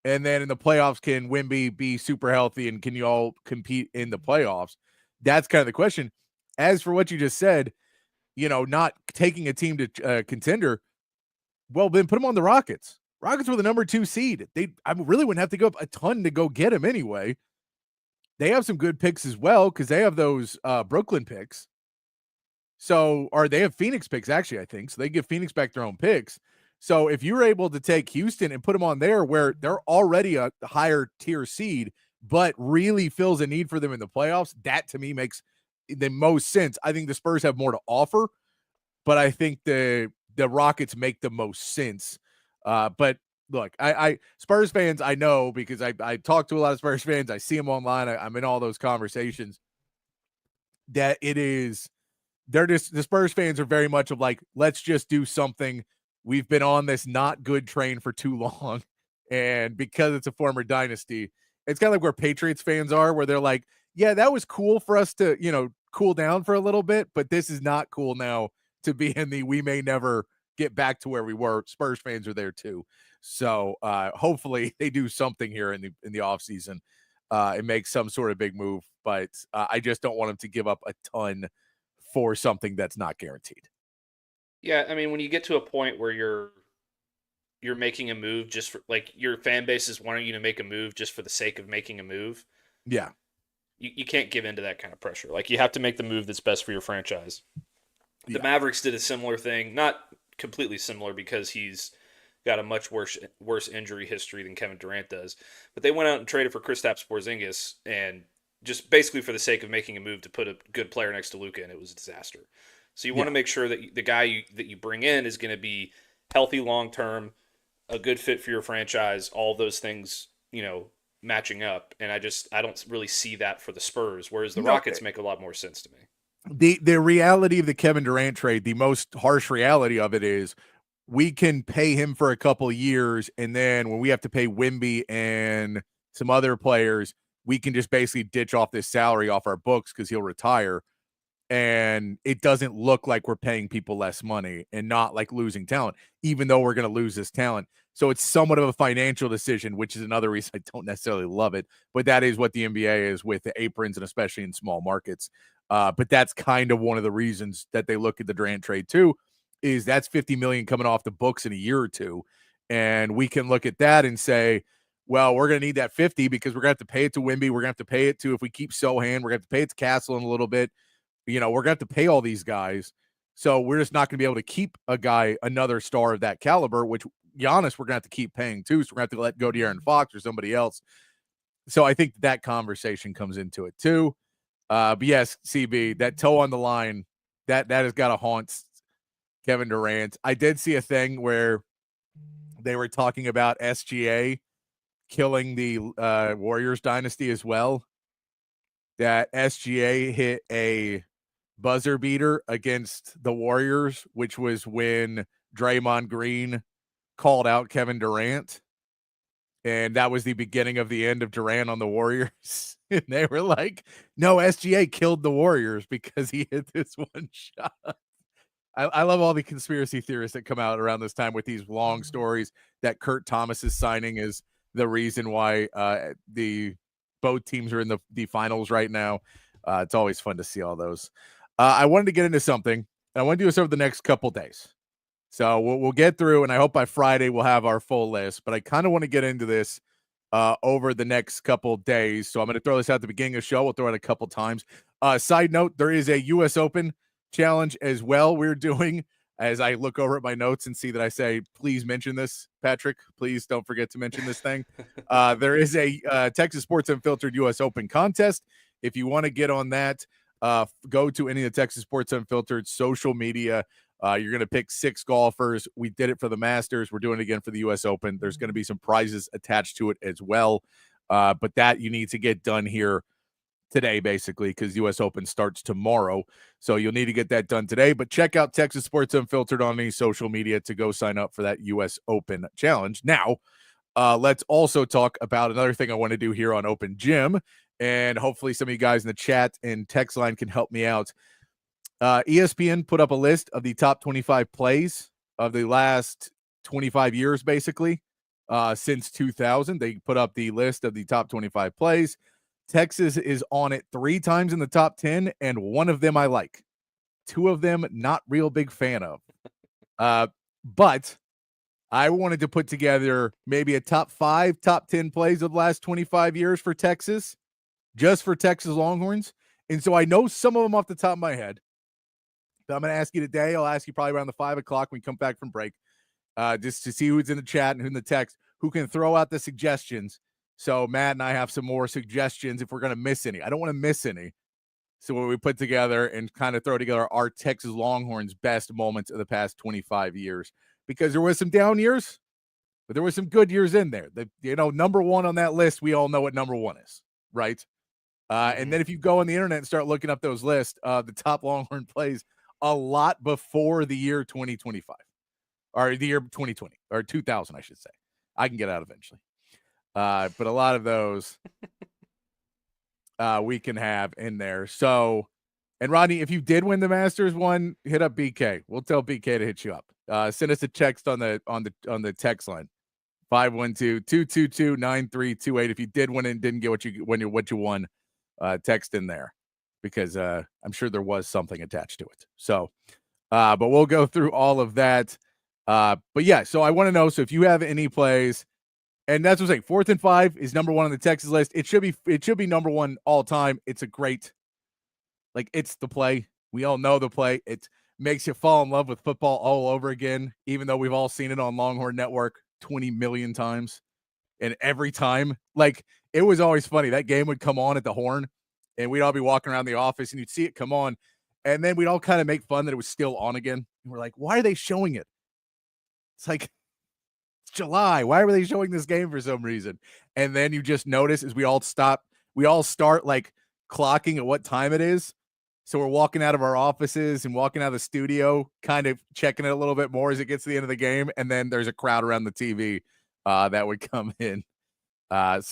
and then in the playoffs, can Wemby be super healthy and can you all compete in the playoffs? That's kind of the question. As for what you just said, not taking a team to contender, well, then put them on the Rockets. Rockets were the number 2 seed. I really wouldn't have to go up a ton to go get him anyway. They have some good picks as well because they have those Brooklyn picks. So, or they have Phoenix picks, actually, I think. So they give Phoenix back their own picks. So if you're able to take Houston and put them on there where they're already a higher tier seed, but really fills a need for them in the playoffs, that to me makes the most sense. I think the Spurs have more to offer, but I think the Rockets make the most sense. But look, I Spurs fans, I know because I talk to a lot of Spurs fans. I see them online. I'm in all those conversations. That the Spurs fans are very much of like, let's just do something. We've been on this not good train for too long. And because it's a former dynasty, it's kind of like where Patriots fans are, where they're like, yeah, that was cool for us to, cool down for a little bit, but this is not cool now to be in we may never get back to where we were. Spurs fans are there too. So hopefully they do something here in the offseason and make some sort of big move. But I just don't want them to give up a ton for something that's not guaranteed. Yeah, I mean, when you get to a point where you're making a move just for, like, your fan base is wanting you to make a move just for the sake of making a move. Yeah. You can't give into that kind of pressure. Like, you have to make the move that's best for your franchise. The Mavericks did a similar thing, not completely similar because he's got a much worse injury history than Kevin Durant does. But they went out and traded for Kristaps Porzingis, and just basically for the sake of making a move to put a good player next to Luka, and it was a disaster. So you want to make sure that the guy that you bring in is going to be healthy long-term, a good fit for your franchise, all those things, matching up. And I don't really see that for the Spurs, whereas the Rockets make a lot more sense to me. The reality of the Kevin Durant trade, the most harsh reality of it is we can pay him for a couple of years, and then when we have to pay Wemby and some other players, we can just basically ditch off this salary off our books because he'll retire. And it doesn't look like we're paying people less money and not like losing talent, even though we're going to lose this talent. So it's somewhat of a financial decision, which is another reason I don't necessarily love it. But that is what the NBA is with the aprons, and especially in small markets. But that's kind of one of the reasons that they look at the Durant trade too, is that's $50 million coming off the books in a year or two. And we can look at that and say, well, we're going to need that 50 because we're going to have to pay it to Wemby. We're going to have to pay it to, if we keep Sohan, we're going to have to pay it to Castle in a little bit. We're going to have to pay all these guys. So we're just not going to be able to keep another star of that caliber, which Giannis, we're going to have to keep paying too. So we're going to have to let go De'Aaron Fox or somebody else. So I think that conversation comes into it too. But yes, CB, that toe on the line, that has got to haunt Kevin Durant. I did see a thing where they were talking about SGA killing the Warriors dynasty as well. That SGA hit a buzzer beater against the Warriors, which was when Draymond Green called out Kevin Durant. And that was the beginning of the end of Durant on the Warriors. And they were like, no, SGA killed the Warriors because he hit this one shot. I love all the conspiracy theorists that come out around this time with these long stories that Kurt Thomas's signing is the reason why both teams are in the finals right now. It's always fun to see all those. I wanted to get into something. I want to do this over the next couple days. So we'll get through, and I hope by Friday we'll have our full list. But I kind of want to get into this over the next couple days. So I'm going to throw this out at the beginning of the show. We'll throw it a couple times. Side note, there is a U.S. Open challenge as well we're doing. As I look over at my notes and see that I say, please mention this, Patrick. Please don't forget to mention this thing. There is a Texas Sports Unfiltered U.S. Open contest. If you want to get on that, go to any of the Texas Sports Unfiltered social media. You're going to pick 6 golfers. We did it for the Masters. We're doing it again for the U.S. Open. There's going to be some prizes attached to it as well. But that you need to get done here today, basically, because U.S. Open starts tomorrow. So you'll need to get that done today. But check out Texas Sports Unfiltered on any social media to go sign up for that U.S. Open challenge. Now, let's also talk about another thing I want to do here on Open Gym. And hopefully some of you guys in the chat and text line can help me out. ESPN put up a list of the top 25 plays of the last 25 years, basically, since 2000. They put up the list of the top 25 plays. Texas is on it 3 times in the top 10, and 1 of them I like. 2 of them, not real big fan of. But I wanted to put together maybe a top 5, top 10 plays of the last 25 years for Texas, just for Texas Longhorns. And so I know some of them off the top of my head. So I'm going to ask you today. I'll ask you probably around the 5 o'clock when we come back from break, just to see who's in the chat and who's in the text, who can throw out the suggestions. So Matt and I have some more suggestions if we're going to miss any. I don't want to miss any. So what we put together and kind of throw together our Texas Longhorns best moments of the past 25 years, because there was some down years, but there were some good years in there. Number 1 on that list, we all know what number 1 is, right? And then if you go on the internet and start looking up those lists, the top Longhorn plays a lot before the year 2025 or the year 2020 or 2000, I should say. I can get out eventually. But a lot of those we can have in there. So, and Rodney, if you did win the Masters one, hit up BK. We'll tell BK to hit you up. Send us a text on the text line 512-222-9328. If you did win and didn't get what you won, text in there, because I'm sure there was something attached to it. So, but we'll go through all of that. But yeah, so I want to know. So if you have any plays. And that's what I'm saying. 4th and 5 is number 1 on the Texas list. It should be number 1 all time. It's a great, it's the play. We all know the play. It makes you fall in love with football all over again, even though we've all seen it on Longhorn Network 20 million times. And every time, it was always funny. That game would come on at the Horn, and we'd all be walking around the office, and you'd see it come on. And then we'd all kind of make fun that it was still on again. And we're like, why are they showing it? It's like, July. Why were they showing this game for some reason? And then you just notice as we all start clocking at what time it is. So we're walking out of our offices and walking out of the studio, kind of checking it a little bit more as it gets to the end of the game. And then there's a crowd around the TV that would come in. But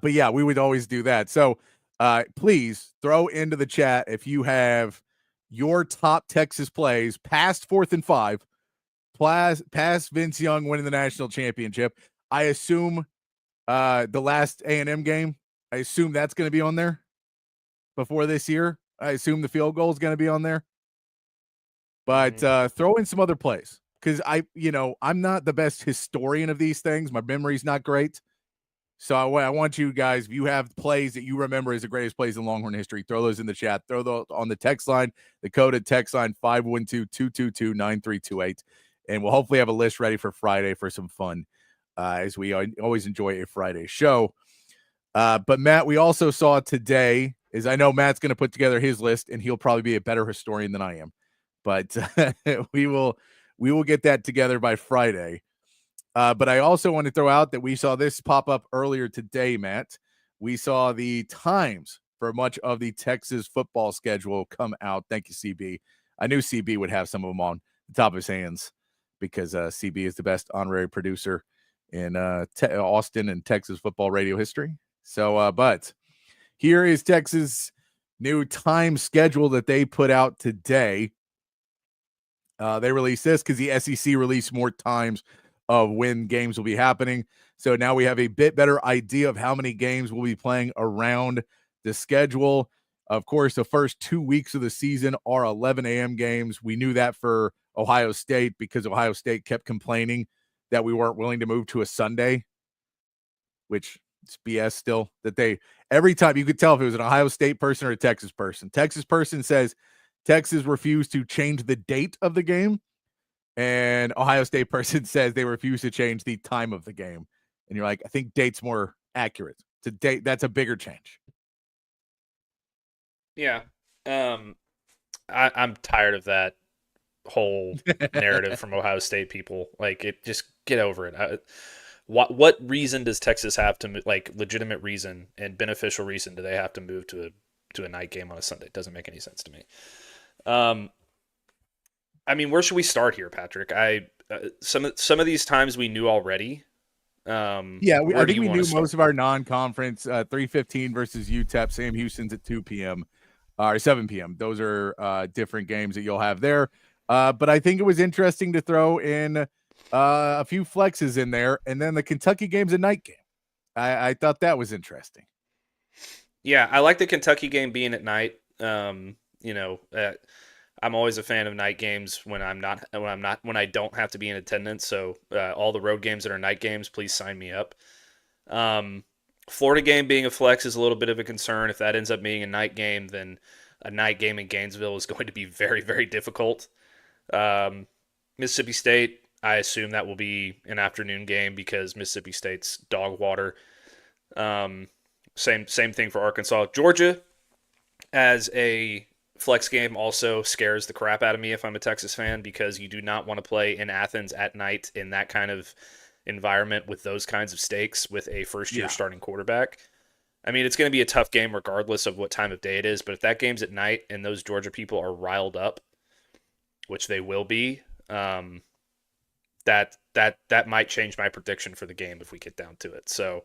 yeah, we would always do that. So please throw into the chat if you have your top Texas plays past 4th and 5. Past Vince Young winning the national championship. I assume the last A&M game, I assume that's going to be on there before this year. I assume the field goal is going to be on there. But throw in some other plays, because I'm not the best historian of these things. My memory's not great. So I want you guys, if you have plays that you remember as the greatest plays in Longhorn history, throw those in the chat. Throw those on the text line, the coded text line 512-222-9328. And we'll hopefully have a list ready for Friday for some fun, as we always enjoy a Friday show. But Matt, we also saw today, is I know Matt's going to put together his list, and he'll probably be a better historian than I am. But we will get that together by Friday. But I also want to throw out that we saw this pop up earlier today, Matt. We saw the times for much of the Texas football schedule come out. Thank you, CB. I knew CB would have some of them on the top of his hands, because CB is the best honorary producer in Austin and Texas football radio history. So, but here is Texas' new time schedule that they put out today. They released this because the SEC released more times of when games will be happening. So now we have a bit better idea of how many games we'll be playing around the schedule. Of course, the first 2 weeks of the season are 11 a.m. games. We knew that for Ohio State because Ohio State kept complaining that we weren't willing to move to a Sunday, which it's BS still. That they every time you could tell if it was an Ohio State person or a Texas person. Texas person says Texas refused to change the date of the game, and Ohio State person says they refuse to change the time of the game. And you're like, I think date's more accurate. To date, that's a bigger change. Yeah. I'm tired of that whole narrative from Ohio State people. Like, it just get over it. What reason does Texas have to, like, legitimate reason and beneficial reason do they have to move to a night game on a Sunday? It doesn't make any sense to me. I mean, where should we start here, Patrick? Some of these times we knew already. I think we knew most of our non-conference. 3:15 versus UTEP. Sam Houston's at 2 p.m. or 7 p.m. Those are different games that you'll have there. But I think it was interesting to throw in a few flexes in there, and then the Kentucky game's a night game. I thought that was interesting. Yeah, I like the Kentucky game being at night. I'm always a fan of night games when I don't have to be in attendance. So all the road games that are night games, please sign me up. Florida game being a flex is a little bit of a concern. If that ends up being a night game, then a night game in Gainesville is going to be very, very difficult. Mississippi State, I assume that will be an afternoon game because Mississippi State's dog water. Same thing for Arkansas. Georgia as a flex game also scares the crap out of me if I'm a Texas fan, because you do not want to play in Athens at night in that kind of environment with those kinds of stakes with a first-year starting quarterback. I mean, it's going to be a tough game regardless of what time of day it is, but if that game's at night and those Georgia people are riled up, which they will be, that might change my prediction for the game if we get down to it. So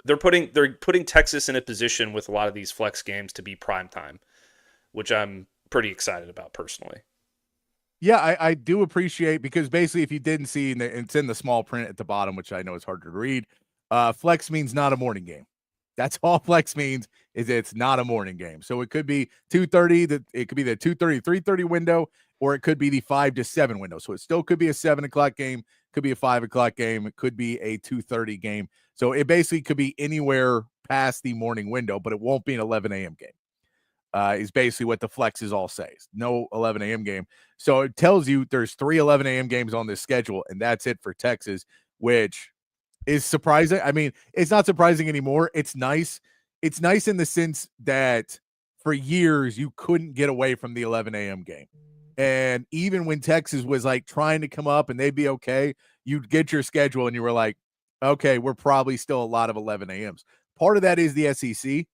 they're putting Texas in a position with a lot of these flex games to be prime time, which I'm pretty excited about personally. Yeah, I do appreciate, because basically if you didn't see, and it's in the small print at the bottom, which I know is harder to read, flex means not a morning game. That's all flex means, is it's not a morning game. So it could be 2:30, it could be the 2:30, 3:30 window, or it could be the 5 to 7 window. So it still could be a 7 o'clock game, could be a 5 o'clock game, it could be a 2:30 game. So it basically could be anywhere past the morning window, but it won't be an 11 a.m. game. Is basically what the flexes all say. No 11 a.m. game. So it tells you there's 3 11 a.m. games on this schedule, and that's it for Texas, which is surprising. I mean, it's not surprising anymore. It's nice. It's nice in the sense that for years you couldn't get away from the 11 a.m. game. And even when Texas was like trying to come up and they'd be okay, you'd get your schedule and you were like, okay, we're probably still a lot of 11 a.m.s. Part of that is the SEC.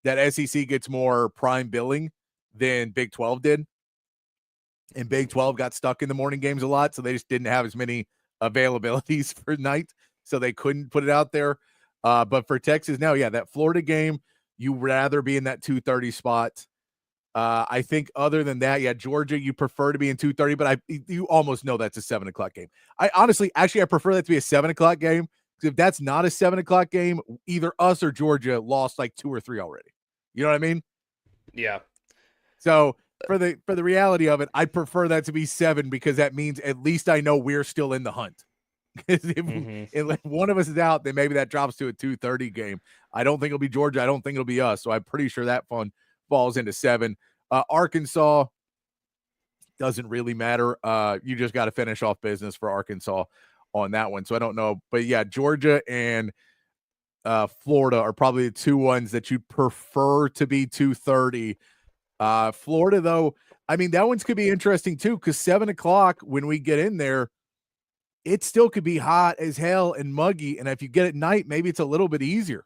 That SEC gets more prime billing than Big 12 did. And Big 12 got stuck in the morning games a lot, so they just didn't have as many availabilities for night, so they couldn't put it out there. But for Texas now, that Florida game, you'd rather be in that 2:30 spot. I think other than that, Georgia, you prefer to be in 2:30, but you almost know that's a 7 o'clock game. I prefer that to be a 7 o'clock game, because if that's not a 7 o'clock game, either us or Georgia lost like 2 or 3 already. You know what I mean? Yeah. So for the reality of it, I prefer that to be 7, because that means at least I know we're still in the hunt. If one of us is out, then maybe that drops to a 2:30 game. I don't think it'll be Georgia. I don't think it'll be us. So I'm pretty sure that fun falls into 7. Arkansas doesn't really matter. You just got to finish off business for Arkansas on that one. So I don't know. But Georgia and Florida are probably the two ones that you'd prefer to be 2:30. Florida, though, I mean, that one's could be interesting too, because 7 o'clock when we get in there, it still could be hot as hell and muggy. And if you get at night, maybe it's a little bit easier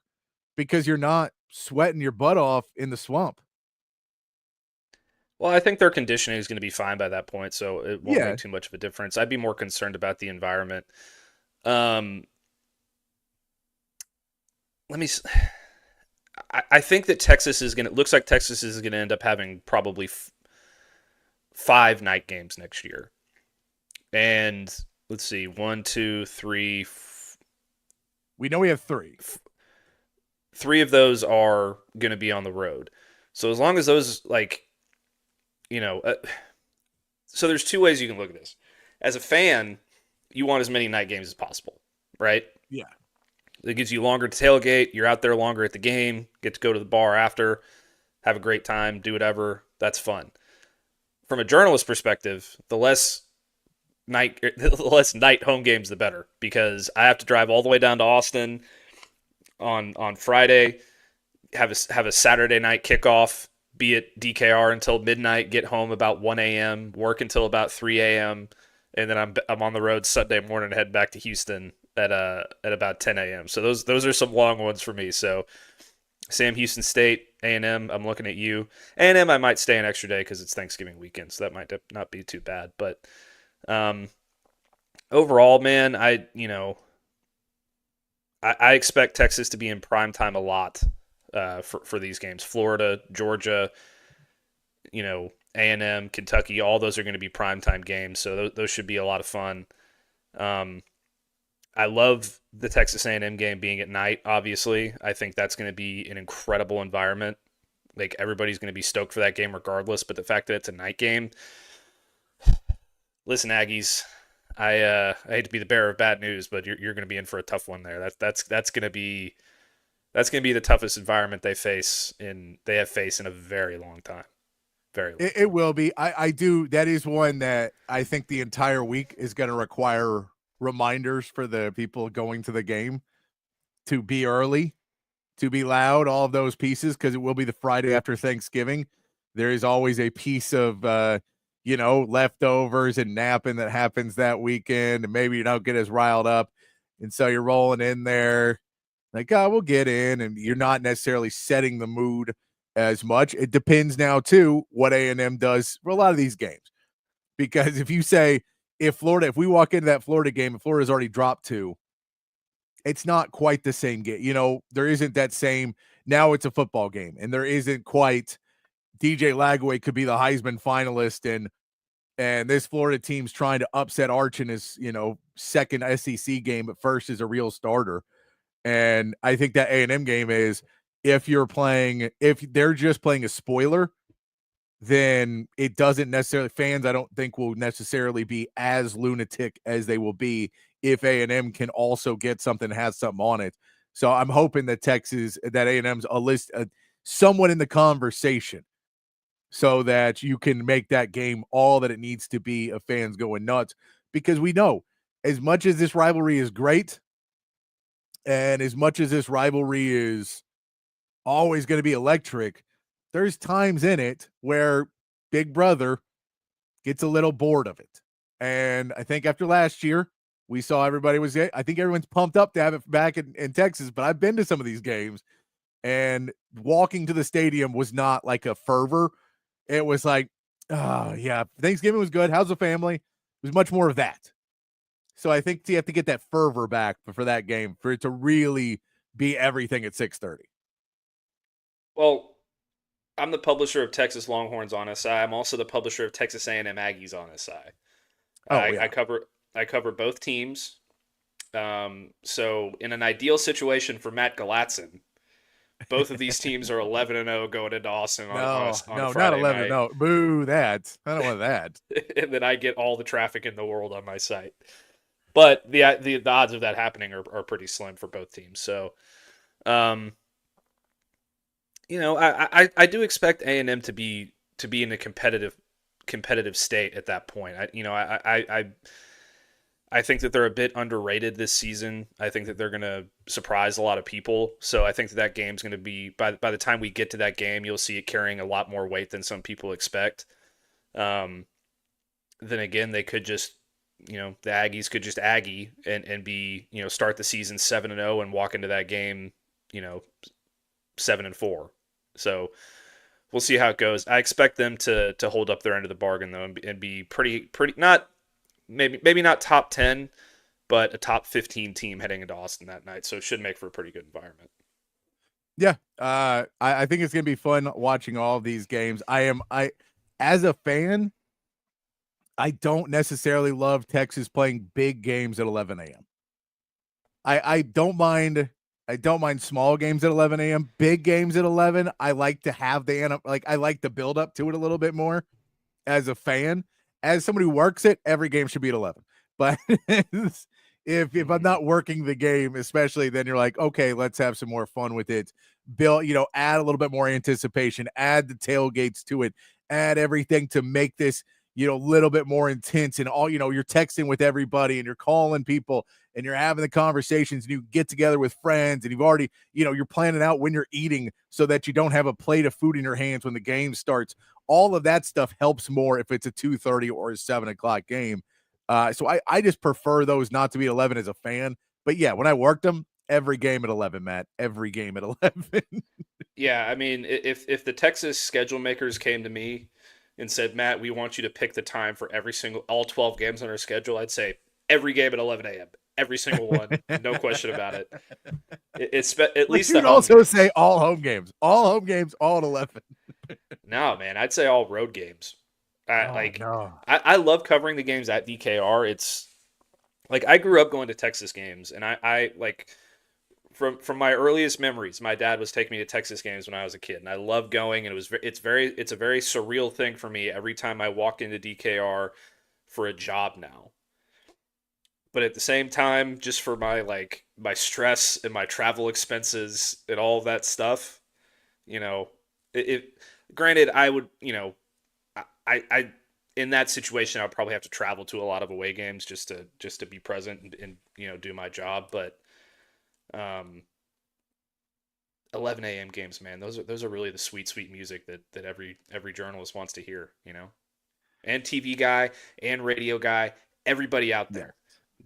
because you're not sweating your butt off in the swamp. Well, I think their conditioning is going to be fine by that point, so it won't make too much of a difference. I'd be more concerned about the environment. I think that Texas is going to, looks like Texas is going to end up having probably 5 night games next year. And let's see, 1, 2, 3. We know we have 3. 3 of those are going to be on the road. So as long as those, like, so there's two ways you can look at this. As a fan, you want as many night games as possible, right? Yeah. It gives you longer to tailgate. You're out there longer at the game, get to go to the bar after, have a great time, do whatever. That's fun. From a journalist perspective, the less night home games, the better, because I have to drive all the way down to Austin on Friday, have a Saturday night kickoff, be at DKR until midnight, get home about 1 a.m., work until about 3 a.m., and then I'm on the road Sunday morning, head back to Houston at about 10 a.m. So those are some long ones for me. So Sam Houston State, A&M, I'm looking at you. A&M, I might stay an extra day because it's Thanksgiving weekend, so that might not be too bad. But overall, man, I expect Texas to be in prime time a lot for these games. Florida, Georgia, A&M, Kentucky, all those are going to be primetime games, so those should be a lot of fun. I love the Texas A&M game being at night, obviously. I think that's going to be an incredible environment. Like, everybody's going to be stoked for that game regardless, but the fact that it's a night game, listen, Aggies, I hate to be the bearer of bad news, but you're going to be in for a tough one there. That's going to be the toughest environment they have faced in a very long time. It will be. I do. That is one that I think the entire week is going to require reminders for the people going to the game to be early, to be loud, all of those pieces, because it will be the Friday after Thanksgiving. There is always a piece of, leftovers and napping that happens that weekend, and maybe you don't get as riled up. And so you're rolling in there like, oh, we'll get in, and you're not necessarily setting the mood as much. It depends now, too, what A&M does for a lot of these games. Because if you say, if we walk into that Florida game and Florida's already dropped 2, it's not quite the same game. There isn't that same, now it's a football game, and there isn't quite DJ Lagway could be the Heisman finalist, and this Florida team's trying to upset Arch in his, second SEC game, but first is a real starter. And I think that A&M game is, if they're just playing a spoiler, then it doesn't necessarily, fans I don't think will necessarily be as lunatic as they will be if A&M can also get something, has something on it. So I'm hoping that A&M's somewhat in the conversation, so that you can make that game all that it needs to be of fans going nuts. Because we know, as much as this rivalry is great, and as much as this rivalry is always going to be electric, there's times in it where Big Brother gets a little bored of it. And I think after last year, we saw I think everyone's pumped up to have it back in Texas, but I've been to some of these games, and walking to the stadium was not like a fervor. It was like, oh, yeah, Thanksgiving was good. How's the family? It was much more of that. So I think you have to get that fervor back for that game for it to really be everything at 6:30. Well, I'm the publisher of Texas Longhorns on SI. I'm also the publisher of Texas A&M Aggies on SI. Yeah. I cover both teams. So in an ideal situation for Matt Galatzan, both of these teams are 11-0 going into Austin on a Friday not 11-0. night. Boo that. I don't want that. And then I get all the traffic in the world on my site. But the odds of that happening are pretty slim for both teams. So, I do expect A&M to be in a competitive state at that point. I think that they're a bit underrated this season. I think that they're going to surprise a lot of people. So I think that game's going to be, by the time we get to that game, you'll see it carrying a lot more weight than some people expect. Then again, they could just, the Aggies could just Aggie and be, start the season 7-0 and walk into that game, 7-4. So we'll see how it goes. I expect them to hold up their end of the bargain though, and be pretty not maybe not top 10, but a top 15 team heading into Austin that night. So it should make for a pretty good environment. Yeah, I think it's gonna be fun watching all of these games. As a fan, I don't necessarily love Texas playing big games at 11 a.m. I don't mind small games at 11 a.m. Big games at 11, I like to have I like the build up to it a little bit more. as a fan. As somebody who works it, every game should be at 11. But if I'm not working the game, especially, then you're like, okay, let's have some more fun with it. Bill, add a little bit more anticipation, add the tailgates to it, add everything to make this, a little bit more intense, and all, you're texting with everybody and you're calling people and you're having the conversations and you get together with friends and you've already, you're planning out when you're eating so that you don't have a plate of food in your hands when the game starts. All of that stuff helps more if it's a 2:30 or a 7:00 game. So I just prefer those not to be 11 as a fan. But yeah, when I worked them, every game at 11, Matt, every game at 11. Yeah, I mean, if the Texas schedule makers came to me and said, Matt, we want you to pick the time for all 12 games on our schedule, I'd say every game at 11 a.m. Every single one, no question about it. It's at least you'd also say all home games, all at 11. No, man, I'd say all road games. No. I love covering the games at DKR. It's like I grew up going to Texas games, and I like from my earliest memories, my dad was taking me to Texas games when I was a kid, and I loved going. And it's a very surreal thing for me every time I walked into DKR for a job now. But at the same time, just for my stress and my travel expenses and all of that stuff, granted, I would, I in that situation, I would probably have to travel to a lot of away games just to be present and do my job. But 11 a.m. games, man, those are really the sweet music that every journalist wants to hear, and TV guy and radio guy, everybody out there.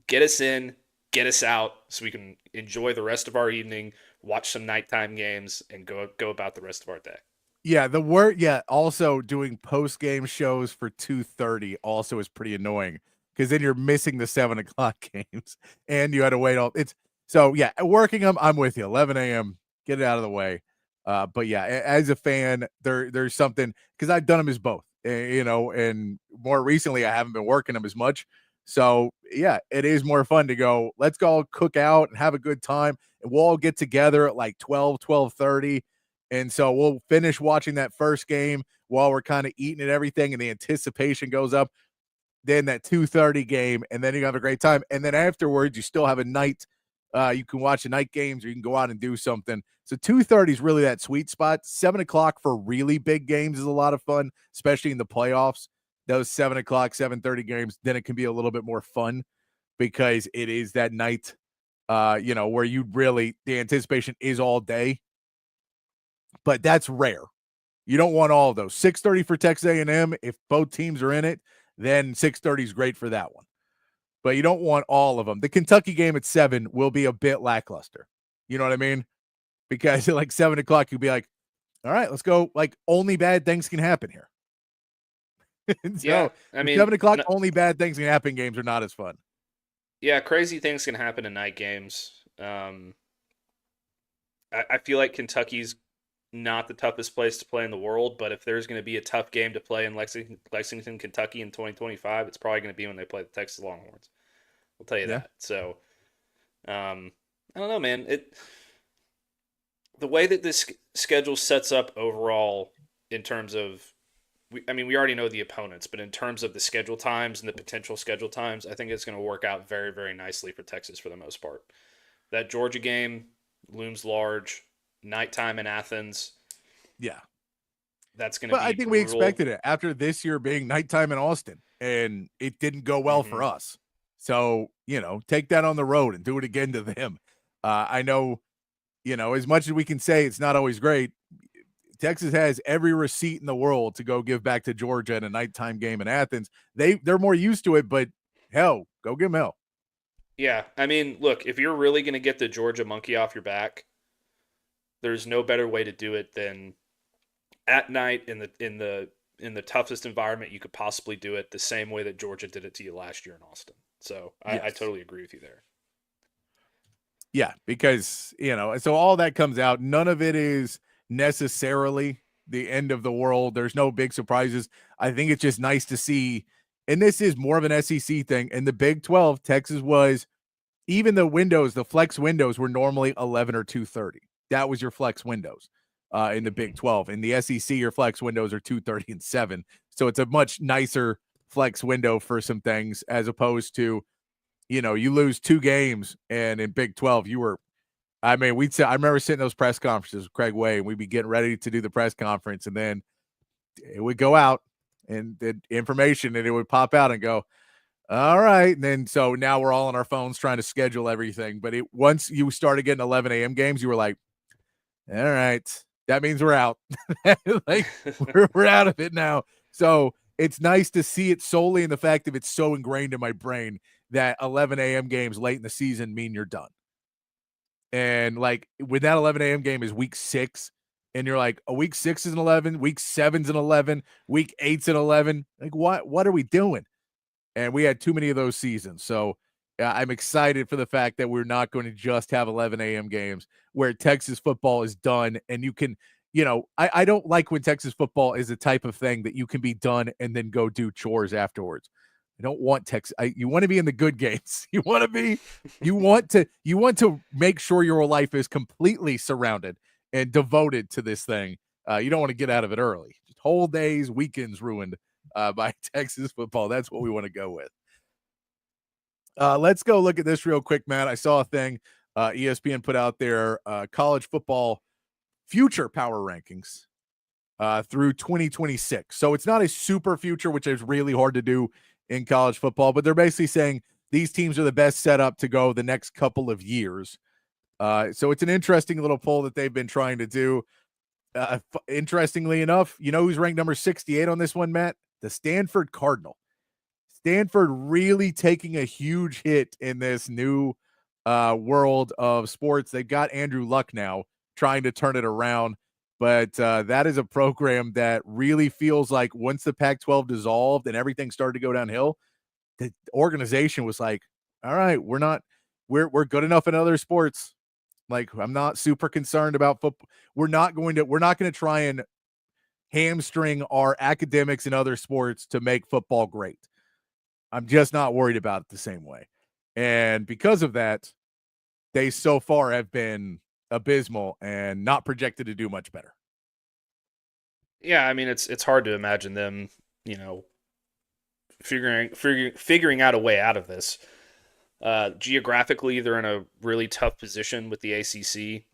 Get us in, get us out, so we can enjoy the rest of our evening, watch some nighttime games, and go about the rest of our day. Yeah, also doing post-game shows for 2:30 also is pretty annoying because then you're missing the 7:00 games and you had to wait working them, I'm with you. 11 a.m., get it out of the way. But yeah, as a fan, there's something, because I've done them as both, and more recently I haven't been working them as much. So yeah, it is more fun to go, let's go all cook out and have a good time. And we'll all get together at like 12:30. And so we'll finish watching that first game while we're kind of eating and everything, and the anticipation goes up. Then that 2:30 game, and then you have a great time. And then afterwards, you still have a night. You can watch the night games, or you can go out and do something. So 2:30 is really that sweet spot. 7:00 for really big games is a lot of fun, especially in the playoffs. Those 7:00, 7:30 games, then it can be a little bit more fun because it is that night, where the anticipation is all day. But that's rare. You don't want all of those. 6:30 for Texas A&M. If both teams are in it, then 6:30 is great for that one. But you don't want all of them. The Kentucky game at 7 will be a bit lackluster. You know what I mean? Because at like 7:00, you'll be like, all right, let's go. Like, only bad things can happen here. Yeah, I mean, 7:00, only bad things can happen games are not as fun. Yeah, crazy things can happen in night games. I feel like Kentucky's not the toughest place to play in the world, but if there's going to be a tough game to play in Lexington, Kentucky in 2025, it's probably going to be when they play the Texas Longhorns. I'll tell you that. So, I don't know, man. The way that this schedule sets up overall in terms of, we already know the opponents, but in terms of the schedule times and the potential schedule times, I think it's going to work out very, very nicely for Texas for the most part. That Georgia game looms large. Nighttime in Athens. Yeah. That's going to be I think brutal. we expected it after this year being nighttime in Austin, and it didn't go well for us. So, take that on the road and do it again to them. I know, as much as we can say it's not always great, Texas has every receipt in the world to go give back to Georgia in a nighttime game in Athens. They're more used to it, but hell, go give them hell. Yeah. I mean, look, if you're really going to get the Georgia monkey off your back, there's no better way to do it than at night in the toughest environment you could possibly do it, the same way that Georgia did it to you last year in Austin. So yes. I totally agree with you there. Yeah, because, so all that comes out. None of it is necessarily the end of the world. There's no big surprises. I think it's just nice to see, and this is more of an SEC thing. In the Big 12, Texas was, even the flex windows were normally 11 or 2:30. That was your flex windows in the Big 12. In the SEC, your flex windows are 2:30 and 7. So it's a much nicer flex window for some things as opposed to, you lose 2 games and in Big 12, I remember sitting in those press conferences with Craig Way and we'd be getting ready to do the press conference and then it would go out and the information and it would pop out and go, all right. And then, so now we're all on our phones trying to schedule everything. But once you started getting 11 a.m. games, you were like, all right, that means we're out. Like we're out of it now. So it's nice to see it solely in the fact that it's so ingrained in my brain that 11 a.m. games late in the season mean you're done. And like when that 11 a.m. game is week 6, and you're like, a week 6 is an 11, week 7's an 11, week 8's an 11. Like what are we doing? And we had too many of those seasons. So I'm excited for the fact that we're not going to just have 11 a.m. games where Texas football is done. And you can, I don't like when Texas football is a type of thing that you can be done and then go do chores afterwards. I don't want Texas. You want to be in the good games. You want to make sure your life is completely surrounded and devoted to this thing. You don't want to get out of it early. Just whole days, weekends ruined by Texas football. That's what we want to go with. Let's go look at this real quick, Matt. I saw a thing ESPN put out their college football future power rankings through 2026. So it's not a super future, which is really hard to do in college football, but they're basically saying these teams are the best set up to go the next couple of years. So it's an interesting little poll that they've been trying to do. Interestingly enough, who's ranked number 68 on this one, Matt? The Stanford Cardinal. Stanford really taking a huge hit in this new world of sports. They've got Andrew Luck now trying to turn it around, but that is a program that really feels like once the Pac-12 dissolved and everything started to go downhill, the organization was like, all right, we're good enough in other sports. Like, I'm not super concerned about football. We're not going to try and hamstring our academics and other sports to make football great. I'm just not worried about it the same way. And because of that, they so far have been abysmal and not projected to do much better. Yeah, I mean, it's hard to imagine them, figuring out a way out of this. Geographically, they're in a really tough position with the ACC,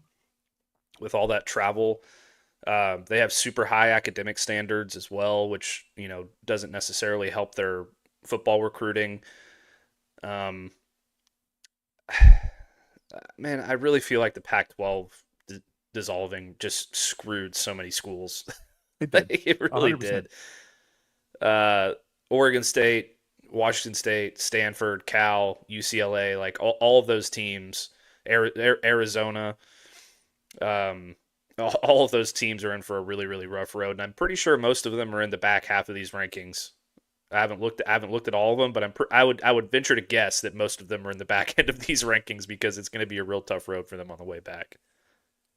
with all that travel. They have super high academic standards as well, which, doesn't necessarily help their football recruiting. Man, I really feel like the Pac-12 dissolving just screwed so many schools. It did. It really 100%. did. Oregon State, Washington State, Stanford, Cal, UCLA, like all of those teams, Arizona, all of those teams are in for a really, really rough road. And I'm pretty sure most of them are in the back half of these rankings. I haven't looked at all of them, but I would venture to guess that most of them are in the back end of these rankings because it's going to be a real tough road for them on the way back.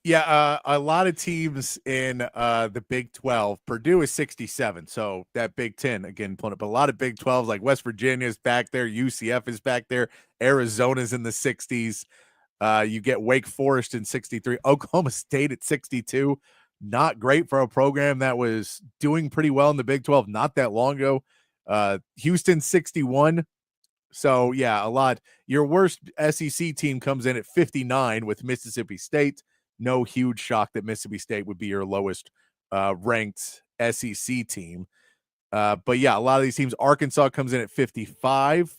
Yeah, a lot of teams in the Big 12. Purdue is 67, so that Big 10 again pulling up. But a lot of Big 12s like West Virginia is back there, UCF is back there, Arizona's in the 60s. You get Wake Forest in 63, Oklahoma State at 62. Not great for a program that was doing pretty well in the Big 12 not that long ago. Houston 61. So yeah, a lot. Your worst SEC team comes in at 59 with Mississippi State. No huge shock that Mississippi State would be your lowest ranked SEC team. But yeah, a lot of these teams. Arkansas comes in at 55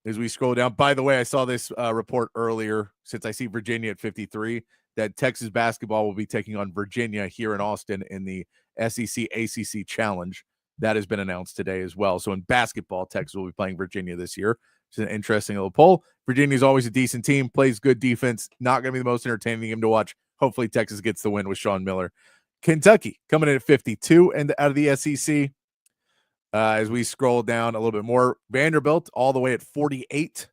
as we scroll down. By the way, I saw this report earlier, since I see Virginia at 53, that Texas basketball will be taking on Virginia here in Austin in the SEC ACC Challenge. That has been announced today as well. So in basketball, Texas will be playing Virginia this year. It's an interesting little poll. Virginia is always a decent team, plays good defense. Not going to be the most entertaining game to watch. Hopefully Texas gets the win with Sean Miller. Kentucky coming in at 52 and out of the SEC. As we scroll down a little bit more, Vanderbilt all the way at 48.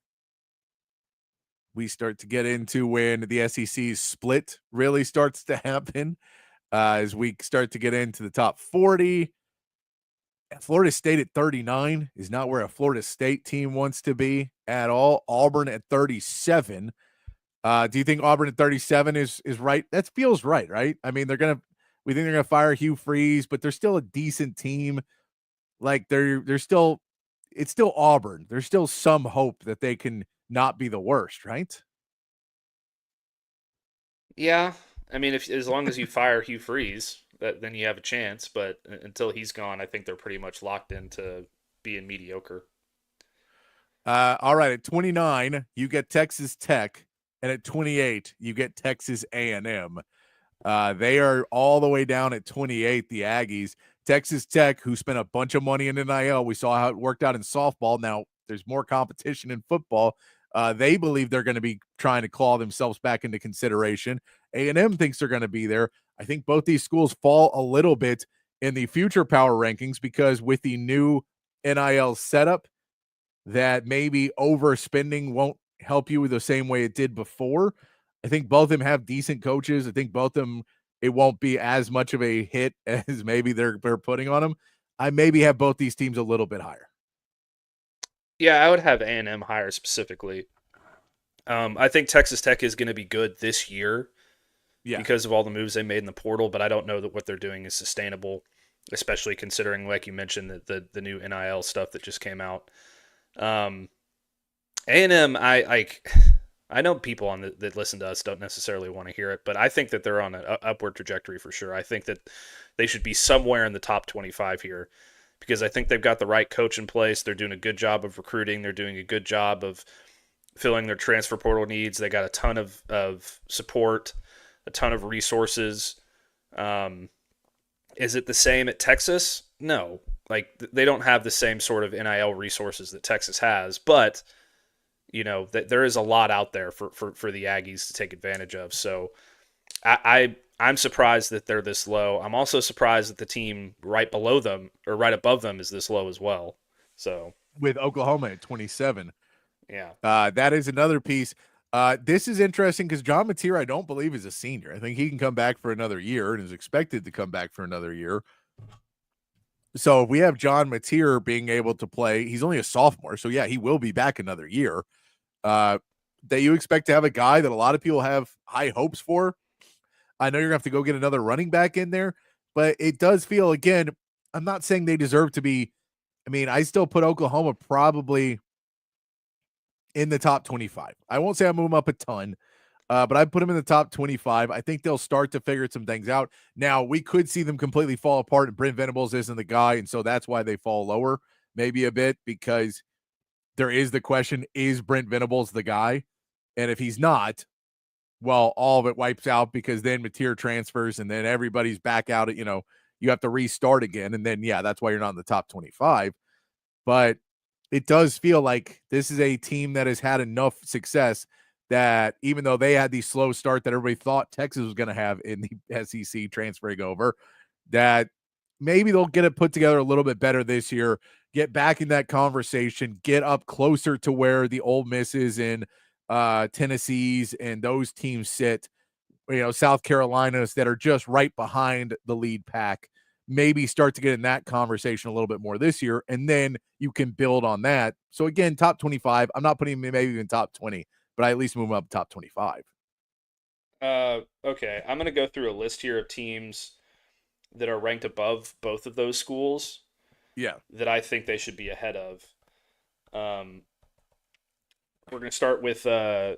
We start to get into when the SEC split really starts to happen. As we start to get into the top 40. Florida State at 39 is not where a Florida State team wants to be at all. Auburn at 37. Do you think Auburn at 37 is right? That feels right? I mean, they're going to We think they're going to fire Hugh Freeze, but they're still a decent team. Like they're still, it's still Auburn. There's still some hope that they can not be the worst, right? Yeah, I mean, if as long as you fire Hugh Freeze, then you have a chance. But until he's gone, I think they're pretty much locked into being mediocre. All right, at 29, you get Texas Tech, and at 28, you get Texas A&M. They are all the way down at 28, the Aggies. Texas Tech, who spent a bunch of money in NIL. We saw how it worked out in softball. Now, there's more competition in football. They believe they're going to be trying to claw themselves back into consideration. A&M thinks they're going to be there. I think both these schools fall a little bit in the future power rankings because with the new NIL setup, that maybe overspending won't help you the same way it did before. I think both of them have decent coaches. I think both of them, it won't be as much of a hit as maybe they're putting on them. I maybe have both these teams a little bit higher. Yeah, I would have A&M higher specifically. I think Texas Tech is going to be good this year because of all the moves they made in the portal, but I don't know that what they're doing is sustainable, especially considering, like you mentioned, that the new NIL stuff that just came out. A&M, I know people that listen to us don't necessarily want to hear it, but I think that they're on an upward trajectory for sure. I think that they should be somewhere in the top 25 here because I think they've got the right coach in place. They're doing a good job of recruiting. They're doing a good job of filling their transfer portal needs. They got a ton of support, a ton of resources. Is it the same at Texas? No. Like, they don't have the same sort of NIL resources that Texas has, but, you know, there is a lot out there for the Aggies to take advantage of. So I'm surprised that they're this low. I'm also surprised that the team right below them or right above them is this low as well. So with Oklahoma at 27. Yeah. That is another piece. This is interesting because John Mateer, I don't believe, is a senior. I think he can come back for another year and is expected to come back for another year. So if we have John Mateer being able to play, he's only a sophomore. So, yeah, he will be back another year. That you expect to have a guy that a lot of people have high hopes for. I know you're going to have to go get another running back in there, but it does feel, again, I'm not saying they deserve to be. I mean, I still put Oklahoma probably in the top 25. I won't say I move them up a ton, but I put them in the top 25. I think they'll start to figure some things out. Now, we could see them completely fall apart, and Brent Venables isn't the guy, and so that's why they fall lower maybe a bit, because there is the question, is Brent Venables the guy? And if he's not, well, all of it wipes out because then Mateer transfers, and then everybody's back out at, you have to restart again. And then, yeah, that's why you're not in the top 25. But it does feel like this is a team that has had enough success that even though they had the slow start that everybody thought Texas was going to have in the SEC transferring over, that maybe they'll get it put together a little bit better this year, get back in that conversation, get up closer to where the Ole Misses and Tennessee's and those teams sit, South Carolinas that are just right behind the lead pack, maybe start to get in that conversation a little bit more this year, and then you can build on that. So again, top 25, I'm not putting maybe even top 20, but I at least move them up top 25. Okay, I'm going to go through a list here of teams that are ranked above both of those schools. Yeah. That I think they should be ahead of. We're going to start with I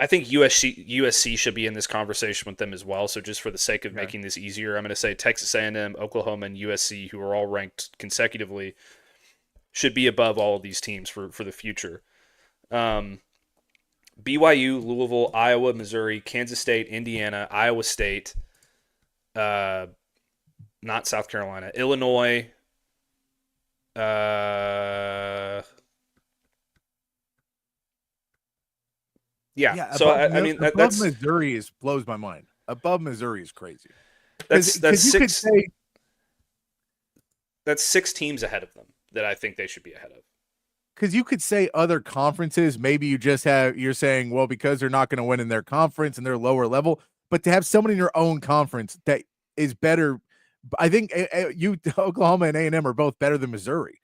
think USC should be in this conversation with them as well. So just for the sake of making this easier, I'm going to say Texas A&M, Oklahoma, and USC, who are all ranked consecutively, should be above all of these teams for the future. BYU, Louisville, Iowa, Missouri, Kansas State, Indiana, Iowa State, not South Carolina, Illinois, Yeah. So I mean, that's Missouri blows my mind. Above Missouri is crazy. That's six. That's 6 teams ahead of them that I think they should be ahead of. Because you could say other conferences, maybe you're saying, well, because they're not going to win in their conference and they're lower level, but to have someone in your own conference that is better, I think Oklahoma and A&M are both better than Missouri.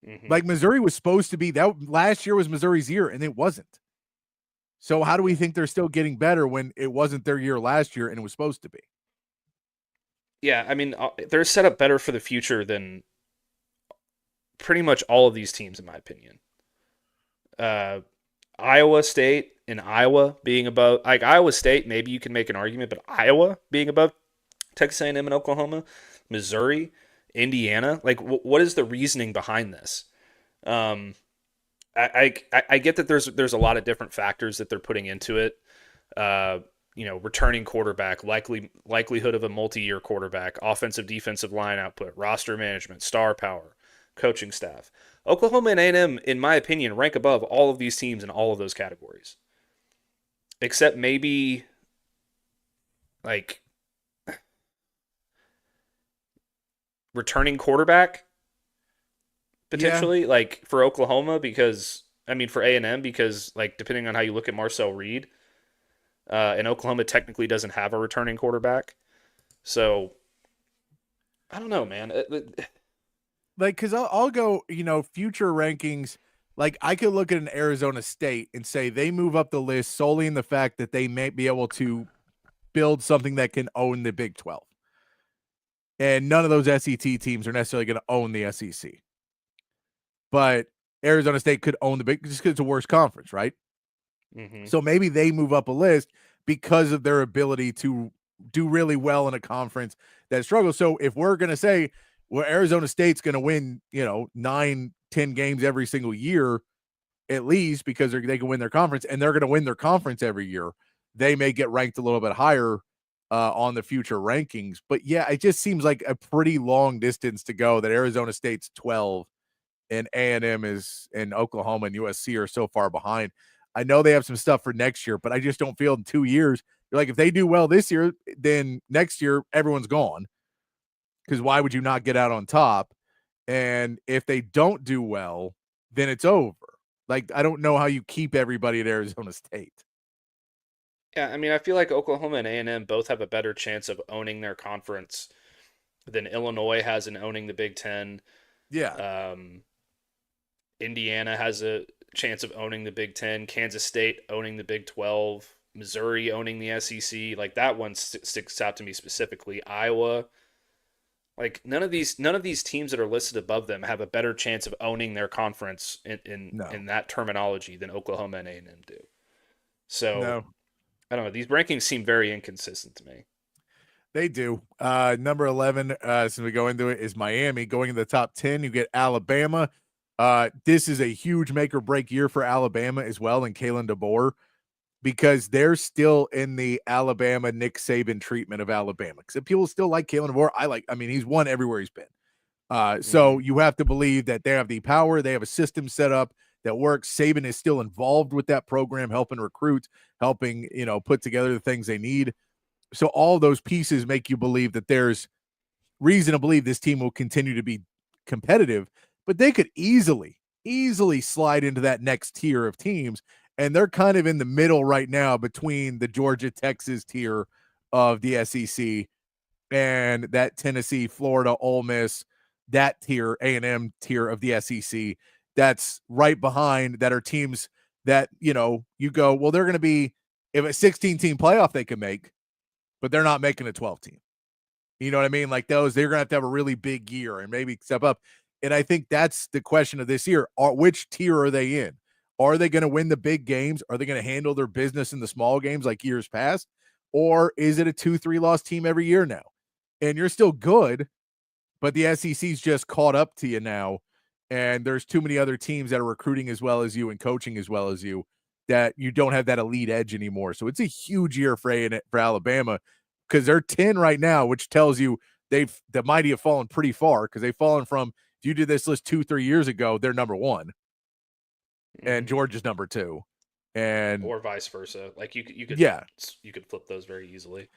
Mm-hmm. Like Missouri was supposed to be that last year was Missouri's year, and it wasn't. So how do we think they're still getting better when it wasn't their year last year and it was supposed to be? Yeah, I mean, they're set up better for the future than pretty much all of these teams, in my opinion. Uh, Iowa State and Iowa being above, like Iowa State, maybe you can make an argument, but Iowa being above Texas A&M and Oklahoma, Missouri, Indiana, like what is the reasoning behind this? Um, I get that there's a lot of different factors that they're putting into it. Returning quarterback, likelihood of a multi-year quarterback, offensive defensive line output, roster management, star power, coaching staff. Oklahoma and A&M, in my opinion, rank above all of these teams in all of those categories, except maybe like returning quarterback potentially, like for Oklahoma for A&M because like depending on how you look at Marcel Reed, and Oklahoma technically doesn't have a returning quarterback, so I don't know, man. Like, because I'll go, future rankings. Like, I could look at an Arizona State and say they move up the list solely in the fact that they may be able to build something that can own the Big 12. And none of those SEC teams are necessarily going to own the SEC. But Arizona State could own the Big, just because it's a worse conference, right? Mm-hmm. So maybe they move up a list because of their ability to do really well in a conference that struggles. So if we're going to say, well, Arizona State's going to win, 9-10 games every single year, at least because they can win their conference, and they're going to win their conference every year, they may get ranked a little bit higher on the future rankings. But yeah, it just seems like a pretty long distance to go that Arizona State's 12 and A&M and Oklahoma and USC are so far behind. I know they have some stuff for next year, but I just don't feel in 2 years. You're like, if they do well this year, then next year everyone's gone. Because why would you not get out on top? And if they don't do well, then it's over. Like, I don't know how you keep everybody at Arizona State. Yeah, I mean, I feel like Oklahoma and A&M both have a better chance of owning their conference than Illinois has in owning the Big Ten. Yeah. Indiana has a chance of owning the Big Ten. Kansas State owning the Big 12. Missouri owning the SEC. Like that one sticks out to me specifically. Iowa. Like none of these teams that are listed above them have a better chance of owning their conference in that terminology than Oklahoma and A&M do. So I don't know. These rankings seem very inconsistent to me. They do. Number 11, since we go into it, is Miami. Going in the top 10, you get Alabama. This is a huge make or break year for Alabama as well, and Kalen DeBoer, because they're still in the Alabama Nick Saban treatment of Alabama. Because people still like Kalen DeBoer. He's won everywhere he's been. So you have to believe that they have the power. They have a system set up that works. Saban is still involved with that program, helping recruit, helping, put together the things they need. So all those pieces make you believe that there's reason to believe this team will continue to be competitive, but they could easily slide into that next tier of teams. And they're kind of in the middle right now between the Georgia, Texas tier of the SEC and that Tennessee, Florida, Ole Miss, that tier, A&M tier of the SEC. That's right behind that are teams that, you go, well, they're going to be, if a 16-team playoff they can make, but they're not making a 12-team. You know what I mean? Like those, they're going to have a really big year and maybe step up. And I think that's the question of this year. Which tier are they in? Are they going to win the big games? Are they going to handle their business in the small games like years past? Or is it a 2-3 loss team every year now? And you're still good, but the SEC's just caught up to you now. And there's too many other teams that are recruiting as well as you and coaching as well as you that you don't have that elite edge anymore. So it's a huge year for Alabama because they're 10 right now, which tells you the mighty have fallen pretty far because they've fallen from, if you did this list 2-3 years ago, they're number 1. And Georgia's number 2, and or vice versa. Like you could flip those very easily.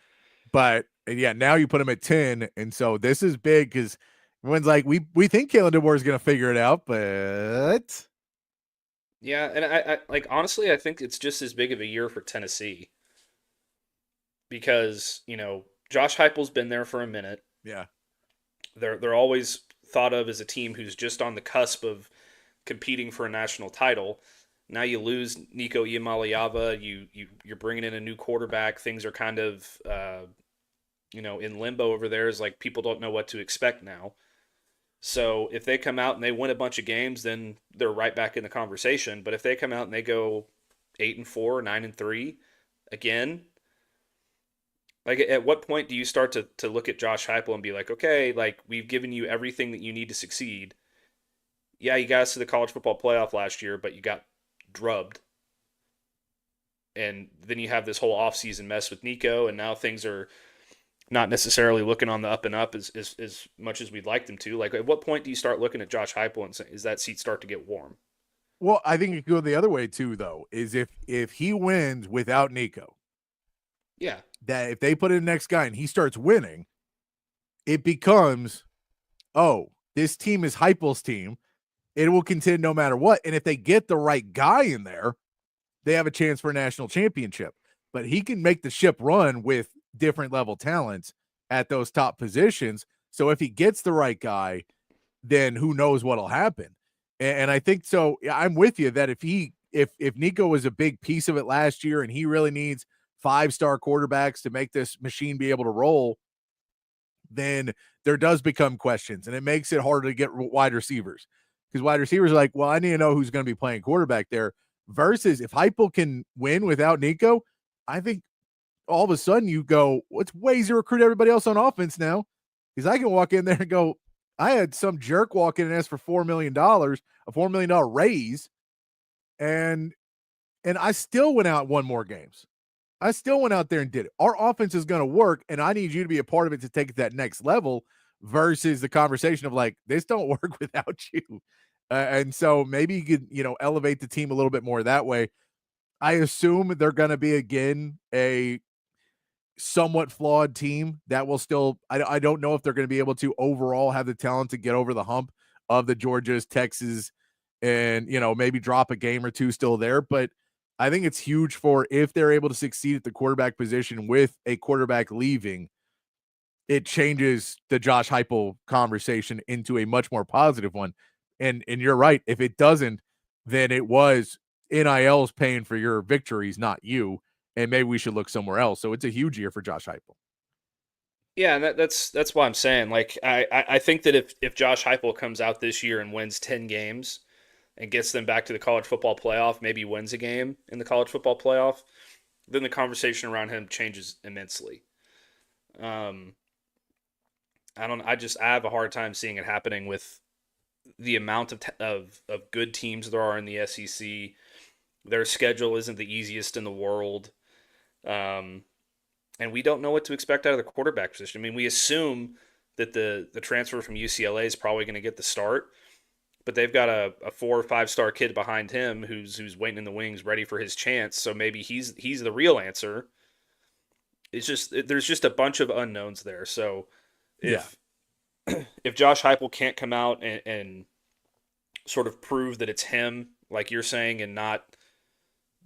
But yeah, now you put them at 10, and so this is big because everyone's like, we think Kalen DeBoer is going to figure it out, but yeah, and I like honestly, I think it's just as big of a year for Tennessee because Josh Heupel's been there for a minute. Yeah, they're always thought of as a team who's just on the cusp of competing for a national title. Now you lose Nico Iamaleava. You're bringing in a new quarterback. Things are kind of in limbo over there, is like people don't know what to expect now. So if they come out and they win a bunch of games, then they're right back in the conversation. But if they come out and they go 8-4, 9-3 again, like at what point do you start to look at Josh Heupel and be like, okay, like we've given you everything that you need to succeed. Yeah, you got us to the college football playoff last year, but you got drubbed. And then you have this whole offseason mess with Nico, and now things are not necessarily looking on the up and up as much as we'd like them to. Like, at what point do you start looking at Josh Heupel and say, is that seat start to get warm? Well, I think it could go the other way too, though, is if he wins without Nico. Yeah. That if they put in the next guy and he starts winning, it becomes, oh, this team is Heupel's team. It will contend no matter what. And if they get the right guy in there, they have a chance for a national championship. But he can make the ship run with different level talents at those top positions. So if he gets the right guy, then who knows what'll happen. And I think so. I'm with you that if Nico was a big piece of it last year and he really needs 5-star quarterbacks to make this machine be able to roll, then there does become questions, and it makes it harder to get wide receivers, because wide receivers are like, well, I need to know who's going to be playing quarterback there. Versus if Heupel can win without Nico, I think all of a sudden you go, well, it's ways to recruit everybody else on offense now, because I can walk in there and go, I had some jerk walk in and ask for $4 million, a $4 million raise, and I still went out and won more games. I still went out there and did it. Our offense is going to work, and I need you to be a part of it to take it to that next level, versus the conversation of like, this don't work without you. And so maybe you could, elevate the team a little bit more that way. I assume they're going to be, again, a somewhat flawed team that will still, I don't know if they're going to be able to overall have the talent to get over the hump of the Georgias, Texas, and, maybe drop a game or two still there. But I think it's huge for if they're able to succeed at the quarterback position with a quarterback leaving, it changes the Josh Heupel conversation into a much more positive one. And you're right. If it doesn't, then it was NIL's paying for your victories, not you. And maybe we should look somewhere else. So it's a huge year for Josh Heupel. Yeah, and that's why I'm saying, like, I think that if Josh Heupel comes out this year and wins 10 games and gets them back to the college football playoff, maybe wins a game in the college football playoff, then the conversation around him changes immensely. I have a hard time seeing it happening with the amount of good teams there are in the SEC. Their schedule isn't the easiest in the world. And we don't know what to expect out of the quarterback position. I mean, we assume that the transfer from UCLA is probably going to get the start, but they've got a 4 or 5-star kid behind him who's waiting in the wings, ready for his chance. So maybe he's the real answer. It's just, there's just a bunch of unknowns there. So if Josh Heupel can't come out and sort of prove that it's him, like you're saying, and not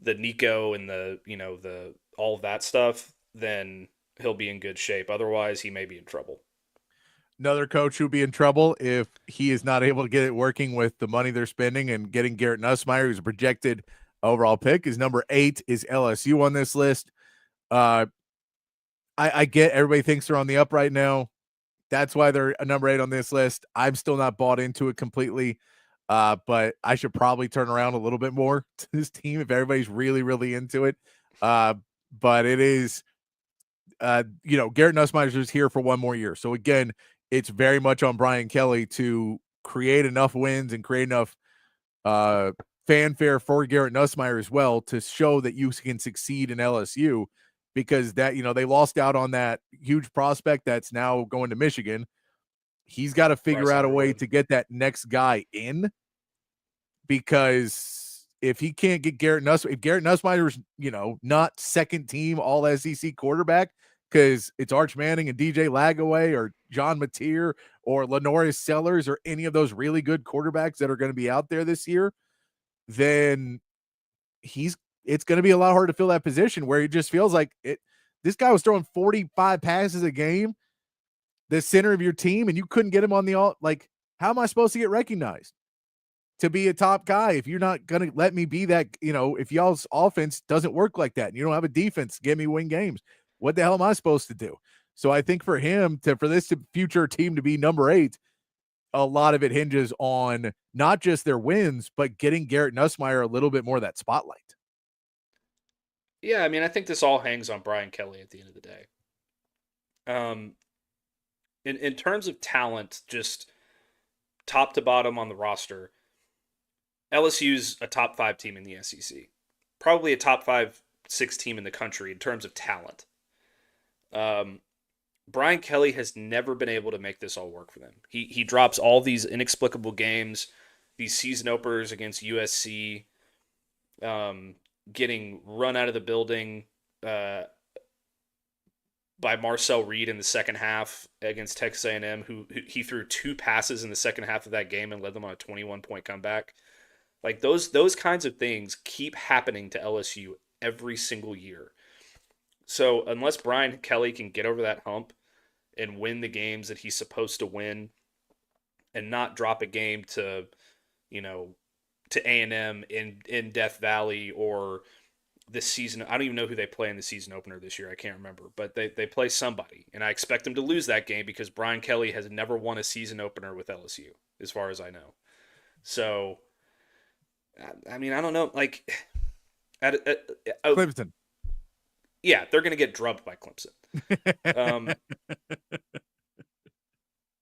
the Nico and the all of that stuff, then he'll be in good shape. Otherwise, he may be in trouble. Another coach who'll be in trouble if he is not able to get it working with the money they're spending and getting Garrett Nussmeier, who's a projected overall pick, is number 8 is LSU on this list. I get everybody thinks they're on the up right now. That's why they're a number 8 on this list. I'm still not bought into it completely, but I should probably turn around a little bit more to this team if everybody's really, really into it. But it is, Garrett Nussmeier is here for one more year. So again, it's very much on Brian Kelly to create enough wins and create enough fanfare for Garrett Nussmeier as well to show that you can succeed in LSU, because that, they lost out on that huge prospect that's now going to Michigan. He's got to figure out a way to get that next guy in, because if he can't get Garrett Nussmeier's, not second team all SEC quarterback, because it's Arch Manning and DJ Lagaway or John Mateer or Lenorius Sellers or any of those really good quarterbacks that are going to be out there this year, then it's going to be a lot harder to fill that position where he just feels like it. This guy was throwing 45 passes a game, the center of your team, and you couldn't get him on the all. Like, how am I supposed to get recognized to be a top guy if you're not going to let me be that? If y'all's offense doesn't work like that and you don't have a defense, get me win games, what the hell am I supposed to do? So I think for him for this future team to be number 8, a lot of it hinges on not just their wins, but getting Garrett Nussmeier a little bit more of that spotlight. Yeah, I mean, I think this all hangs on Brian Kelly at the end of the day. In terms of talent, just top to bottom on the roster, LSU's a top 5 team in the SEC. Probably a top 5-6 team in the country in terms of talent. Brian Kelly has never been able to make this all work for them. He drops all these inexplicable games, these season openers against USC, getting run out of the building by Marcel Reed in the second half against Texas A&M, who he threw 2 passes in the second half of that game and led them on a 21-point comeback. Like those kinds of things keep happening to LSU every single year. So unless Brian Kelly can get over that hump and win the games that he's supposed to win and not drop a game to A&M in Death Valley or this season, I don't even know who they play in the season opener this year. I can't remember, but they play somebody, and I expect them to lose that game because Brian Kelly has never won a season opener with LSU, as far as I know. So, I mean, I don't know. Like, Clemson. Yeah, they're going to get drubbed by Clemson.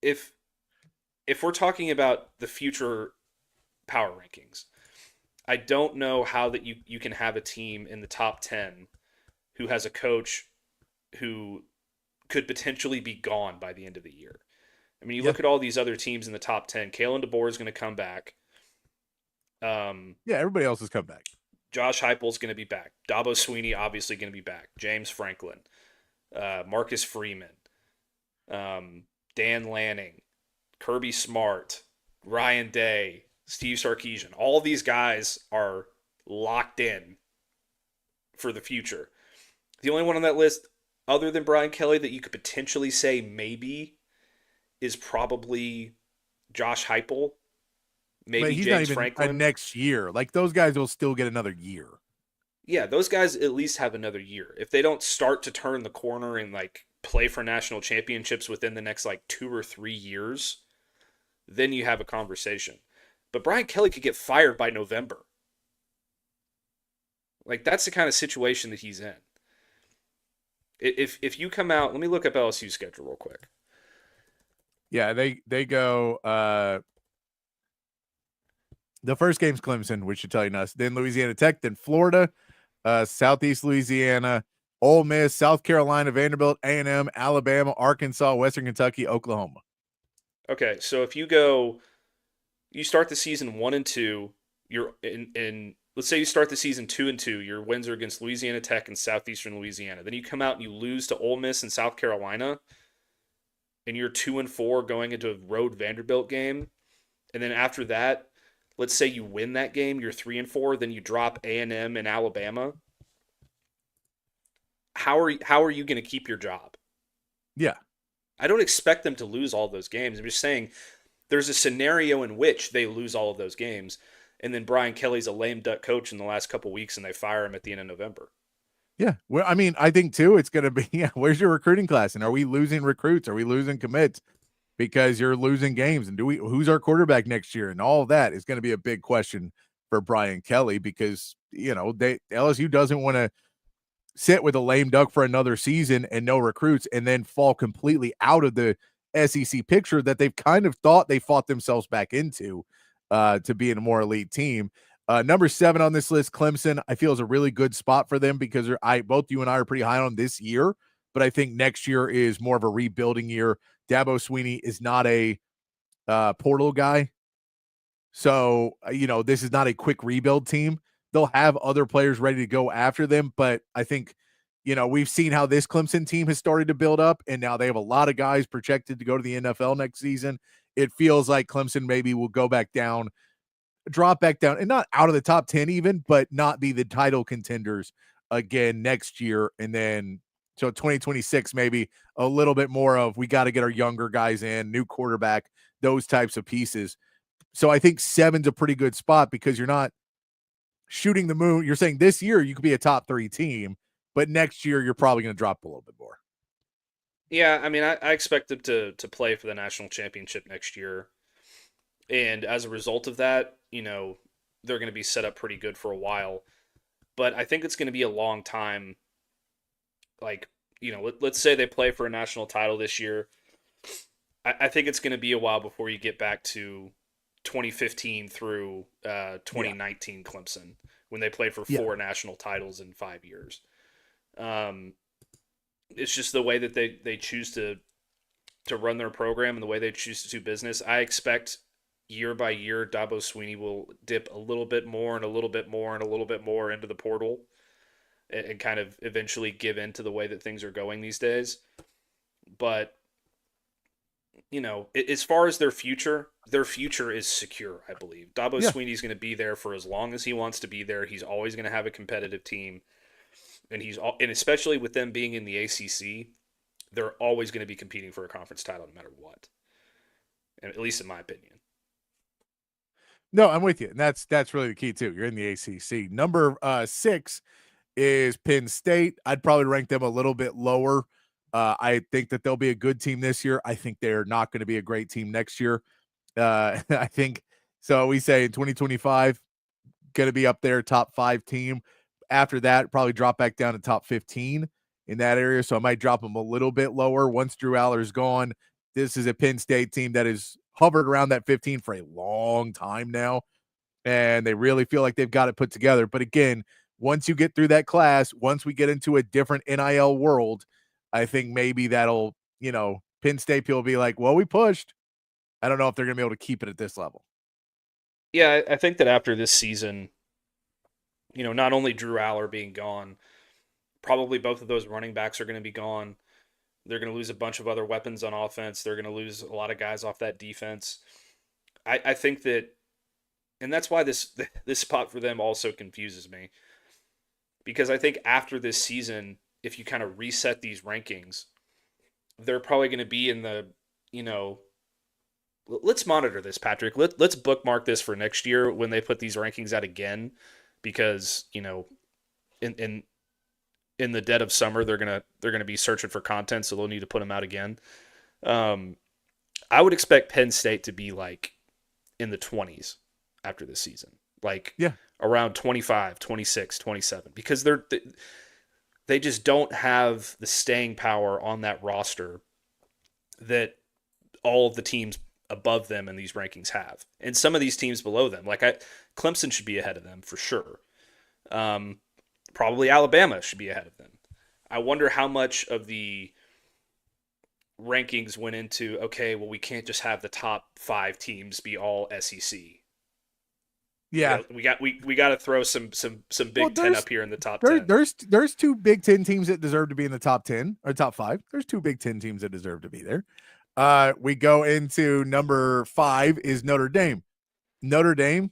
If we're talking about the future power rankings, I don't know how that you can have a team in the top 10 who has a coach who could potentially be gone by the end of the year. I mean, you look at all these other teams in the top 10. Kalen DeBoer is going to come back. Everybody else has come back. Josh Heupel's going to be back. Dabo Sweeney obviously going to be back. James Franklin, Marcus Freeman, Dan Lanning, Kirby Smart, Ryan Day, Steve Sarkisian. All these guys are locked in for the future. The only one on that list, other than Brian Kelly, that you could potentially say maybe is probably Josh Heupel. Maybe he's James not even Franklin. Next year. Like, those guys will still get another year. Yeah, those guys at least have another year. If they don't start to turn the corner and like play for national championships within the next like 2 or 3 years, then you have a conversation. But Brian Kelly could get fired by November. Like, that's the kind of situation that he's in. If you come out, let me look up LSU's schedule real quick. Yeah, they go the first game's Clemson, which should tell you nothing. Then Louisiana Tech, then Florida, Southeast Louisiana, Ole Miss, South Carolina, Vanderbilt, A&M, Alabama, Arkansas, Western Kentucky, Oklahoma. Okay, so if you start the season 1-2, you're in let's say you start the season 2-2, your wins are against Louisiana Tech and Southeastern Louisiana. Then you come out and you lose to Ole Miss and South Carolina, and you're 2-4 going into a road Vanderbilt game. And then after that, let's say you win that game, you're 3-4, then you drop A&M and Alabama. How are you going to keep your job? Yeah. I don't expect them to lose all those games. I'm just saying there's a scenario in which they lose all of those games, and then Brian Kelly's a lame duck coach in the last couple of weeks, and they fire him at the end of November. Yeah. Well, I mean, I think too, it's going to be, where's your recruiting class? And are we losing recruits? Are we losing commits because you're losing games? And who's our quarterback next year? And all of that is going to be a big question for Brian Kelly because, LSU doesn't want to sit with a lame duck for another season and no recruits and then fall completely out of the SEC picture that they've kind of thought they fought themselves back into to being a more elite team. Number 7 on this list, Clemson, I feel is a really good spot for them because both you and I are pretty high on this year, but I think next year is more of a rebuilding year. Dabo Sweeney is not a portal guy. So, this is not a quick rebuild team. They'll have other players ready to go after them, but I think, we've seen how this Clemson team has started to build up, and now they have a lot of guys projected to go to the NFL next season. It feels like Clemson maybe will drop back down, and not out of the top 10 even, but not be the title contenders again next year. And then, so 2026, maybe a little bit more of, we got to get our younger guys in, new quarterback, those types of pieces. So I think 7's a pretty good spot because you're not shooting the moon. You're saying this year you could be a top 3 team, but next year you're probably going to drop a little bit more. Yeah, I mean, I expect them to play for the national championship next year, and as a result of that, they're going to be set up pretty good for a while. But I think it's going to be a long time. Like, let's say they play for a national title this year. I think it's going to be a while before you get back to 2015 through 2019 Clemson, when they played for 4 national titles in 5 years. It's just the way that they choose to run their program and the way they choose to do business. I expect year by year, Dabo Swinney will dip a little bit more and a little bit more and a little bit more into the portal and kind of eventually give in to the way that things are going these days. But, as far as their future is secure, I believe. Dabo Swinney's going to be there for as long as he wants to be there. He's always going to have a competitive team. And especially with them being in the ACC, they're always going to be competing for a conference title no matter what. And at least in my opinion. No, I'm with you. And that's really the key too. You're in the ACC. Number 6 is Penn State. I'd probably rank them a little bit lower. I think that they'll be a good team this year. I think they're not going to be a great team next year. I think so. We say in 2025, going to be up there, top 5 team. After that, probably drop back down to top 15 in that area. So I might drop them a little bit lower. Once Drew Aller's gone, this is a Penn State team that has hovered around that 15 for a long time now. And they really feel like they've got it put together. But again, once you get through that class, once we get into a different NIL world, I think maybe that'll, Penn State people will be like, well, we pushed. I don't know if they're going to be able to keep it at this level. Yeah, I think that after this season, not only Drew Aller being gone, probably both of those running backs are going to be gone. They're going to lose a bunch of other weapons on offense. They're going to lose a lot of guys off that defense. I think that, and that's why this spot for them also confuses me. Because I think after this season, if you kind of reset these rankings, they're probably going to be in the, let's monitor this, Patrick. Let's bookmark this for next year when they put these rankings out again, because, in the dead of summer, they're gonna be searching for content, so they'll need to put them out again. I would expect Penn State to be like in the 20s after this season, around 25, 26, 27, because they just don't have the staying power on that roster that all of the teams above them in these rankings have, and some of these teams below them. Clemson should be ahead of them for sure. Probably Alabama should be ahead of them. I wonder how much of the rankings went into, okay, well, we can't just have the top 5 teams be all SEC. Yeah, we got to throw some Big Ten up here in the top 10. There's 2 Big Ten teams that deserve to be in the top 10 or top 5. There's 2 Big Ten teams that deserve to be there. We go into number 5 is Notre Dame. Notre Dame,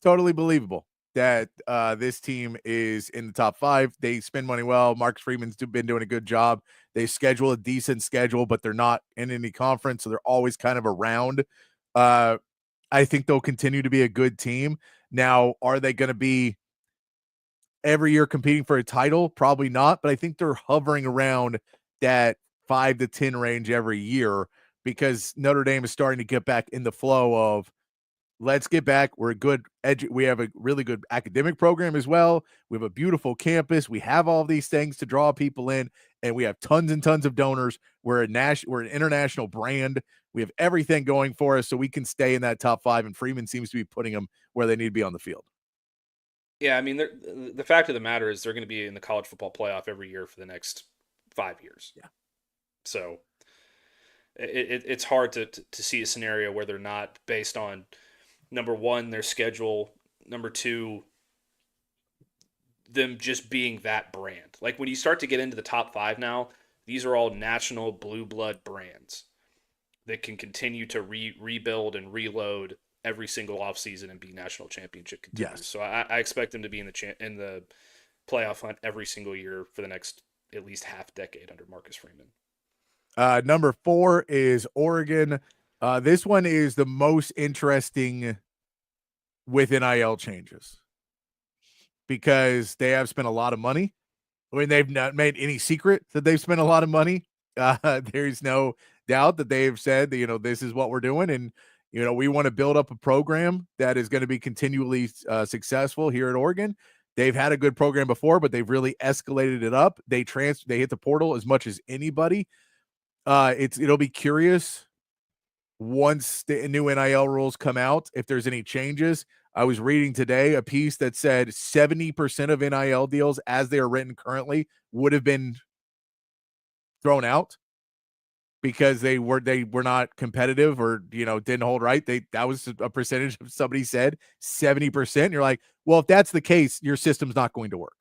totally believable that this team is in the top 5. They spend money well. Marcus Freeman's been doing a good job. They schedule a decent schedule, but they're not in any conference, so they're always kind of around. I think they'll continue to be a good team. Now, are they going to be every year competing for a title? Probably not, but I think they're hovering around that 5 to 10 range every year, because Notre Dame is starting to get back in the flow of, let's get back. We're a good we have a really good academic program as well. We have a beautiful campus. We have all these things to draw people in, and we have tons and tons of donors. We're an international brand. We have everything going for us, so we can stay in that top 5, and Freeman seems to be putting them where they need to be on the field. Yeah, I mean, the fact of the matter is they're going to be in the college football playoff every year for the next 5 years. Yeah. So it's hard to see a scenario where they're not, based on, number 1, their schedule, number 2, them just being that brand. Like, when you start to get into the top 5 now, these are all national blue blood brands that can continue to rebuild and reload every single offseason and be national championship contenders. Yes. So I expect them to be in the playoff hunt every single year for the next at least half decade under Marcus Freeman. Number 4 is Oregon. This one is the most interesting with NIL changes, because they have spent a lot of money. I mean, they've not made any secret that they've spent a lot of money, There's no doubt that they've said that, this is what we're doing. And, we want to build up a program that is going to be continually successful here at Oregon. They've had a good program before, but they've really escalated it up. They hit the portal as much as anybody. It'll be curious once the new NIL rules come out, if there's any changes. I was reading today a piece that said 70% of NIL deals as they are written currently would have been thrown out because they were not competitive or, didn't hold right. That was a percentage of somebody said 70%. You're like, well, if that's the case, your system's not going to work.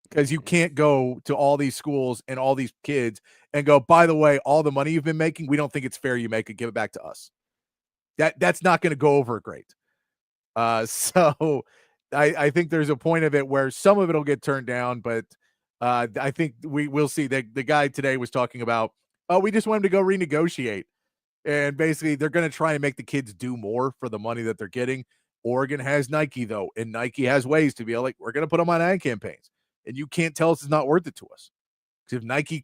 Because you can't go to all these schools and all these kids and go, by the way, all the money you've been making, we don't think it's fair you make it, give it back to us. That's not going to go over great. So I think there's a point of it where some of it will get turned down, but I think we'll see. The guy today was talking about, we just want him to go renegotiate. And basically, they're going to try and make the kids do more for the money that they're getting. Oregon has Nike, though, and Nike has ways to be like, we're going to put them on ad campaigns. And you can't tell us it's not worth it to us. Because if Nike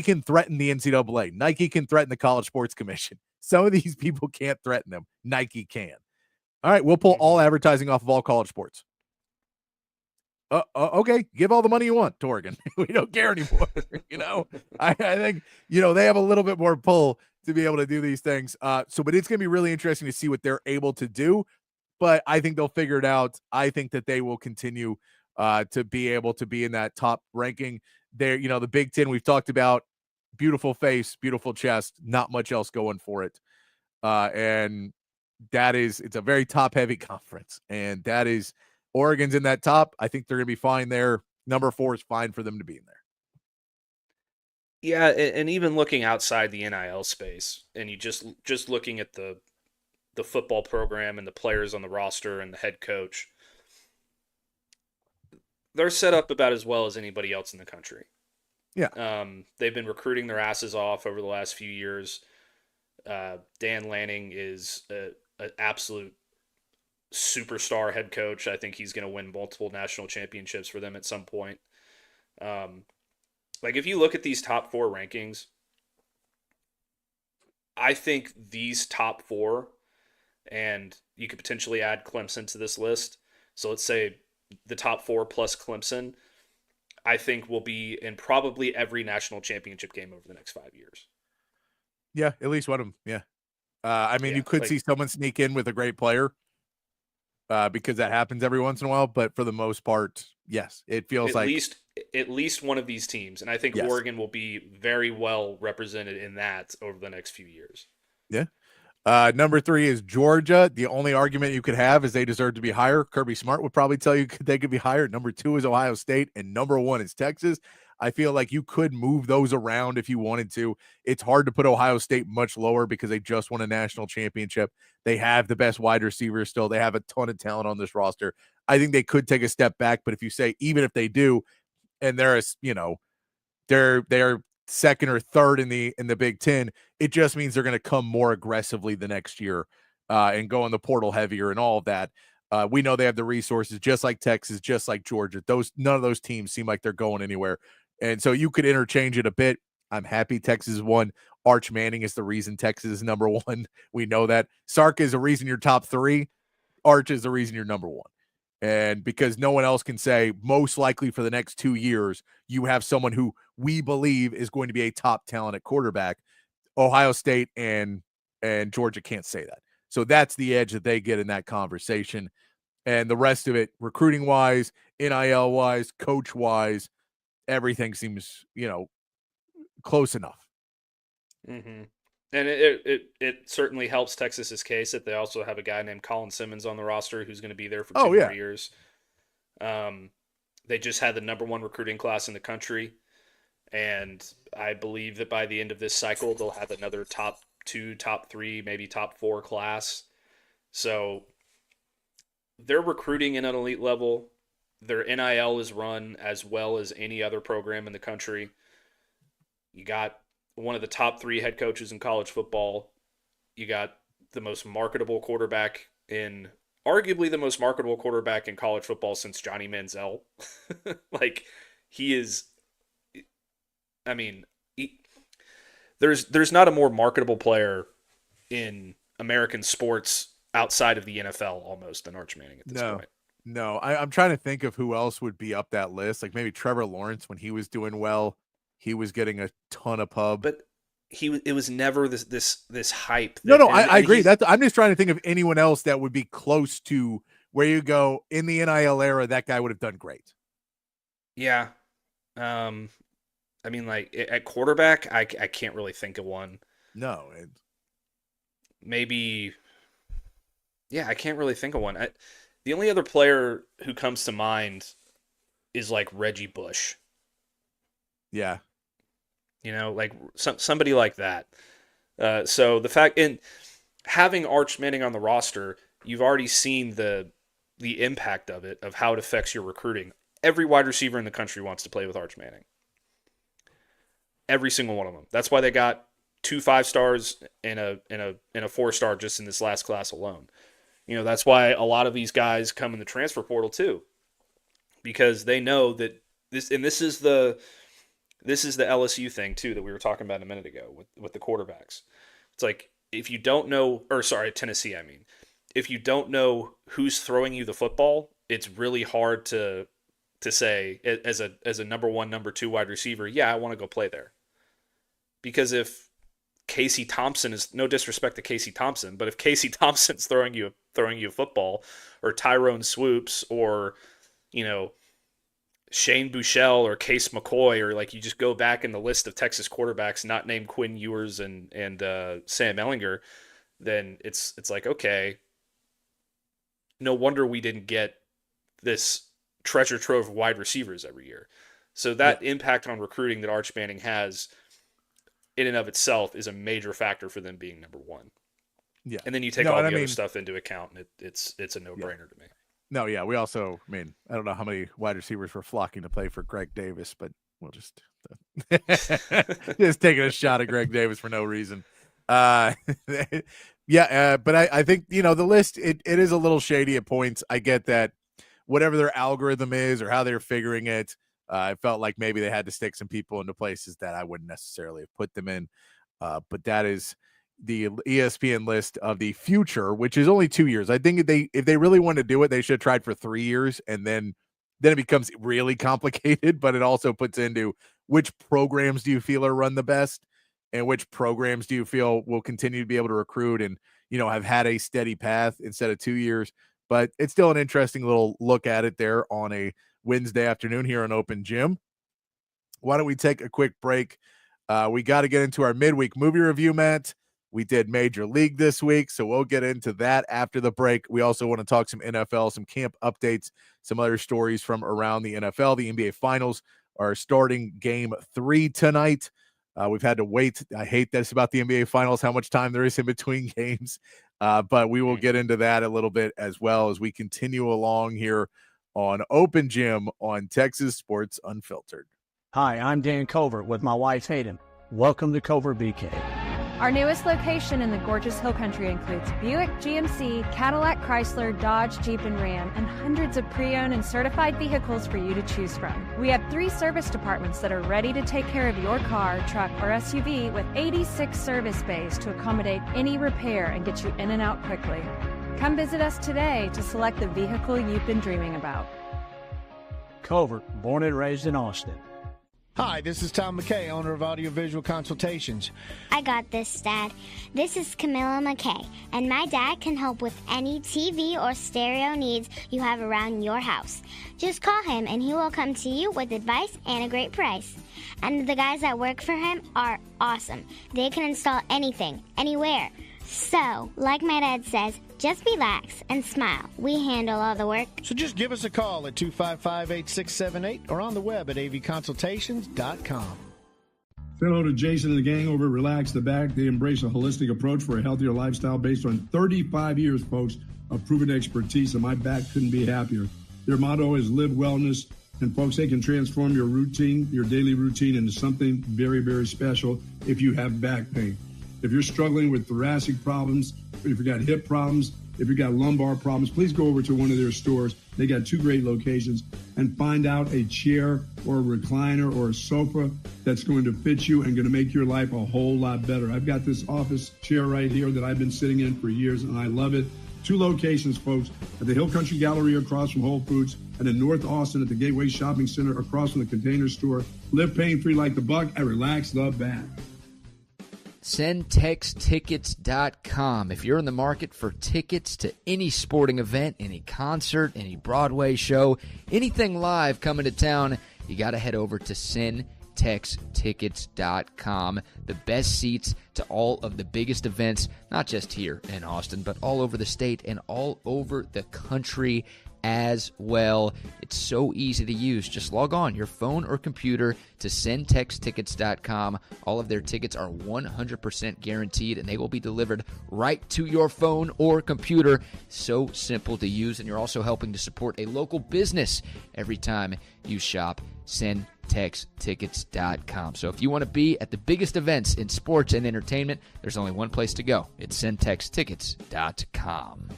can threaten the NCAA, Nike can threaten the College Sports Commission. Some of these people can't threaten them. Nike can. All right, we'll pull all advertising off of all college sports. Okay, give all the money you want to Oregon. We don't care anymore. I think, they have a little bit more pull to be able to do these things. But it's going to be really interesting to see what they're able to do. But I think they'll figure it out. I think that they will continue to be able to be in that top ranking there. The Big Ten we've talked about, beautiful face, beautiful chest, not much else going for it. And it's a very top heavy conference. And that is Oregon's in that top. I think they're going to be fine there. Number 4 is fine for them to be in there. Yeah. And even looking outside the NIL space and you just looking at the football program and the players on the roster and the head coach, they're set up about as well as anybody else in the country. Yeah. They've been recruiting their asses off over the last few years. Dan Lanning is an absolute superstar head coach. I think he's going to win multiple national championships for them at some point. If you look at these top 4 rankings, I think these top 4, and you could potentially add Clemson to this list. So let's say the top 4 plus Clemson, I think will be in probably every national championship game over the next 5 years. Yeah, at least one of them. Yeah. You could see someone sneak in with a great player because that happens every once in a while. But for the most part, yes, it feels at least one of these teams. And I think yes. Oregon will be very well represented in that over the next few years. Yeah. Number 3 is Georgia. The only argument you could have is they deserve to be higher. Kirby Smart would probably tell you they could be higher. Number 2 is Ohio State, and number 1 is Texas. I feel like you could move those around if you wanted to. It's hard to put Ohio State much lower because they just won a national championship. They have the best wide receivers still. They have a ton of talent on this roster. I think they could take a step back, but if you say, even if they do, and they're second or third in the Big Ten, it just means they're going to come more aggressively the next year and go in the portal heavier and all of that. We know they have the resources, just like Texas, just like Georgia. None of those teams seem like they're going anywhere. And so you could interchange it a bit. I'm happy Texas won. Arch Manning is the reason Texas is number 1. We know that. Sark is the reason you're top 3. Arch is the reason you're number 1. And because no one else can say, most likely for the next 2 years, you have someone who we believe is going to be a top talent at quarterback. Ohio State and Georgia can't say that. So that's the edge that they get in that conversation. And the rest of it, recruiting-wise, NIL-wise, coach-wise, everything seems, close enough. Mm-hmm. And it certainly helps Texas's case that they also have a guy named Colin Simmons on the roster who's going to be there for 2 more years. They just had the number 1 recruiting class in the country, and I believe that by the end of this cycle, they'll have another top 2, top 3, maybe top 4 class. So they're recruiting in an elite level. Their NIL is run as well as any other program in the country. You got one of the top 3 head coaches in college football. You got the most marketable quarterback arguably the most marketable quarterback in college football since Johnny Manziel. He is, even there's not a more marketable player in American sports outside of the NFL almost than Arch Manning at this point. No, I'm trying to think of who else would be up that list. Like maybe Trevor Lawrence when he was doing well, he was getting a ton of pub. But it was never this hype. I agree. I'm just trying to think of anyone else that would be close to where you go in the NIL era. That guy would have done great. Yeah. I mean, like at quarterback, I can't really think of one. No. Maybe. Yeah, I can't really think of one. The only other player who comes to mind is like Reggie Bush. Yeah. Like somebody like that. So the fact in having Arch Manning on the roster, you've already seen the impact of it, of how it affects your recruiting. Every wide receiver in the country wants to play with Arch Manning. Every single one of them. That's why they got 2 5-stars and a 4-star just in this last class alone. That's why a lot of these guys come in the transfer portal too, because they know that this is the LSU thing too that we were talking about a minute ago with the quarterbacks. It's like if you don't know, Tennessee, I mean, if you don't know who's throwing you the football, it's really hard to say as a number 1, number 2 wide receiver, yeah, I want to go play there. Because if Casey Thompson is, no disrespect to Casey Thompson, but if Casey Thompson's throwing you a football, or Tyrone Swoops, or Shane Buechele or Case McCoy, or like you just go back in the list of Texas quarterbacks not named Quinn Ewers and Sam Ehlinger, then it's like, okay, no wonder we didn't get this treasure trove of wide receivers every year. So that impact on recruiting that Arch Manning has in and of itself is a major factor for them being number 1. Yeah. And then you take all the other stuff into account, and it's a no-brainer to me. No, yeah. We also, I don't know how many wide receivers were flocking to play for Greg Davis, but we'll just taking a shot at Greg Davis for no reason. But I think, the list, it is a little shady at points. I get that whatever their algorithm is or how they're figuring it, I felt like maybe they had to stick some people into places that I wouldn't necessarily have put them in. But that is the ESPN list of the future, which is only 2 years. I think if they really wanted to do it, they should have tried for 3 years, and then it becomes really complicated. But it also puts into which programs do you feel are run the best, and which programs do you feel will continue to be able to recruit and have had a steady path instead of 2 years. But it's still an interesting little look at it there on a Wednesday afternoon here on Open Gym. Why don't we take a quick break? We got to get into our midweek movie review, Matt. We did Major League this week, so we'll get into that after the break. We also want to talk some NFL, some camp updates, some other stories from around the NFL. The NBA Finals are starting Game 3 tonight. We've had to wait. I hate this about the NBA Finals, how much time there is in between games. But we will get into that a little bit as well as we continue along here on Open Gym on Texas Sports Unfiltered. Hi, I'm Dan Covert with my wife Hayden. Welcome to Covert BK. Our newest location in the gorgeous Hill Country includes Buick, GMC, Cadillac, Chrysler, Dodge, Jeep, and Ram, and hundreds of pre-owned and certified vehicles for you to choose from. We have 3 service departments that are ready to take care of your car, truck, or SUV with 86 service bays to accommodate any repair and get you in and out quickly. Come visit us today to select the vehicle you've been dreaming about. Covert, born and raised in Austin. Hi, this is Tom McKay, owner of Audiovisual Consultations. I got this, Dad. This is Camilla McKay, and my dad can help with any TV or stereo needs you have around your house. Just call him, and he will come to you with advice and a great price. And the guys that work for him are awesome. They can install anything, anywhere. So, like my dad says, just relax and smile. We handle all the work. So just give us a call at 255-8678 or on the web at avconsultations.com. Say hello to Jason and the gang over at Relax the Back. They embrace a holistic approach for a healthier lifestyle based on 35 years, folks, of proven expertise, and my back couldn't be happier. Their motto is live wellness, and folks, they can transform your routine, your daily routine, into something very, very special if you have back pain. If you're struggling with thoracic problems, if you've got hip problems, If you got lumbar problems, please go over to one of their stores. They got 2 great locations, and find out a chair or a recliner or a sofa that's going to fit you and going to make your life a whole lot better. I've got this office chair right here that I've been sitting in for years, and I love it. 2 locations, folks, at the Hill Country Gallery across from Whole Foods, and in North Austin at the Gateway Shopping Center across from the Container Store. Live pain-free like the buck and relax the bat. SendTexTickets.com. If you're in the market for tickets to any sporting event, any concert, any Broadway show, anything live coming to town, you got to head over to SendTexTickets.com. The best seats to all of the biggest events, not just here in Austin, but all over the state and all over the country as well. It's so easy to use. Just log on your phone or computer to SendTexTickets.com. All of their tickets are 100% guaranteed, and they will be delivered right to your phone or computer. So simple to use, and you're also helping to support a local business every time you shop. SendTexTickets.com. So if you want to be at the biggest events in sports and entertainment, there's only one place to go. It's SendTexTickets.com.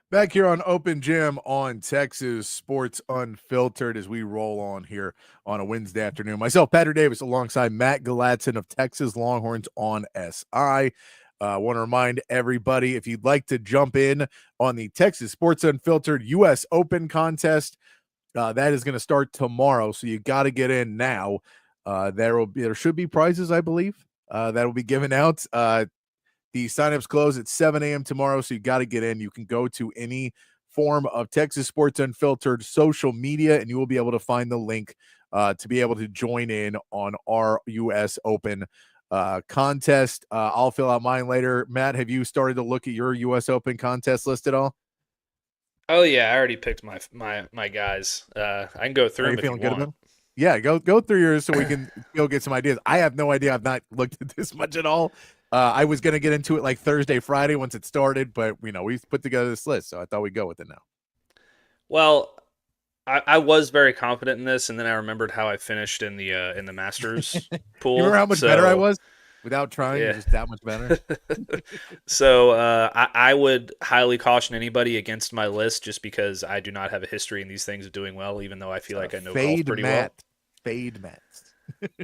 Back here on Open Gym on Texas Sports Unfiltered as we roll on here on a Wednesday afternoon. Myself, Patrick Davis, alongside Matt Galatzan of Texas Longhorns on SI. I want to remind everybody, if you'd like to jump in on the Texas Sports Unfiltered U.S. Open contest, that is going to start tomorrow, so you got to get in now. There should be prizes, I believe, that will be given out. The signups close at 7 a.m. tomorrow, so you got to get in. You can go to any form of Texas Sports Unfiltered social media, and you will be able to find the link to be able to join in on our U.S. Open contest. I'll fill out mine later. Matt, have you started to look at your U.S. Open contest list at all? Oh yeah, I already picked my guys. I can go through them if you want. About? Yeah, go through yours so we can go get some ideas. I have no idea. I've not looked at this much at all. I was going to get into it like Thursday, Friday once it started, but we put together this list, so I thought we'd go with it now. Well, I was very confident in this, and then I remembered how I finished in the Masters pool. You remember how much better I was without trying? Yeah. Just that much better. So I would highly caution anybody against my list just because I do not have a history in these things of doing well, even though I feel like I know golf pretty well. Fade Matt.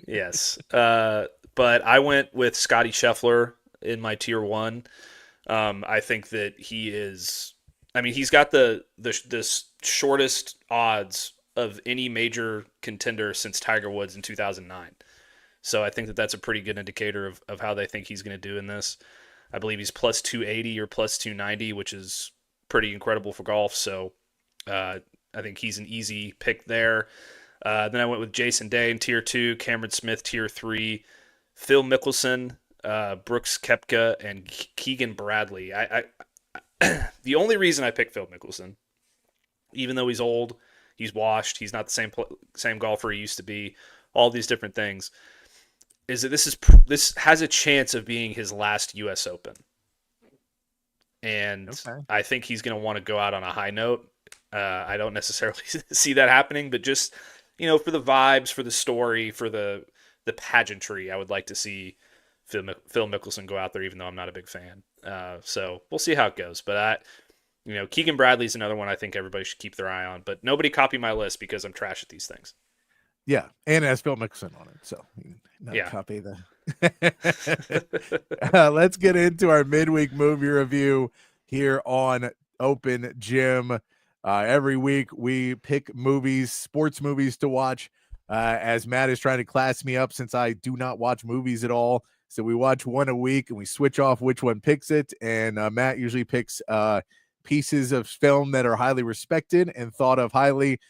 Yes. But I went with Scotty Scheffler in my tier 1. I think that he's got the shortest odds of any major contender since Tiger Woods in 2009. So I think that that's a pretty good indicator of how they think he's going to do in this. I believe he's plus 280 or plus 290, which is pretty incredible for golf. So I think he's an easy pick there. Then I went with Jason Day in tier 2, Cameron Smith tier 3, Phil Mickelson, Brooks Koepka, and Keegan Bradley. The only reason I picked Phil Mickelson, even though he's old, he's washed, he's not the same golfer he used to be, all these different things, is that this has a chance of being his last U.S. Open. And okay. I think he's going to want to go out on a high note. I don't necessarily see that happening, but just, for the vibes, for the story, for the pageantry, I would like to see Phil Mickelson go out there, even though I'm not a big fan. So we'll see how it goes. But Keegan Bradley's another one I think everybody should keep their eye on. But nobody copy my list because I'm trash at these things. Yeah, and it has Phil Mickelson on it, so copy the. Let's get into our midweek movie review here on Open Gym. Every week we pick movies, sports movies to watch. As Matt is trying to class me up since I do not watch movies at all. So we watch one a week and we switch off which one picks it. And Matt usually picks pieces of film that are highly respected and thought of highly.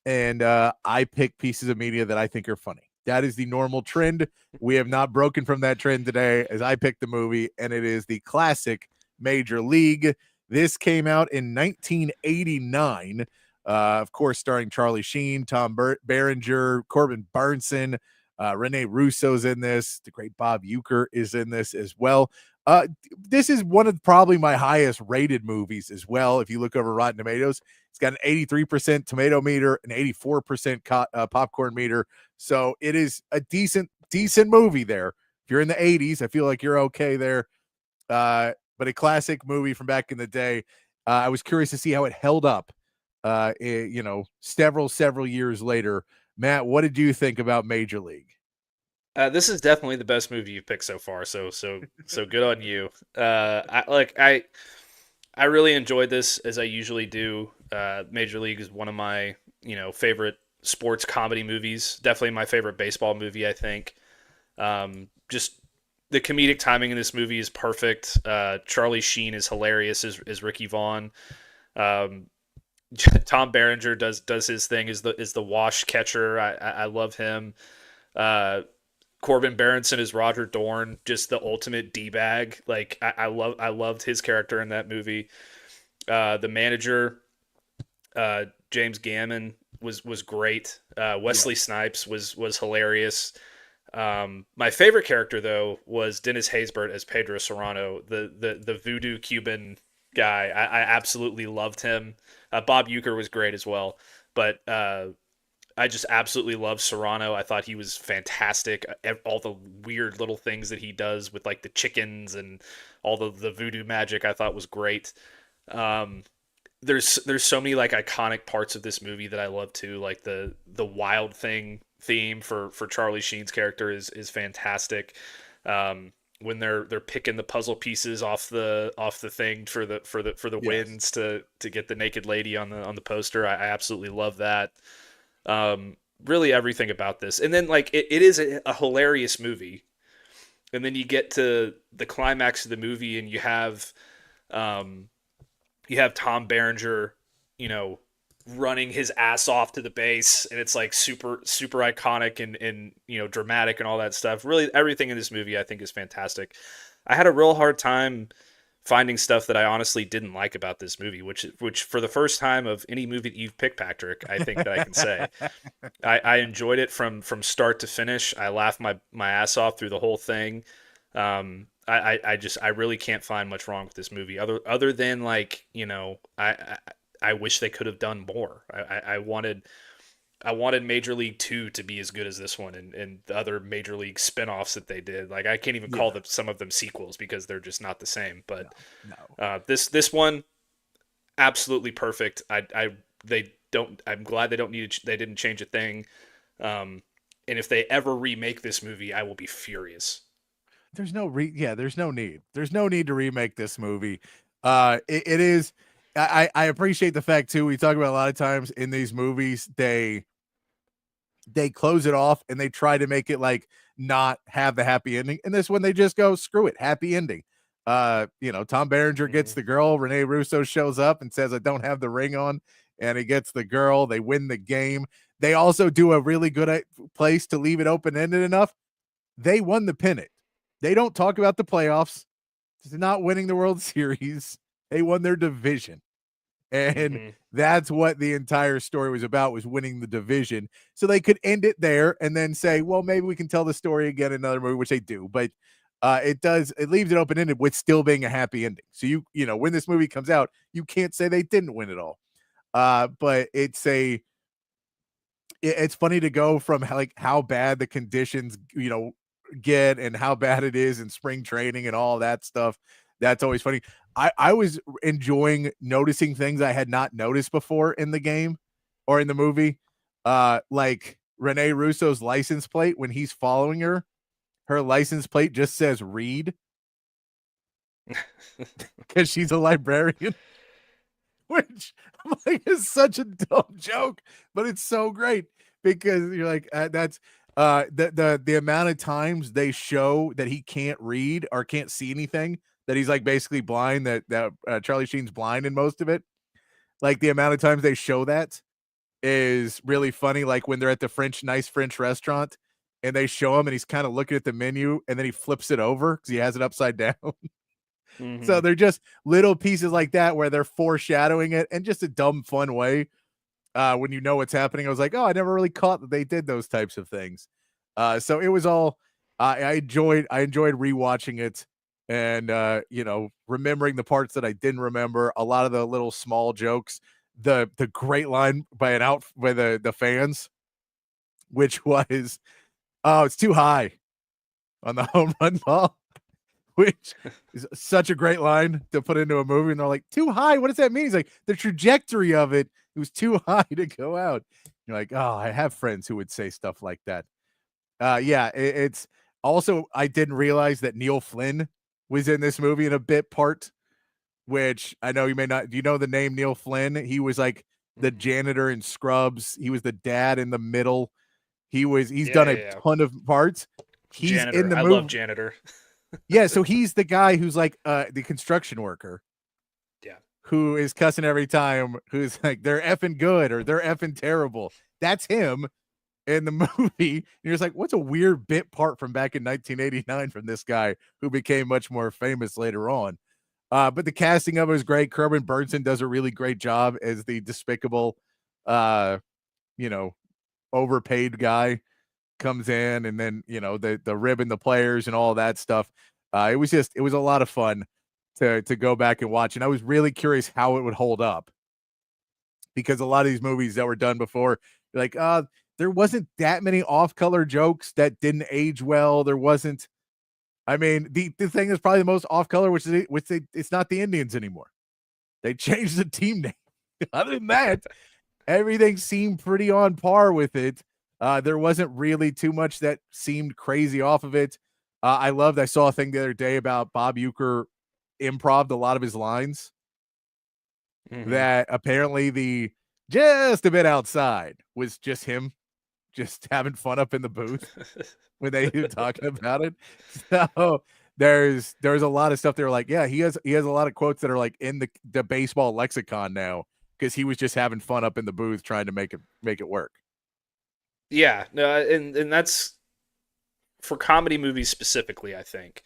And I pick pieces of media that I think are funny. That is the normal trend. We have not broken from that trend today as I picked the movie, and it is the classic Major League. This came out in 1989. Of course, starring Charlie Sheen, Tom Berenger, Corbin Burnson, Rene Russo's in this. The great Bob Uecker is in this as well. This is one of probably my highest rated movies as well. If you look over Rotten Tomatoes, it's got an 83% tomato meter, an 84% popcorn meter. So it is a decent movie there If you're in the 80s, I feel like you're okay there. But a classic movie from back in the day. I was curious to see how it held up, several years later. Matt, what did you think about Major League? This is definitely the best movie you've picked so far. So good on you. I really enjoyed this, as I usually do. Major League is one of my favorite sports comedy movies. Definitely my favorite baseball movie, I think. Just the comedic timing in this movie is perfect. Charlie Sheen is hilarious as Ricky Vaughn. Tom Berenger does his thing as the wash catcher. I love him. Corbin Berenson is Roger Dorn, just the ultimate D-bag. Like I loved his character in that movie. The manager, James Gammon, was great. Wesley Snipes was hilarious. My favorite character though was Dennis Haysbert as Pedro Serrano, the voodoo Cuban guy. I absolutely loved him. Bob Uecker was great as well, but I just absolutely love Serrano. I thought he was fantastic. All the weird little things that he does with like the chickens and all the voodoo magic I thought was great. There's so many like iconic parts of this movie that I love too. Like the Wild Thing theme for Charlie Sheen's character is fantastic. When they're picking the puzzle pieces off the thing for the winds to get the naked lady on the poster. I absolutely love that. Really everything about this. And then like it is a hilarious movie. And then you get to the climax of the movie and you have Tom Berenger, running his ass off to the base, and it's like super iconic and dramatic and all that stuff. Really everything in this movie I think is fantastic. I had a real hard time finding stuff that I honestly didn't like about this movie, which for the first time of any movie that you've picked, Patrick, I think that I can say. I enjoyed it from start to finish. I laughed my ass off through the whole thing. I really can't find much wrong with this movie other than like, I wish they could have done more. I wanted Major League 2 to be as good as this one and the other Major League spinoffs that they did. Like I can't even call some of them sequels because they're just not the same. But no. This one, absolutely perfect. I'm glad they didn't change a thing. And if they ever remake this movie, I will be furious. There's no need. There's no need to remake this movie. It is. I appreciate the fact too. We talk about a lot of times in these movies, they close it off and they try to make it like not have the happy ending. And this one, they just go, screw it, happy ending. Tom Berenger gets the girl. Rene Russo shows up and says, I don't have the ring on. And he gets the girl. They win the game. They also do a really good place to leave it open-ended enough. They won the pennant. They don't talk about the playoffs. It's not winning the World Series. They won their division. And that's what the entire story was about, was winning the division. So they could end it there and then say, well, maybe we can tell the story again in another movie, which they do. But it leaves it open-ended with still being a happy ending. So when this movie comes out, you can't say they didn't win it all. But it's funny to go from how bad the conditions, get and how bad it is in spring training and all that stuff. That's always funny. I was enjoying noticing things I had not noticed before in the game or in the movie. Like Rene Russo's license plate, when he's following her license plate just says read because she's a librarian, which I'm like is such a dumb joke, but it's so great because you're like, that's the amount of times they show that he can't read or can't see anything, that he's like basically blind, that Charlie Sheen's blind in most of it. Like the amount of times they show that is really funny. Like when they're at the nice French restaurant and they show him and he's kind of looking at the menu and then he flips it over because he has it upside down. So they're just little pieces like that where they're foreshadowing it in just a dumb, fun way. When you know what's happening, I was like, oh, I never really caught that they did those types of things. So it was all, I enjoyed rewatching it and, remembering the parts that I didn't remember, a lot of the little small jokes, the great line by the fans, which was, oh, it's too high. on the home run ball, which is such a great line to put into a movie. And they're like, too high. What does that mean? He's like, the trajectory of it was too high to go out. You're like, oh, I have friends who would say stuff like that. It's also, I didn't realize that Neil Flynn was in this movie in a bit part, which I know you may not. Do you know the name Neil Flynn? He was like the janitor in Scrubs. He was the dad in The Middle. He's done a ton of parts. He's Janitor. in the I movie. love Janitor. Yeah, so he's the guy who's like the construction worker. Yeah. Who is cussing every time, who's like, they're effing good or they're effing terrible. That's him in the movie. And you're just like, what's a weird bit part from back in 1989 from this guy who became much more famous later on. But the casting of it is great. Kerwin Burnson does a really great job as the despicable, overpaid guy comes in, and then, the ribbing the players and all that stuff. It was a lot of fun to go back and watch. And I was really curious how it would hold up, because a lot of these movies that were done before, like, there wasn't that many off-color jokes that didn't age well. There wasn't. I mean, the thing is probably the most off-color, it's not the Indians anymore. They changed the team name. Other than that, everything seemed pretty on par with it. There wasn't really too much that seemed crazy off of it. I saw a thing the other day about Bob Uecker improv'd a lot of his lines. Mm-hmm. That apparently just a bit outside was just him just having fun up in the booth when they were talking about it. So there's a lot of stuff. They're like, yeah, he has a lot of quotes that are like in the baseball lexicon now, because he was just having fun up in the booth trying to make it work. Yeah, no, and that's for comedy movies specifically. I think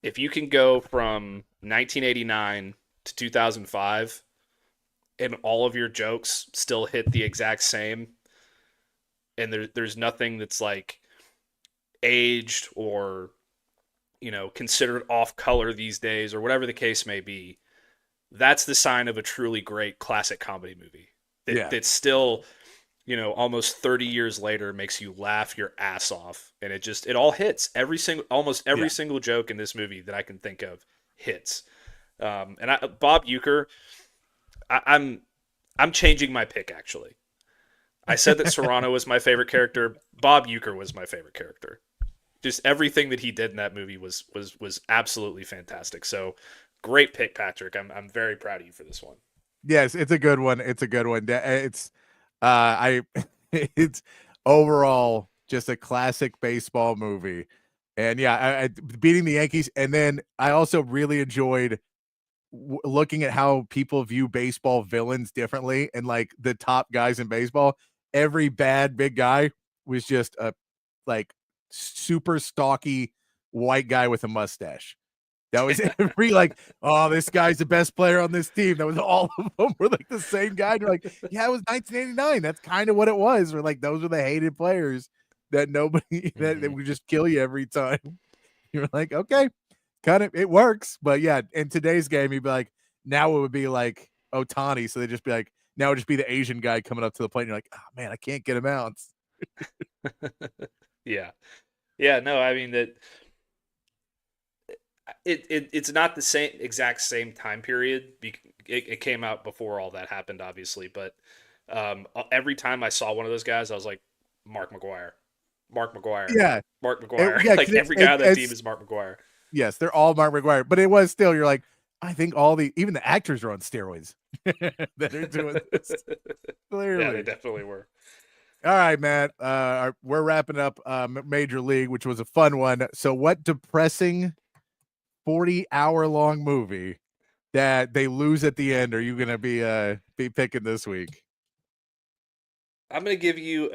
if you can go from 1989 to 2005 and all of your jokes still hit the exact same, and there's nothing that's like aged or, considered off color these days or whatever the case may be, that's the sign of a truly great classic comedy movie that's still, almost 30 years later makes you laugh your ass off. And it all hits. Almost every single joke in this movie that I can think of hits. Bob Uecker, I'm changing my pick, actually. I said that Serrano was my favorite character. Bob Uecker was my favorite character. Just everything that he did in that movie was absolutely fantastic. So great pick, Patrick. I'm very proud of you for this one. Yes, it's a good one. It's it's overall just a classic baseball movie. And I beating the Yankees. And then I also really enjoyed looking at how people view baseball villains differently. And like the top guys in baseball, every bad big guy was just a super stocky white guy with a mustache. That was every this guy's the best player on this team. That was all of them were like the same guy. And you're like, yeah, it was 1989. That's kind of what it was. Or like those were the hated players that nobody that would just kill you every time. You're like, okay, kind of it works. But yeah, in today's game, you'd be like, now it would be like Ohtani. So they'd just be like, now it would just be the Asian guy coming up to the plate. And you're like, oh man, I can't get him out. Yeah. Yeah, no, I mean that it's not the exact same time period. It came out before all that happened, obviously, but every time I saw one of those guys, I was like, Mark McGwire. Yeah. Mark McGwire. Like every guy on that team is Mark McGwire. Yes, they're all Mark McGwire, but it was still, you're like, I think even the actors are on steroids that are doing this. Clearly. Yeah, they definitely were. All right, man. We're wrapping up Major League, which was a fun one. So what depressing 40-hour-long movie that they lose at the end are you going to be picking this week? I'm going to give you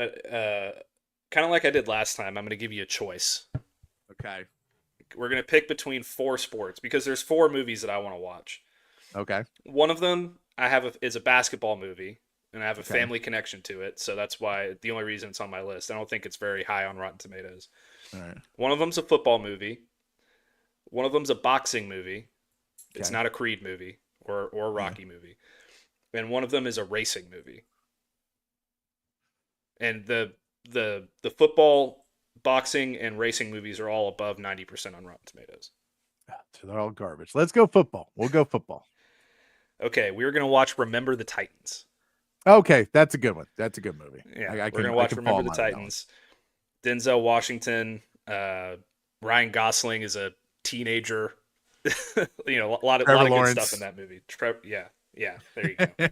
kind of like I did last time. I'm going to give you a choice. Okay. We're going to pick between 4 sports because there's 4 movies that I want to watch. Okay. One of them is a basketball movie, and I have a family connection to it, so that's why the only reason it's on my list. I don't think it's very high on Rotten Tomatoes. All right. One of them's a football movie. One of them's a boxing movie. Okay. It's not a Creed movie or a Rocky movie. And one of them is a racing movie. And the football boxing and racing movies are all above 90% on Rotten Tomatoes. So they're all garbage. Let's go football. We'll go football. Okay, we're going to watch Remember the Titans. Okay, that's a good one. That's a good movie. Yeah, we're going to watch Remember the Titans. Denzel Washington, Ryan Gosling is a teenager. A lot of good stuff in that movie. Yeah, there you go.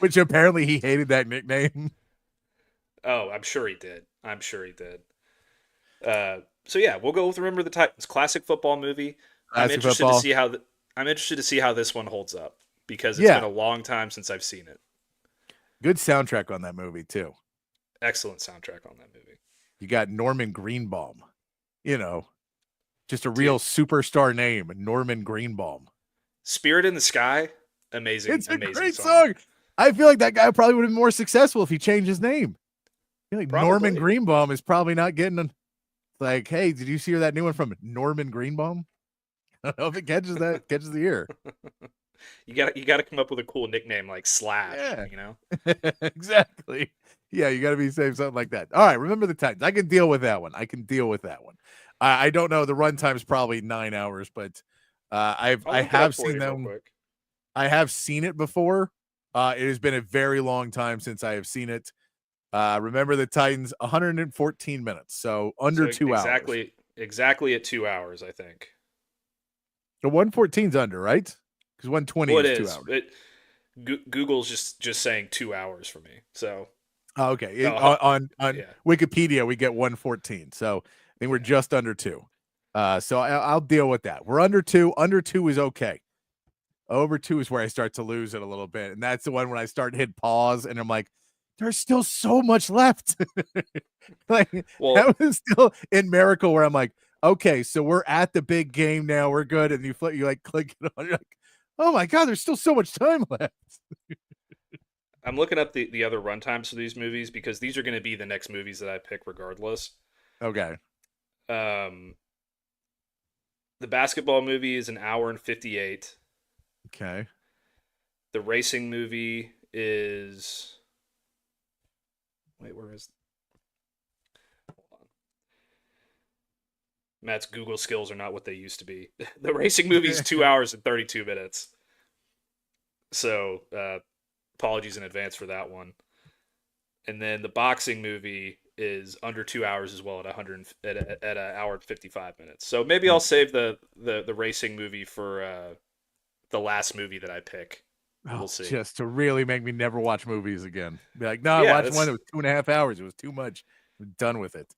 Which apparently he hated that nickname. Oh, I'm sure he did. So yeah, we'll go with Remember the Titans. Classic football movie. I'm interested to see how this one holds up because it's been a long time since I've seen it. Good soundtrack on that movie too. Excellent soundtrack on that movie. You got Norman Greenbaum. Just a real superstar name, Norman Greenbaum. Spirit in the Sky, amazing. It's a amazing great song. I feel like that guy probably would have been more successful if he changed his name. I feel like Norman Greenbaum is probably not getting like, hey, did you hear that new one from Norman Greenbaum? I don't know if it catches the ear. You got to come up with a cool nickname like Slash. Exactly. Yeah, you got to be saying something like that. All right, Remember the Titans. I can deal with that one. I don't know. The runtime is probably 9 hours, but I have seen them. I have seen it before. It has been a very long time since I have seen it. Remember the Titans, 114 minutes, so under 2 hours. Exactly at 2 hours, I think. The 114's under, right? Because 120 is 2 hours. Google's just saying 2 hours for me. So okay, on Wikipedia we get 114. So I think we're just under 2. So I'll deal with that. We're under 2. Under 2 is okay. Over 2 is where I start to lose it a little bit, and that's the one when I start to hit pause, and I'm like, there's still so much left. That was still in Miracle where I'm like, okay, so we're at the big game now. We're good, and you click it on. You're like, oh my god, there's still so much time left. I'm looking up the other runtimes for these movies because these are going to be the next movies that I pick regardless. Okay. The basketball movie is 1 hour and 58. Okay. The racing movie is... Wait, where is... Hold on. Matt's Google skills are not what they used to be. The racing movie is 2 hours and 32 minutes. So, apologies in advance for that one. And then the boxing movie is under 2 hours as well at an hour and 55 minutes. So maybe I'll save the racing movie for the last movie that I pick. We'll see. Just to really make me never watch movies again. Be like, no, I watched one that was 2.5 hours. It was too much. I'm done with it.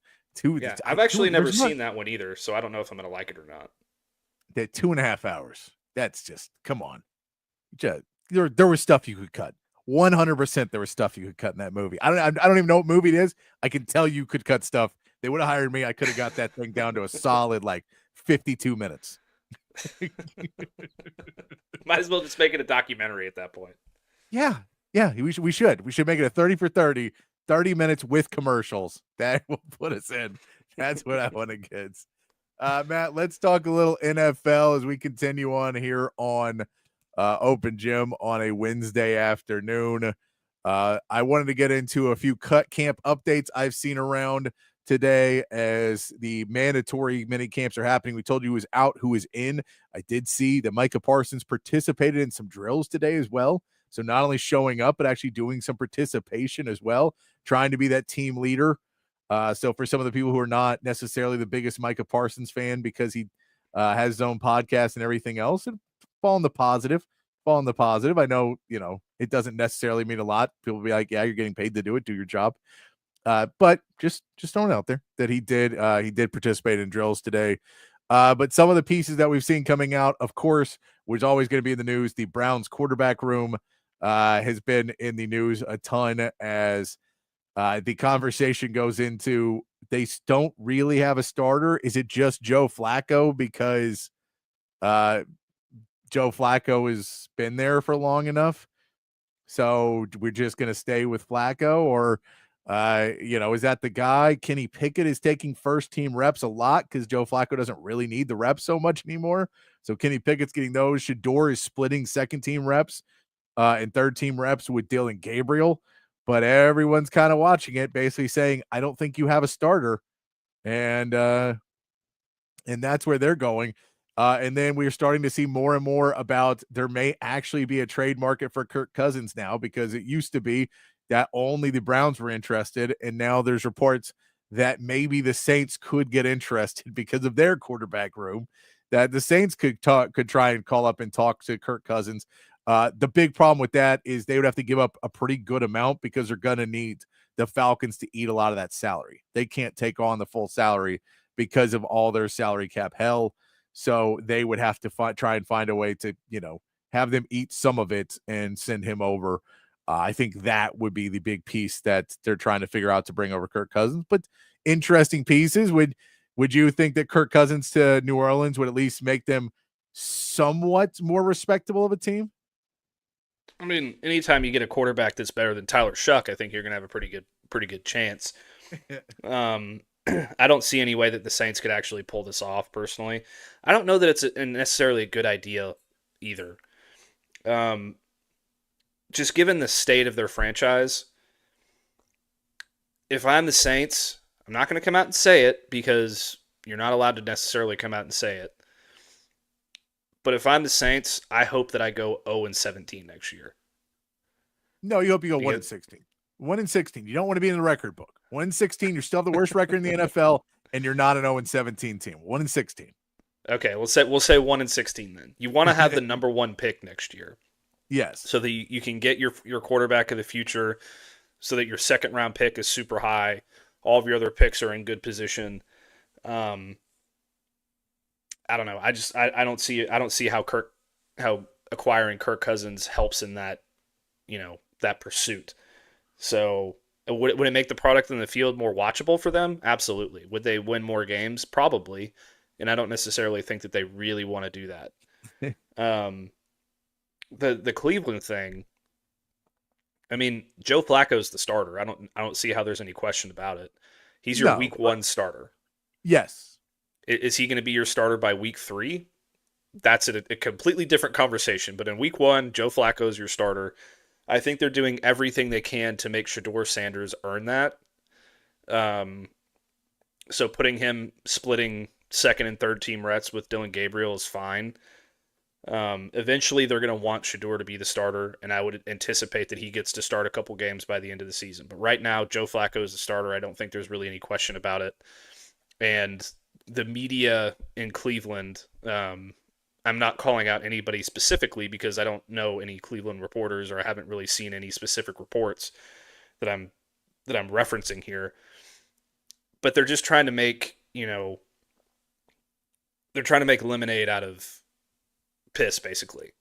I've actually never seen that one either, so I don't know if I'm going to like it or not. That 2.5 hours. That's just, come on. There was stuff you could cut. 100% there was stuff you could cut in that movie. I don't even know what movie it is. I can tell you could cut stuff. They would have hired me. I could have got that thing down to a solid 52 minutes. Might as well just make it a documentary at that point. Yeah. We should make it a 30 for 30 minutes with commercials. That will put us in. That's what I want to get. Matt, let's talk a little NFL as we continue on here on Open Gym on a Wednesday afternoon. I wanted to get into a few cut camp updates I've seen around today as the mandatory mini camps are happening. We told you who was out, who was in. I did see that Micah Parsons participated in some drills today as well. So not only showing up, but actually doing some participation as well, trying to be that team leader. So for some of the people who are not necessarily the biggest Micah Parsons fan because he has his own podcast and everything else, and fall in the positive. I know, it doesn't necessarily mean a lot. People will be like, yeah, you're getting paid to do it, do your job. But just throwing it out there that he did participate in drills today. But some of the pieces that we've seen coming out, of course, was always going to be in the news. The Browns quarterback room has been in the news a ton as the conversation goes into they don't really have a starter. Is it just Joe Flacco because Joe Flacco has been there for long enough? So we're just going to stay with Flacco, or is that the guy? Kenny Pickett is taking first team reps a lot because Joe Flacco doesn't really need the reps so much anymore. So Kenny Pickett's getting those. Shador is splitting second team reps and third team reps with Dylan Gabriel. but everyone's kind of watching it, basically saying, I don't think you have a starter. And that's where they're going. And then we're starting to see more and more about there may actually be a trade market for Kirk Cousins now, because it used to be that only the Browns were interested. And now there's reports that maybe the Saints could get interested because of their quarterback room, that the Saints could try and call up and talk to Kirk Cousins. The big problem with that is they would have to give up a pretty good amount, because they're going to need the Falcons to eat a lot of that salary. They can't take on the full salary because of all their salary cap hell. So they would have to try and find a way to, have them eat some of it and send him over. I think that would be the big piece that they're trying to figure out to bring over Kirk Cousins. But interesting pieces. Would you think that Kirk Cousins to New Orleans would at least make them somewhat more respectable of a team? I mean, anytime you get a quarterback that's better than Tyler Shuck, I think you're going to have a pretty good chance. I don't see any way that the Saints could actually pull this off, personally. I don't know that it's necessarily a good idea either. Just given the state of their franchise, if I'm the Saints, I'm not going to come out and say it, because you're not allowed to necessarily come out and say it. But if I'm the Saints, I hope that I go 0-17 next year. No, you hope you go 1-16. 1-16. You don't want to be in the record book. 1-16. You still have the worst record in the NFL, and you're not an 0-17 team. 1-16. Okay, we'll say 1-16 then. You want to have the number one pick next year. Yes. So that you can get your quarterback of the future, so that your second round pick is super high. All of your other picks are in good position. I don't know. I don't see how acquiring Kirk Cousins helps in that, that pursuit. So would it make the product in the field more watchable for them? Absolutely. Would they win more games? Probably. And I don't necessarily think that they really want to do that. The Cleveland thing, I mean, Joe Flacco's the starter. I don't see how there's any question about it. He's your week 1 starter. Yes. Is he going to be your starter by week 3? That's a completely different conversation. But in week 1, Joe Flacco's your starter. I think they're doing everything they can to make Shedeur Sanders earn that. So putting him splitting second and third team reps with Dylan Gabriel is fine. Eventually, they're going to want Shedeur to be the starter, and I would anticipate that he gets to start a couple games by the end of the season. But right now, Joe Flacco is the starter. I don't think there's really any question about it. And the media in Cleveland, I'm not calling out anybody specifically because I don't know any Cleveland reporters, or I haven't really seen any specific reports that I'm referencing here. But they're just trying to make, they're trying to make lemonade out of piss, basically,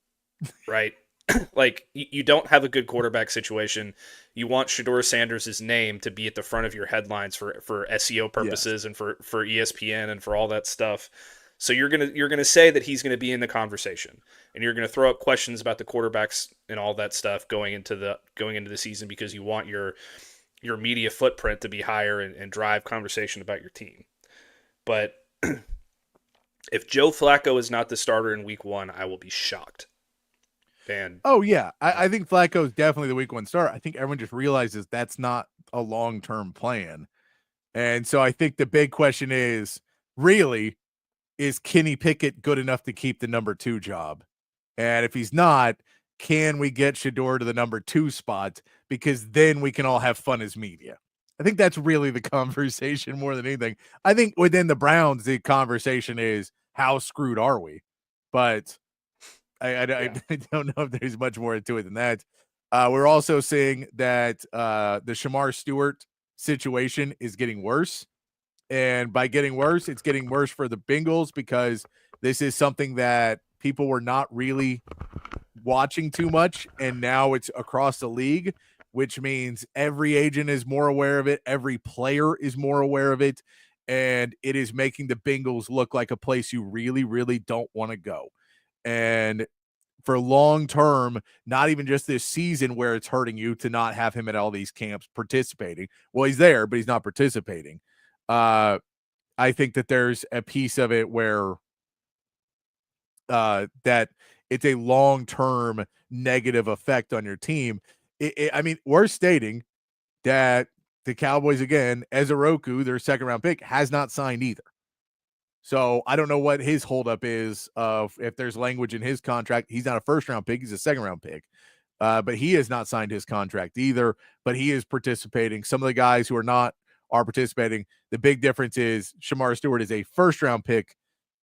right? Like, you don't have a good quarterback situation. You want Shedeur Sanders' name to be at the front of your headlines for SEO purposes, yes, and for ESPN and for all that stuff. So you're gonna say that he's gonna be in the conversation, and you're gonna throw up questions about the quarterbacks and all that stuff going into the season, because you want your media footprint to be higher and drive conversation about your team. But if Joe Flacco is not the starter in week 1, I will be shocked. And oh yeah, I think Flacco is definitely the week 1 starter. I think everyone just realizes that's not a long-term plan. And so I think the big question is, really, is Kenny Pickett good enough to keep the number 2 job? And if he's not, can we get Shedeur to the number 2 spot? Because then we can all have fun as media. I think that's really the conversation more than anything. I think within the Browns, the conversation is, how screwed are we? But I don't know if there's much more to it than that. We're also seeing that the Shamar Stewart situation is getting worse. And by getting worse, it's getting worse for the Bengals, because this is something that people were not really watching too much. And now it's across the league, which means every agent is more aware of it. Every player is more aware of it. And it is making the Bengals look like a place you really, really don't want to go. And for long term, not even just this season where it's hurting you to not have him at all these camps participating. Well, he's there, but he's not participating. I think that there's a piece of it where that it's a long-term negative effect on your team. I mean, we're stating that the Cowboys, again, Ezeroku, their second-round pick, has not signed either. So I don't know what his holdup is of if there's language in his contract. He's not a first-round pick. He's a second-round pick. But he has not signed his contract either, but he is participating. Some of the guys who are participating. The big difference is Shamar Stewart is a first-round pick,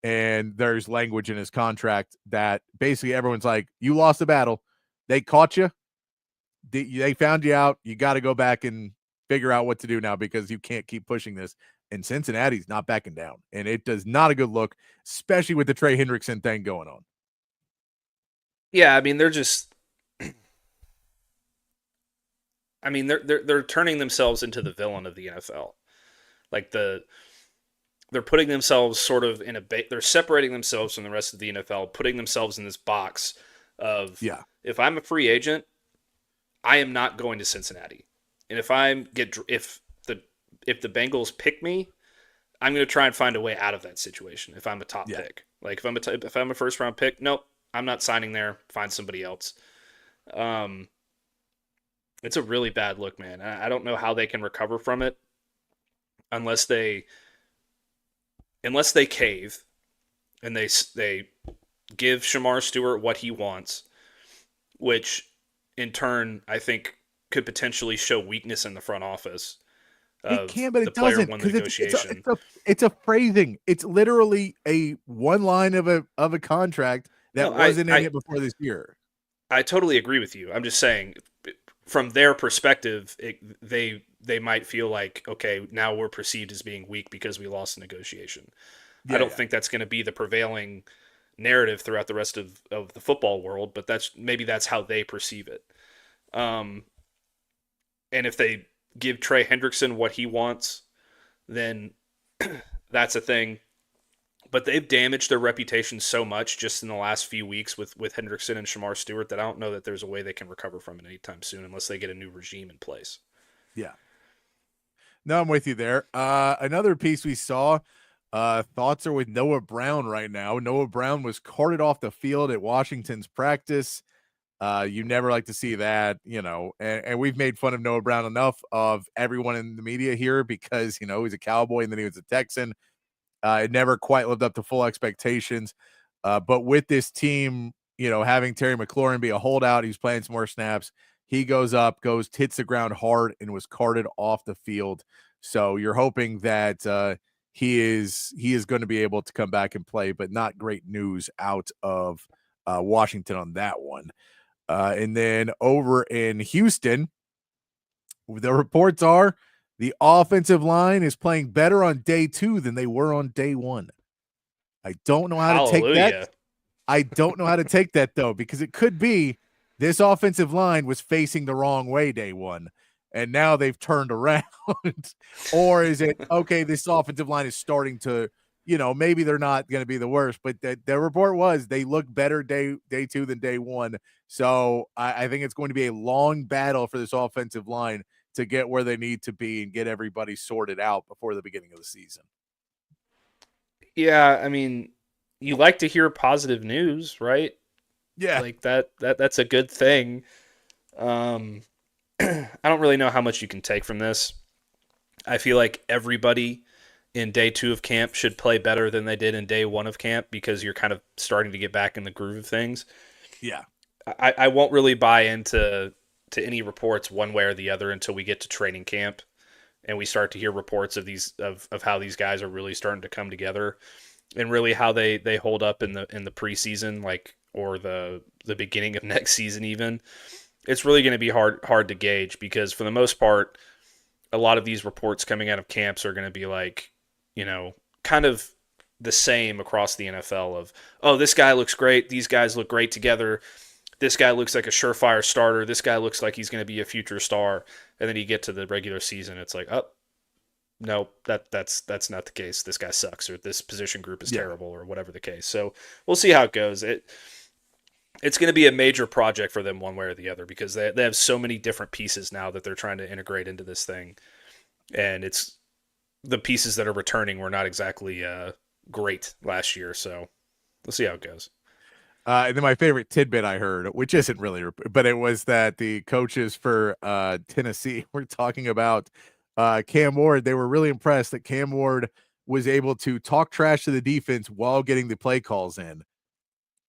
and there's language in his contract that basically everyone's like, you lost the battle. They caught you. They found you out. You got to go back and figure out what to do now because you can't keep pushing this. And Cincinnati's not backing down. And it does not a good look, especially with the Trey Hendrickson thing going on. Yeah, I mean, they're just – I mean, they're turning themselves into the villain of the NFL. Like they're putting themselves sort of in they're separating themselves from the rest of the NFL, putting themselves in this box of if I'm a free agent, I am not going to Cincinnati. And if the Bengals pick me, I'm going to try and find a way out of that situation. If I'm a top pick, like if I'm a first round pick, nope, I'm not signing there. Find somebody else. It's a really bad look, man. I don't know how they can recover from it unless they cave and they give Shamar Stewart what he wants, which in turn I think could potentially show weakness in the front office. It can, but it doesn't because it's a phrasing. It's literally a one line of a contract that wasn't in it before this year. I totally agree with you. I'm just saying, from their perspective, they might feel like, okay, now we're perceived as being weak because we lost the negotiation. I don't think that's going to be the prevailing narrative throughout the rest of the football world, but that's how they perceive it. And if they give Trey Hendrickson what he wants, then that's a thing. But they've damaged their reputation so much just in the last few weeks with Hendrickson and Shamar Stewart that I don't know that there's a way they can recover from it anytime soon unless they get a new regime in place. Yeah. No, I'm with you there. Another piece we saw, thoughts are with Noah Brown right now. Noah Brown was carted off the field at Washington's practice. You never like to see that, and we've made fun of Noah Brown enough of everyone in the media here because, he's a Cowboy and then he was a Texan. It never quite lived up to full expectations. But with this team, having Terry McLaurin be a holdout, he's playing some more snaps. He hits the ground hard and was carted off the field. So you're hoping that he is going to be able to come back and play, but not great news out of Washington on that one. And then over in Houston, the reports are the offensive line is playing better on day 2 than they were on day 1. I don't know how to take that. I don't know how to take that, though, because it could be this offensive line was facing the wrong way day 1, and now they've turned around. Or is it, okay, this offensive line is starting to, maybe they're not going to be the worst, but the report was they look better day 2 than day 1. So I think it's going to be a long battle for this offensive line to get where they need to be and get everybody sorted out before the beginning of the season. Yeah, I mean, you like to hear positive news, right? Yeah. Like that's a good thing. I don't really know how much you can take from this. I feel like everybody in day 2 of camp should play better than they did in day 1 of camp because you're kind of starting to get back in the groove of things. Yeah. I won't really buy into any reports one way or the other until we get to training camp and we start to hear reports of how these guys are really starting to come together and really how they hold up in the preseason, or the beginning of next season even. It's really going to be hard to gauge because for the most part, a lot of these reports coming out of camps are going to be kind of the same across the NFL of, oh, this guy looks great. These guys look great together. This guy looks like a surefire starter. This guy looks like he's going to be a future star. And then you get to the regular season, it's like, oh, no, that's not the case. This guy sucks, or this position group is terrible, or whatever the case. So we'll see how it goes. It's going to be a major project for them one way or the other because they have so many different pieces now that they're trying to integrate into this thing. And it's the pieces that are returning were not exactly great last year. So we'll see how it goes. And then my favorite tidbit I heard, which isn't really, but it was that the coaches for Tennessee were talking about Cam Ward. They were really impressed that Cam Ward was able to talk trash to the defense while getting the play calls in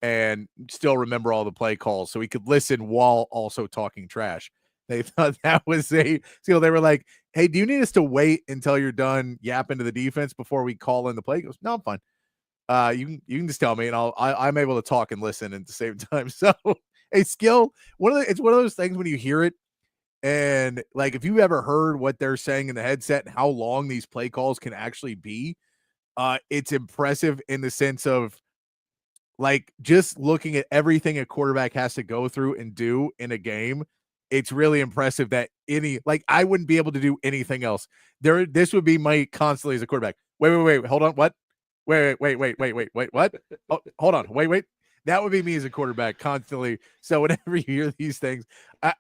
and still remember all the play calls so he could listen while also talking trash. They thought that was they were like, hey, do you need us to wait until you're done yapping to the defense before we call in the play? He goes, no, I'm fine. You can just tell me and I'm able to talk and listen at the same time. So a skill, it's one of those things when you hear it and like, if you ever heard what they're saying in the headset and how long these play calls can actually be, it's impressive in the sense of like just looking at everything a quarterback has to go through and do in a game. It's really impressive that I wouldn't be able to do anything else. This would be my constantly as a quarterback. Wait, hold on. What? Wait, what? Oh, hold on. Wait. That would be me as a quarterback constantly. So whenever you hear these things,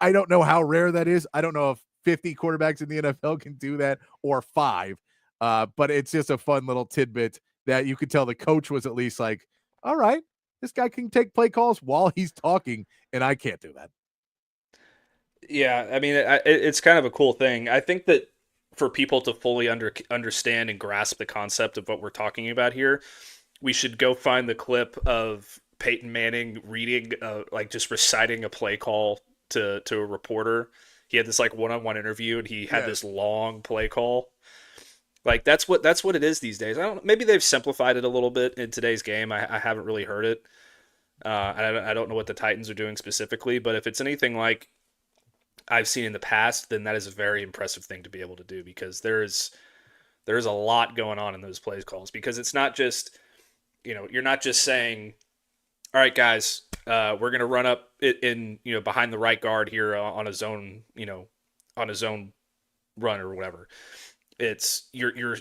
I don't know how rare that is. I don't know if 50 quarterbacks in the NFL can do that or 5. But it's just a fun little tidbit that you could tell the coach was at least like, all right, this guy can take play calls while he's talking, and I can't do that. Yeah, I mean, it's kind of a cool thing. I think that for people to fully understand and grasp the concept of what we're talking about here, we should go find the clip of Peyton Manning reading, like just reciting a play call to a reporter. He had this like one-on-one interview, and he had this long play call. Like that's what it is these days. Maybe they've simplified it a little bit in today's game. I haven't really heard it. I don't know what the Titans are doing specifically, but if it's anything like I've seen in the past, then that is a very impressive thing to be able to do, because there's a lot going on in those play calls, because it's not just, you're not just saying, all right, guys, we're going to run up in behind the right guard here on a zone, on a zone run or whatever. It's you're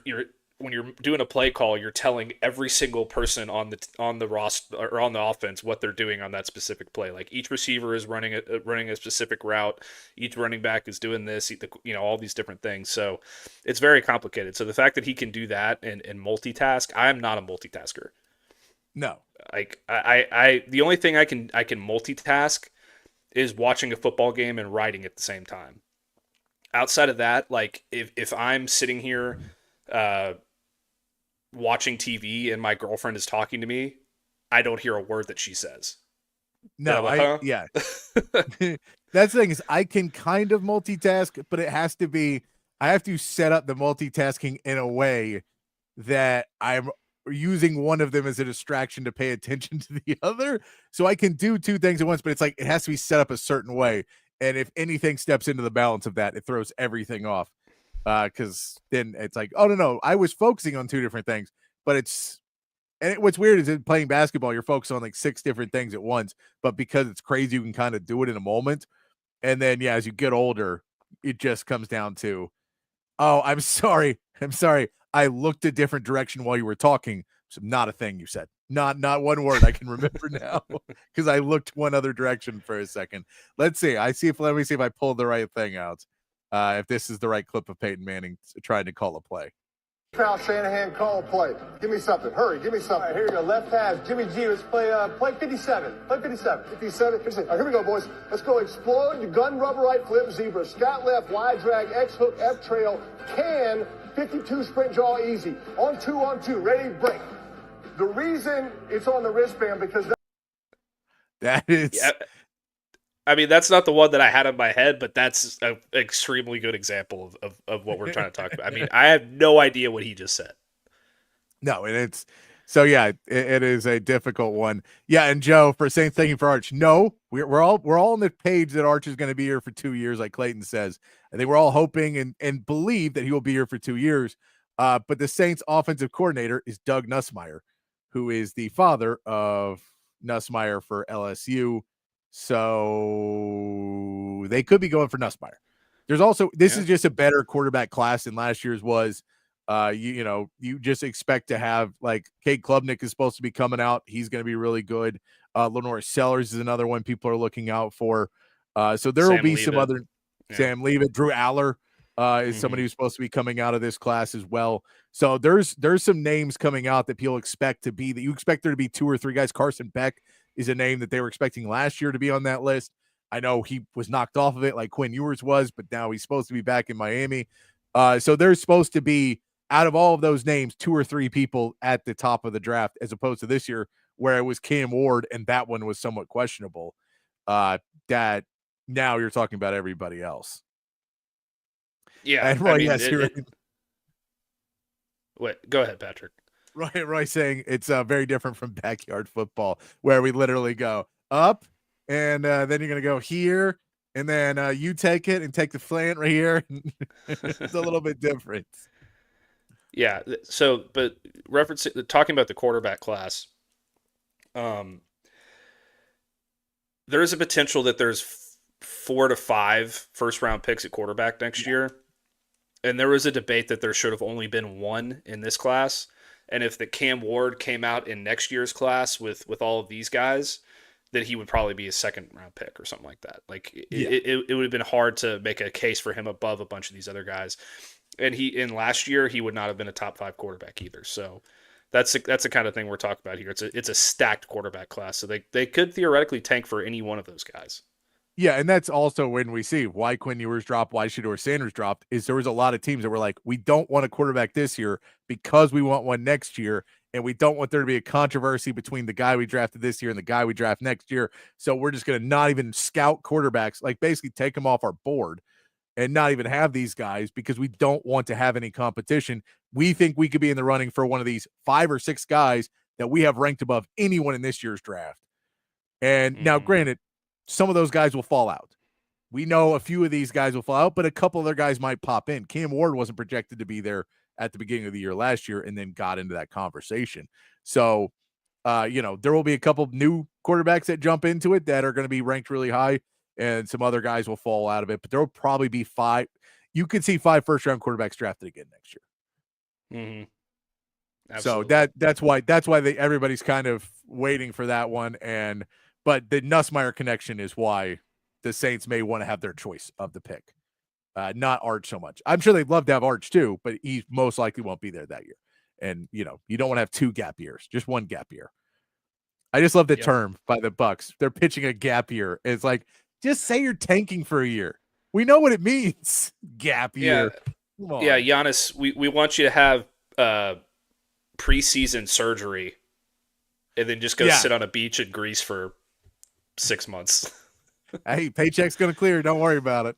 when you're doing a play call, you're telling every single person on the roster or on the offense what they're doing on that specific play. Like each receiver is running a specific route, each running back is doing this, all these different things. So it's very complicated. So the fact that he can do that and multitask, I am not a multitasker. No, like I the only thing I can multitask is watching a football game and writing at the same time. Outside of that, like if I'm sitting here watching TV and my girlfriend is talking to me, I don't hear a word that she says. No, yeah. That's the thing is I can kind of multitask, but it has to be, I have to set up the multitasking in a way that I'm using one of them as a distraction to pay attention to the other. So I can do two things at once, but it's like, it has to be set up a certain way. And if anything steps into the balance of that, it throws everything off. Because then it's like, oh, no, I was focusing on two different things. But what's weird is in playing basketball, you're focused on like 6 different things at once. But because it's crazy, you can kind of do it in a moment. And then, yeah, as you get older, it just comes down to, oh, I'm sorry. I looked a different direction while you were talking. So not a thing you said. Not one word I can remember now because I looked one other direction for a second. Let me see if I pulled the right thing out. If this is the right clip of Peyton Manning trying to call a play. Kyle Shanahan, call a play. Give me something. Hurry, give me something. All right, here we go. Left half. Jimmy G, let's play 57. Play 57. 57. All right, here we go, boys. Let's go explode, gun, rubber right, flip, zebra, scat left, wide drag, X hook, F trail, can, 52 sprint jaw easy. On two, ready, break. The reason it's on the wristband because that is. Yeah, I mean, that's not the one that I had in my head, but that's an extremely good example of what we're trying to talk about. I mean, I have no idea what he just said. No, and it's so yeah, it is a difficult one. Yeah, and Joe for saying thank you for Arch. No, we're all on the page that Arch is going to be here for 2 years, like Clayton says. I think we're all hoping and believe that he will be here for 2 years. But the Saints offensive coordinator is Doug Nussmeier, who is the father of Nussmeier for LSU. So they could be going for Nussmeier. There's also, this is just a better quarterback class than last year's was. You just expect to have like Cade Klubnik is supposed to be coming out. He's going to be really good. Lenore Sellers is another one people are looking out for. So there will be some other Sam Leavitt, Drew Aller is somebody who's supposed to be coming out of this class as well. So there's some names coming out that people expect to be, that you expect there to be 2 or 3 guys. Carson Beck is a name that they were expecting last year to be on that list. I know he was knocked off of it like Quinn Ewers was, but now he's supposed to be back in Miami. So there's supposed to be, out of all of those names, 2 or 3 people at the top of the draft, as opposed to this year where it was Cam Ward, and that one was somewhat questionable. That now you're talking about everybody else. Yeah. And Roy, yes, you're right. Wait, go ahead, Patrick. Roy saying it's very different from backyard football, where we literally go up, and then you're going to go here, and then you take it and take the slant right here. It's a little bit different. Yeah. So, but talking about the quarterback class, there is a potential that there's 4 to 5 first-round picks at quarterback next year. And there was a debate that there should have only been 1 in this class. And if the Cam Ward came out in next year's class with all of these guys, that he would probably be a second-round pick or something like that. Like it would have been hard to make a case for him above a bunch of these other guys. And in last year, he would not have been a top 5 quarterback either. So that's the kind of thing we're talking about here. It's a stacked quarterback class. So they could theoretically tank for any one of those guys. Yeah, and that's also when we see why Quinn Ewers dropped, why Shedeur Sanders dropped, is there was a lot of teams that were like, we don't want a quarterback this year because we want one next year, and we don't want there to be a controversy between the guy we drafted this year and the guy we draft next year. So we're just going to not even scout quarterbacks, like basically take them off our board and not even have these guys because we don't want to have any competition. We think we could be in the running for one of these 5 or 6 guys that we have ranked above anyone in this year's draft. And now, granted, some of those guys will fall out. We know a few of these guys will fall out, but a couple other guys might pop in. Cam Ward wasn't projected to be there at the beginning of the year last year and then got into that conversation. So, there will be a couple new quarterbacks that jump into it that are going to be ranked really high, and some other guys will fall out of it, but there will probably be 5. You could see 5 first-round quarterbacks drafted again next year. Mm-hmm. So that's why everybody's kind of waiting for that one. But the Nussmeier connection is why the Saints may want to have their choice of the pick, not Arch so much. I'm sure they'd love to have Arch too, but he most likely won't be there that year. And, you don't want to have 2 gap years, just 1 gap year. I just love the term by the Bucks. They're pitching a gap year. It's like, just say you're tanking for a year. We know what it means, gap year. Yeah, Giannis, we want you to have preseason surgery and then just go sit on a beach in Greece for 6 months. Hey, paycheck's going to clear. Don't worry about it.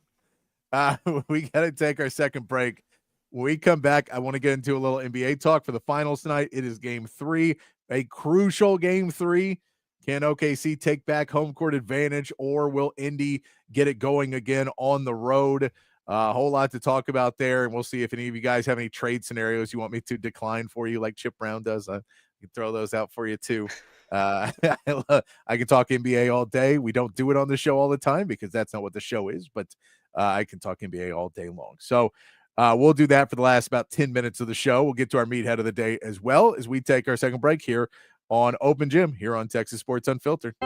We got to take our second break. When we come back, I want to get into a little NBA talk for the finals tonight. It is game 3, a crucial game 3. Can OKC take back home court advantage, or will Indy get it going again on the road? A whole lot to talk about there, and we'll see if any of you guys have any trade scenarios you want me to decline for you like Chip Brown does. I can throw those out for you too. I can talk NBA all day. We don't do it on the show all the time because that's not what the show is, but I can talk NBA all day long. So we'll do that for the last about 10 minutes of the show. We'll get to our meathead of the day as well as we take our second break here on Open Gym here on Texas Sports Unfiltered.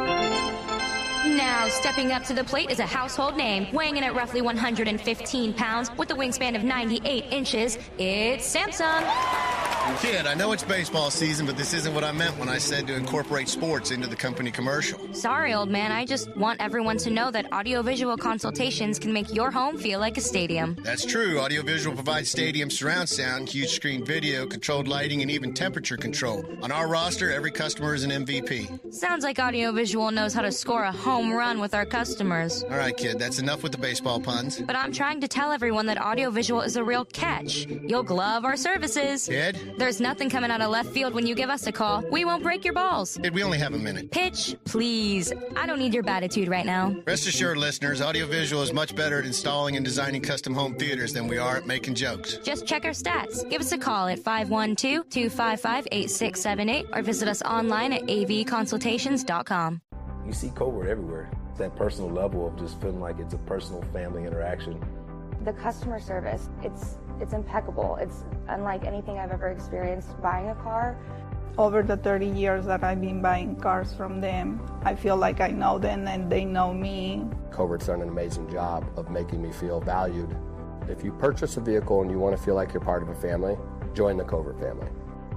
Now, stepping up to the plate is a household name, weighing in at roughly 115 pounds with a wingspan of 98 inches. It's Samsung. Kid, I know it's baseball season, but this isn't what I meant when I said to incorporate sports into the company commercial. Sorry, old man. I just want everyone to know that audiovisual consultations can make your home feel like a stadium. That's true. Audiovisual provides stadium surround sound, huge screen video, controlled lighting, and even temperature control. On our roster, every customer is an MVP. Sounds like audiovisual knows how to score a home run with our customers. All right, kid, that's enough with the baseball puns. But I'm trying to tell everyone that audiovisual is a real catch. You'll glove our services. Kid? There's nothing coming out of left field when you give us a call. We won't break your balls. Kid, we only have a minute. Pitch, please. I don't need your attitude right now. Rest assured, listeners, audiovisual is much better at installing and designing custom home theaters than we are at making jokes. Just check our stats. Give us a call at 512-255-8678 or visit us online at avconsultations.com. You see covert everywhere. That personal level of just feeling like it's a personal family interaction. The customer service, it's impeccable. It's unlike anything I've ever experienced buying a car. Over the 30 years that I've been buying cars from them, I feel like I know them and they know me. Covert's done an amazing job of making me feel valued. If you purchase a vehicle and you want to feel like you're part of a family, join the Covert family.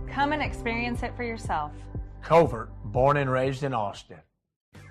Come and experience it for yourself. Covert, born and raised in Austin.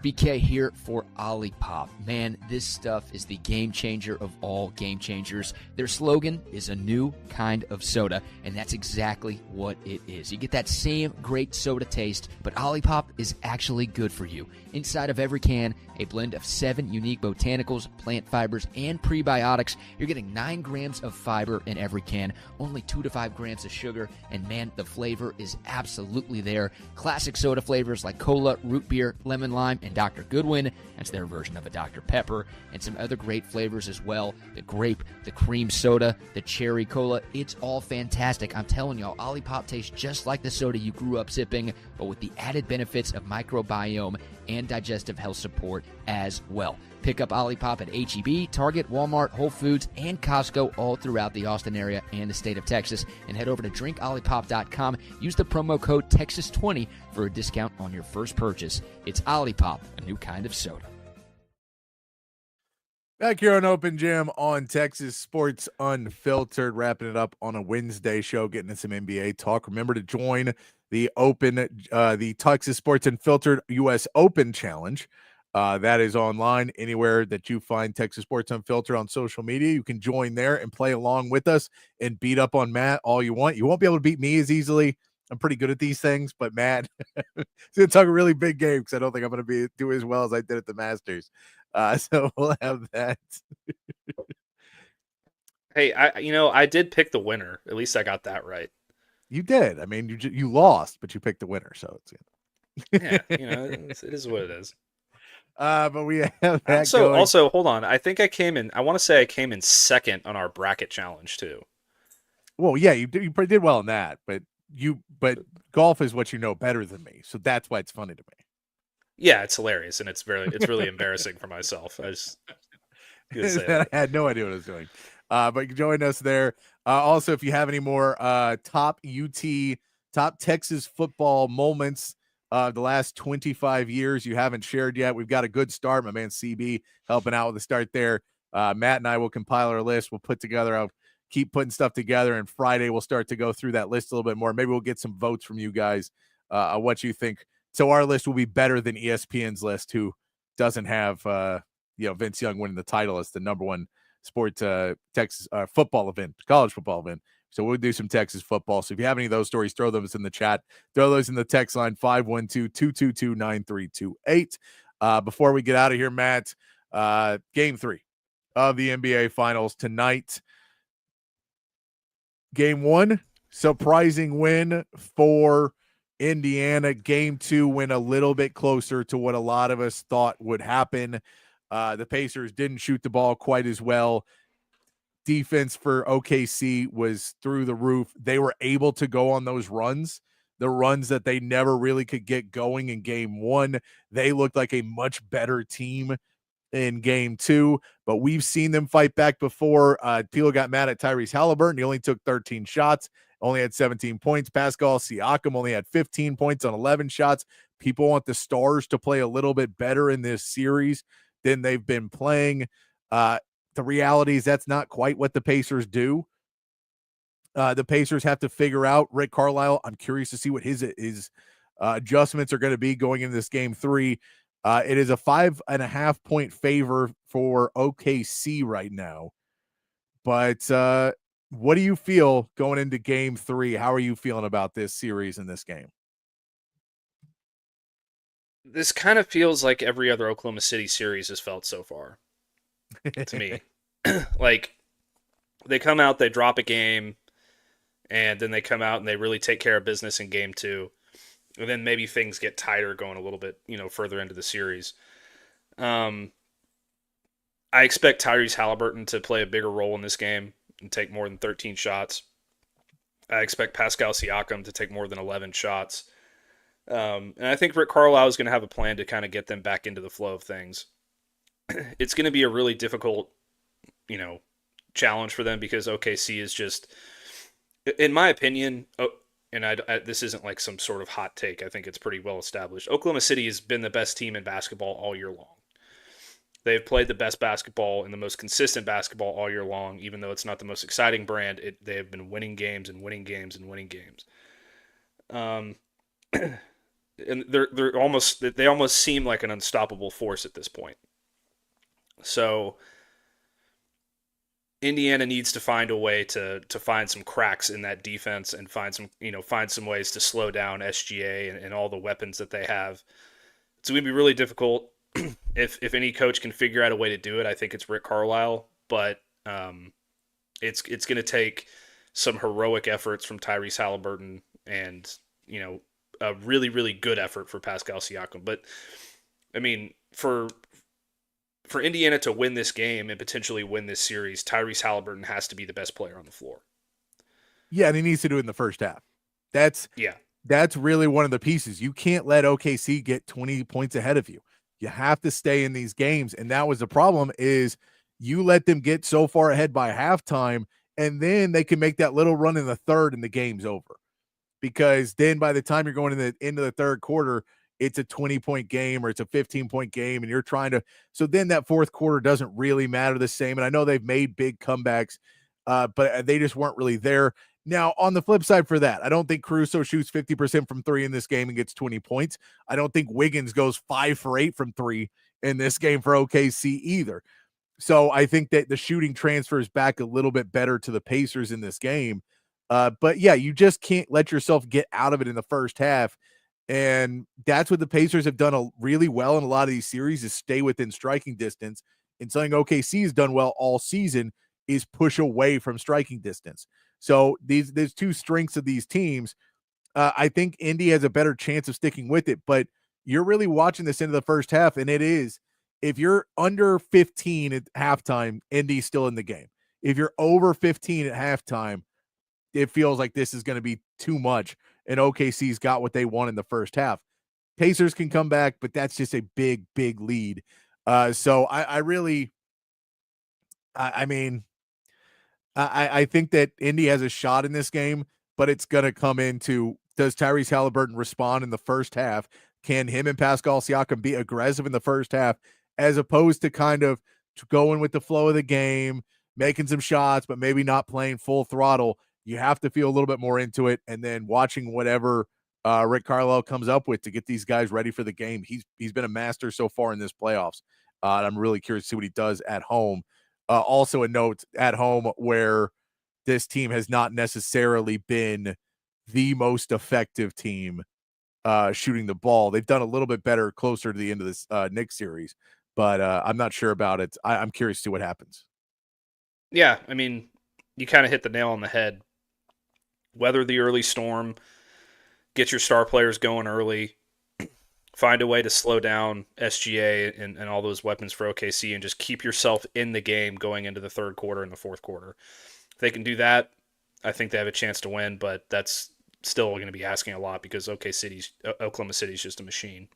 BK here for OLIPOP. Man, this stuff is the game changer of all game changers. Their slogan is a new kind of soda, and that's exactly what it is. You get that same great soda taste, but OLIPOP is actually good for you. Inside of every can, a blend of 7 unique botanicals, plant fibers, and prebiotics. You're getting 9 grams of fiber in every can, only 2 to 5 grams of sugar, and man, the flavor is absolutely there. Classic soda flavors like cola, root beer, lemon lime, and Dr. Goodwin. That's their version of a Dr. Pepper, and some other great flavors as well. The grape, the cream soda, the cherry cola. It's all fantastic. I'm telling y'all, OLIPOP tastes just like the soda you grew up sipping, but with the added benefits of microbiome and digestive health support as well. Pick up OLIPOP at H-E-B, Target, Walmart, Whole Foods, and Costco all throughout the Austin area and the state of Texas. And head over to drinkolipop.com. Use the promo code Texas20 for a discount on your first purchase. It's OLIPOP, a new kind of soda. Back here on Open Gym on Texas Sports Unfiltered, wrapping it up on a Wednesday show, getting into some NBA talk. Remember to join the Texas Sports Unfiltered U.S. Open Challenge. That is online anywhere that you find Texas Sports Unfiltered on social media. You can join there and play along with us and beat up on Matt all you want. You won't be able to beat me as easily. I'm pretty good at these things, but Matt is going to talk a really big game because I don't think I'm going to do as well as I did at the Masters. So we'll have that. Hey, I did pick the winner. At least I got that right. You did. I mean, you lost, but you picked the winner, so it's good. Yeah, it is what it is. But we have that also, hold on. I think I want to say I came in second on our bracket challenge too. Well, yeah, you did well in that, but golf is what you know better than me, so that's why it's funny to me. Yeah, it's hilarious, and it's really embarrassing for myself. I had no idea what I was doing. But join us there. Also, if you have any more top Texas football moments the last 25 years you haven't shared yet, we've got a good start. My man CB helping out with the start there. Matt and I will compile our list. We'll put together. I'll keep putting stuff together, and Friday we'll start to go through that list a little bit more. Maybe we'll get some votes from you guys on what you think. So our list will be better than ESPN's list, who doesn't have Vince Young winning the title as the number one sports Texas football event, college football event. So we'll do some Texas football. So if you have any of those stories, throw those in the chat. Throw those in the text line 512-222-9328. Before we get out of here, Matt, game 3 of the NBA Finals tonight. Game 1, surprising win for Indiana. Game 2 went a little bit closer to what a lot of us thought would happen. The Pacers didn't shoot the ball quite as well. Defense for OKC was through the roof. They were able to go on those runs, the runs that they never really could get going in game 1. They looked like a much better team in game 2, but we've seen them fight back before. People got mad at Tyrese Halliburton. He only took 13 shots, only had 17 points. Pascal Siakam only had 15 points on 11 shots. People want the Stars to play a little bit better in this series than they've been playing. The reality is that's not quite what the Pacers do. The Pacers have to figure out Rick Carlisle. I'm curious to see what his adjustments are going to be going into this game 3. It is a 5.5 point favor for OKC right now. But what do you feel going into game 3? How are you feeling about this series in this game? This kind of feels like every other Oklahoma City series has felt so far to me. Like, they come out, they drop a game, and then they come out and they really take care of business in game 2. And then maybe things get tighter going a little bit, further into the series. I expect Tyrese Halliburton to play a bigger role in this game and take more than 13 shots. I expect Pascal Siakam to take more than 11 shots. And I think Rick Carlisle is going to have a plan to kind of get them back into the flow of things. It's going to be a really difficult, challenge for them because OKC is just, in my opinion, and this isn't like some sort of hot take. I think it's pretty well established. Oklahoma City has been the best team in basketball all year long. They've played the best basketball and the most consistent basketball all year long, even though it's not the most exciting brand. They have been winning games and winning games and winning games. and they almost seem like an unstoppable force at this point. So Indiana needs to find a way to find some cracks in that defense and find some ways to slow down SGA and all the weapons that they have. It's going to be really difficult. If any coach can figure out a way to do it, I think it's Rick Carlisle. But it's going to take some heroic efforts from Tyrese Halliburton and a really, really good effort for Pascal Siakam. But I mean, for Indiana to win this game and potentially win this series, Tyrese Halliburton has to be the best player on the floor. Yeah, and he needs to do it in the first half. That's really one of the pieces. You can't let OKC get 20 points ahead of you. You have to stay in these games, and that was the problem, is you let them get so far ahead by halftime, and then they can make that little run in the third and the game's over. Because then by the time you're going into the third quarter, it's a 20-point game or it's a 15-point game, and you're trying to – so then that fourth quarter doesn't really matter the same. And I know they've made big comebacks, but they just weren't really there. Now, on the flip side for that, I don't think Caruso shoots 50% from three in this game and gets 20 points. I don't think Wiggins goes 5 for 8 from three in this game for OKC either. So I think that the shooting transfers back a little bit better to the Pacers in this game. But yeah, you just can't let yourself get out of it in the first half. And that's what the Pacers have done really well in a lot of these series, is stay within striking distance. And something OKC has done well all season is push away from striking distance. So there's two strengths of these teams. I think Indy has a better chance of sticking with it, but you're really watching this into the first half, and it is, if you're under 15 at halftime, Indy's still in the game. If you're over 15 at halftime, it feels like this is going to be too much, and OKC's got what they want in the first half. Pacers can come back, but that's just a big, big lead. So I think that Indy has a shot in this game, but it's going to come into, does Tyrese Halliburton respond in the first half? Can him and Pascal Siakam be aggressive in the first half, as opposed to kind of going with the flow of the game, making some shots, but maybe not playing full throttle? You have to feel a little bit more into it, and then watching whatever Rick Carlisle comes up with to get these guys ready for the game. He's been a master so far in this playoffs. And I'm really curious to see what he does at home. Also a note at home, where this team has not necessarily been the most effective team shooting the ball. They've done a little bit better closer to the end of this Knicks series, but I'm not sure about it. I'm curious to see what happens. Yeah, I mean, you kind of hit the nail on the head. Weather the early storm, get your star players going early, find a way to slow down SGA and all those weapons for OKC, and just keep yourself in the game going into the third quarter and the fourth quarter. If they can do that, I think they have a chance to win, but that's still going to be asking a lot, because Oklahoma City's just a machine.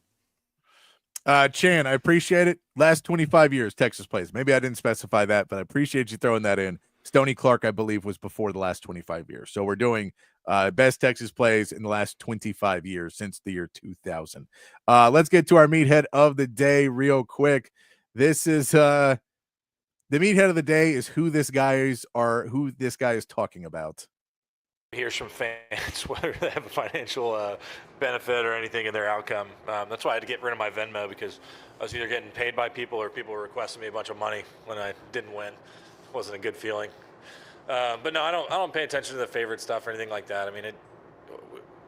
Chan, I appreciate it. Last 25 years, Texas plays. Maybe I didn't specify that, but I appreciate you throwing that in. Stoney Clark, I believe, was before the last 25 years. So we're doing best Texas plays in the last 25 years since the year 2000. Let's get to our meathead of the day real quick. This is the meathead of the day is who this guy is talking about. Hears from fans whether they have a financial benefit or anything in their outcome. That's why I had to get rid of my Venmo, because I was either getting paid by people or people were requesting me a bunch of money when I didn't win. It wasn't a good feeling. But no, I don't pay attention to the favorite stuff or anything like that. I mean,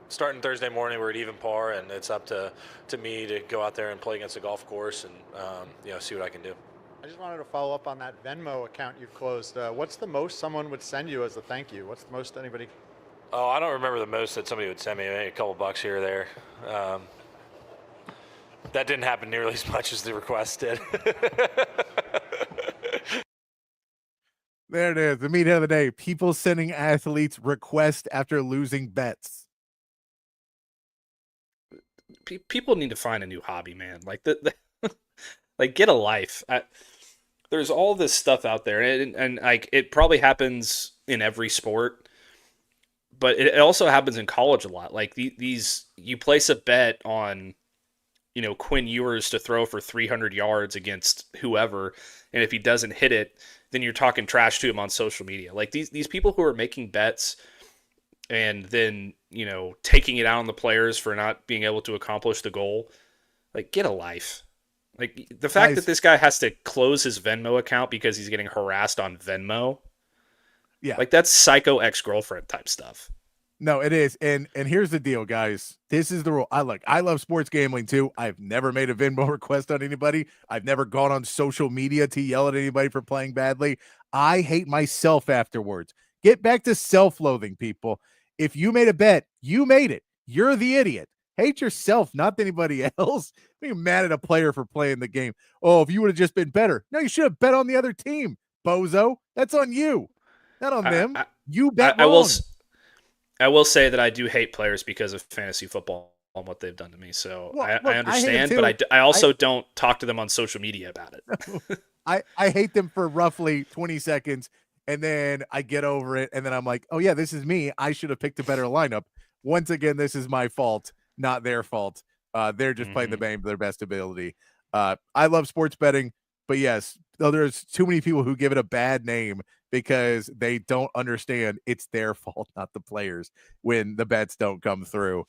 starting Thursday morning, we're at even par, and it's up to me to go out there and play against a golf course and see what I can do. I just wanted to follow up on that Venmo account you've closed. What's the most someone would send you as a thank you? What's the most anybody? Oh, I don't remember the most that somebody would send me. Maybe a couple bucks here or there. That didn't happen nearly as much as the request did. There it is. The meathead of the day. People sending athletes requests after losing bets. People need to find a new hobby, man. Like like, get a life. There's all this stuff out there, and like, it probably happens in every sport, but it also happens in college a lot. Like, these you place a bet on, Quinn Ewers to throw for 300 yards against whoever, and if he doesn't hit it, then you're talking trash to him on social media. Like, these people who are making bets and then, taking it out on the players for not being able to accomplish the goal. Like, get a life. Like, the fact that this guy has to close his Venmo account because he's getting harassed on Venmo. Yeah. Like, that's psycho ex-girlfriend type stuff. No, it is. And here's the deal, guys. This is the rule. I love sports gambling too. I've never made a Venmo request on anybody. I've never gone on social media to yell at anybody for playing badly. I hate myself afterwards. Get back to self-loathing, people. If you made a bet, you made it. You're the idiot. Hate yourself, not anybody else. Being mad at a player for playing the game. Oh, if you would have just been better. No, you should have bet on the other team, bozo. That's on you, not on them. You bet wrong. I will say that I do hate players because of fantasy football and what they've done to me. So I understand, but I also don't talk to them on social media about it. I hate them for roughly 20 seconds, and then I get over it, and then I'm like, oh, yeah, this is me. I should have picked a better lineup. Once again, this is my fault, not their fault. They're just playing the game to their best ability. I love sports betting, but yes, there's too many people who give it a bad name because they don't understand it's their fault, not the players, when the bets don't come through.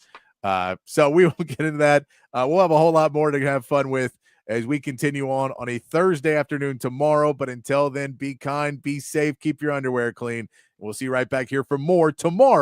So we will get into that. We'll have a whole lot more to have fun with as we continue on a Thursday afternoon tomorrow. But until then, be kind, be safe, keep your underwear clean. We'll see you right back here for more tomorrow.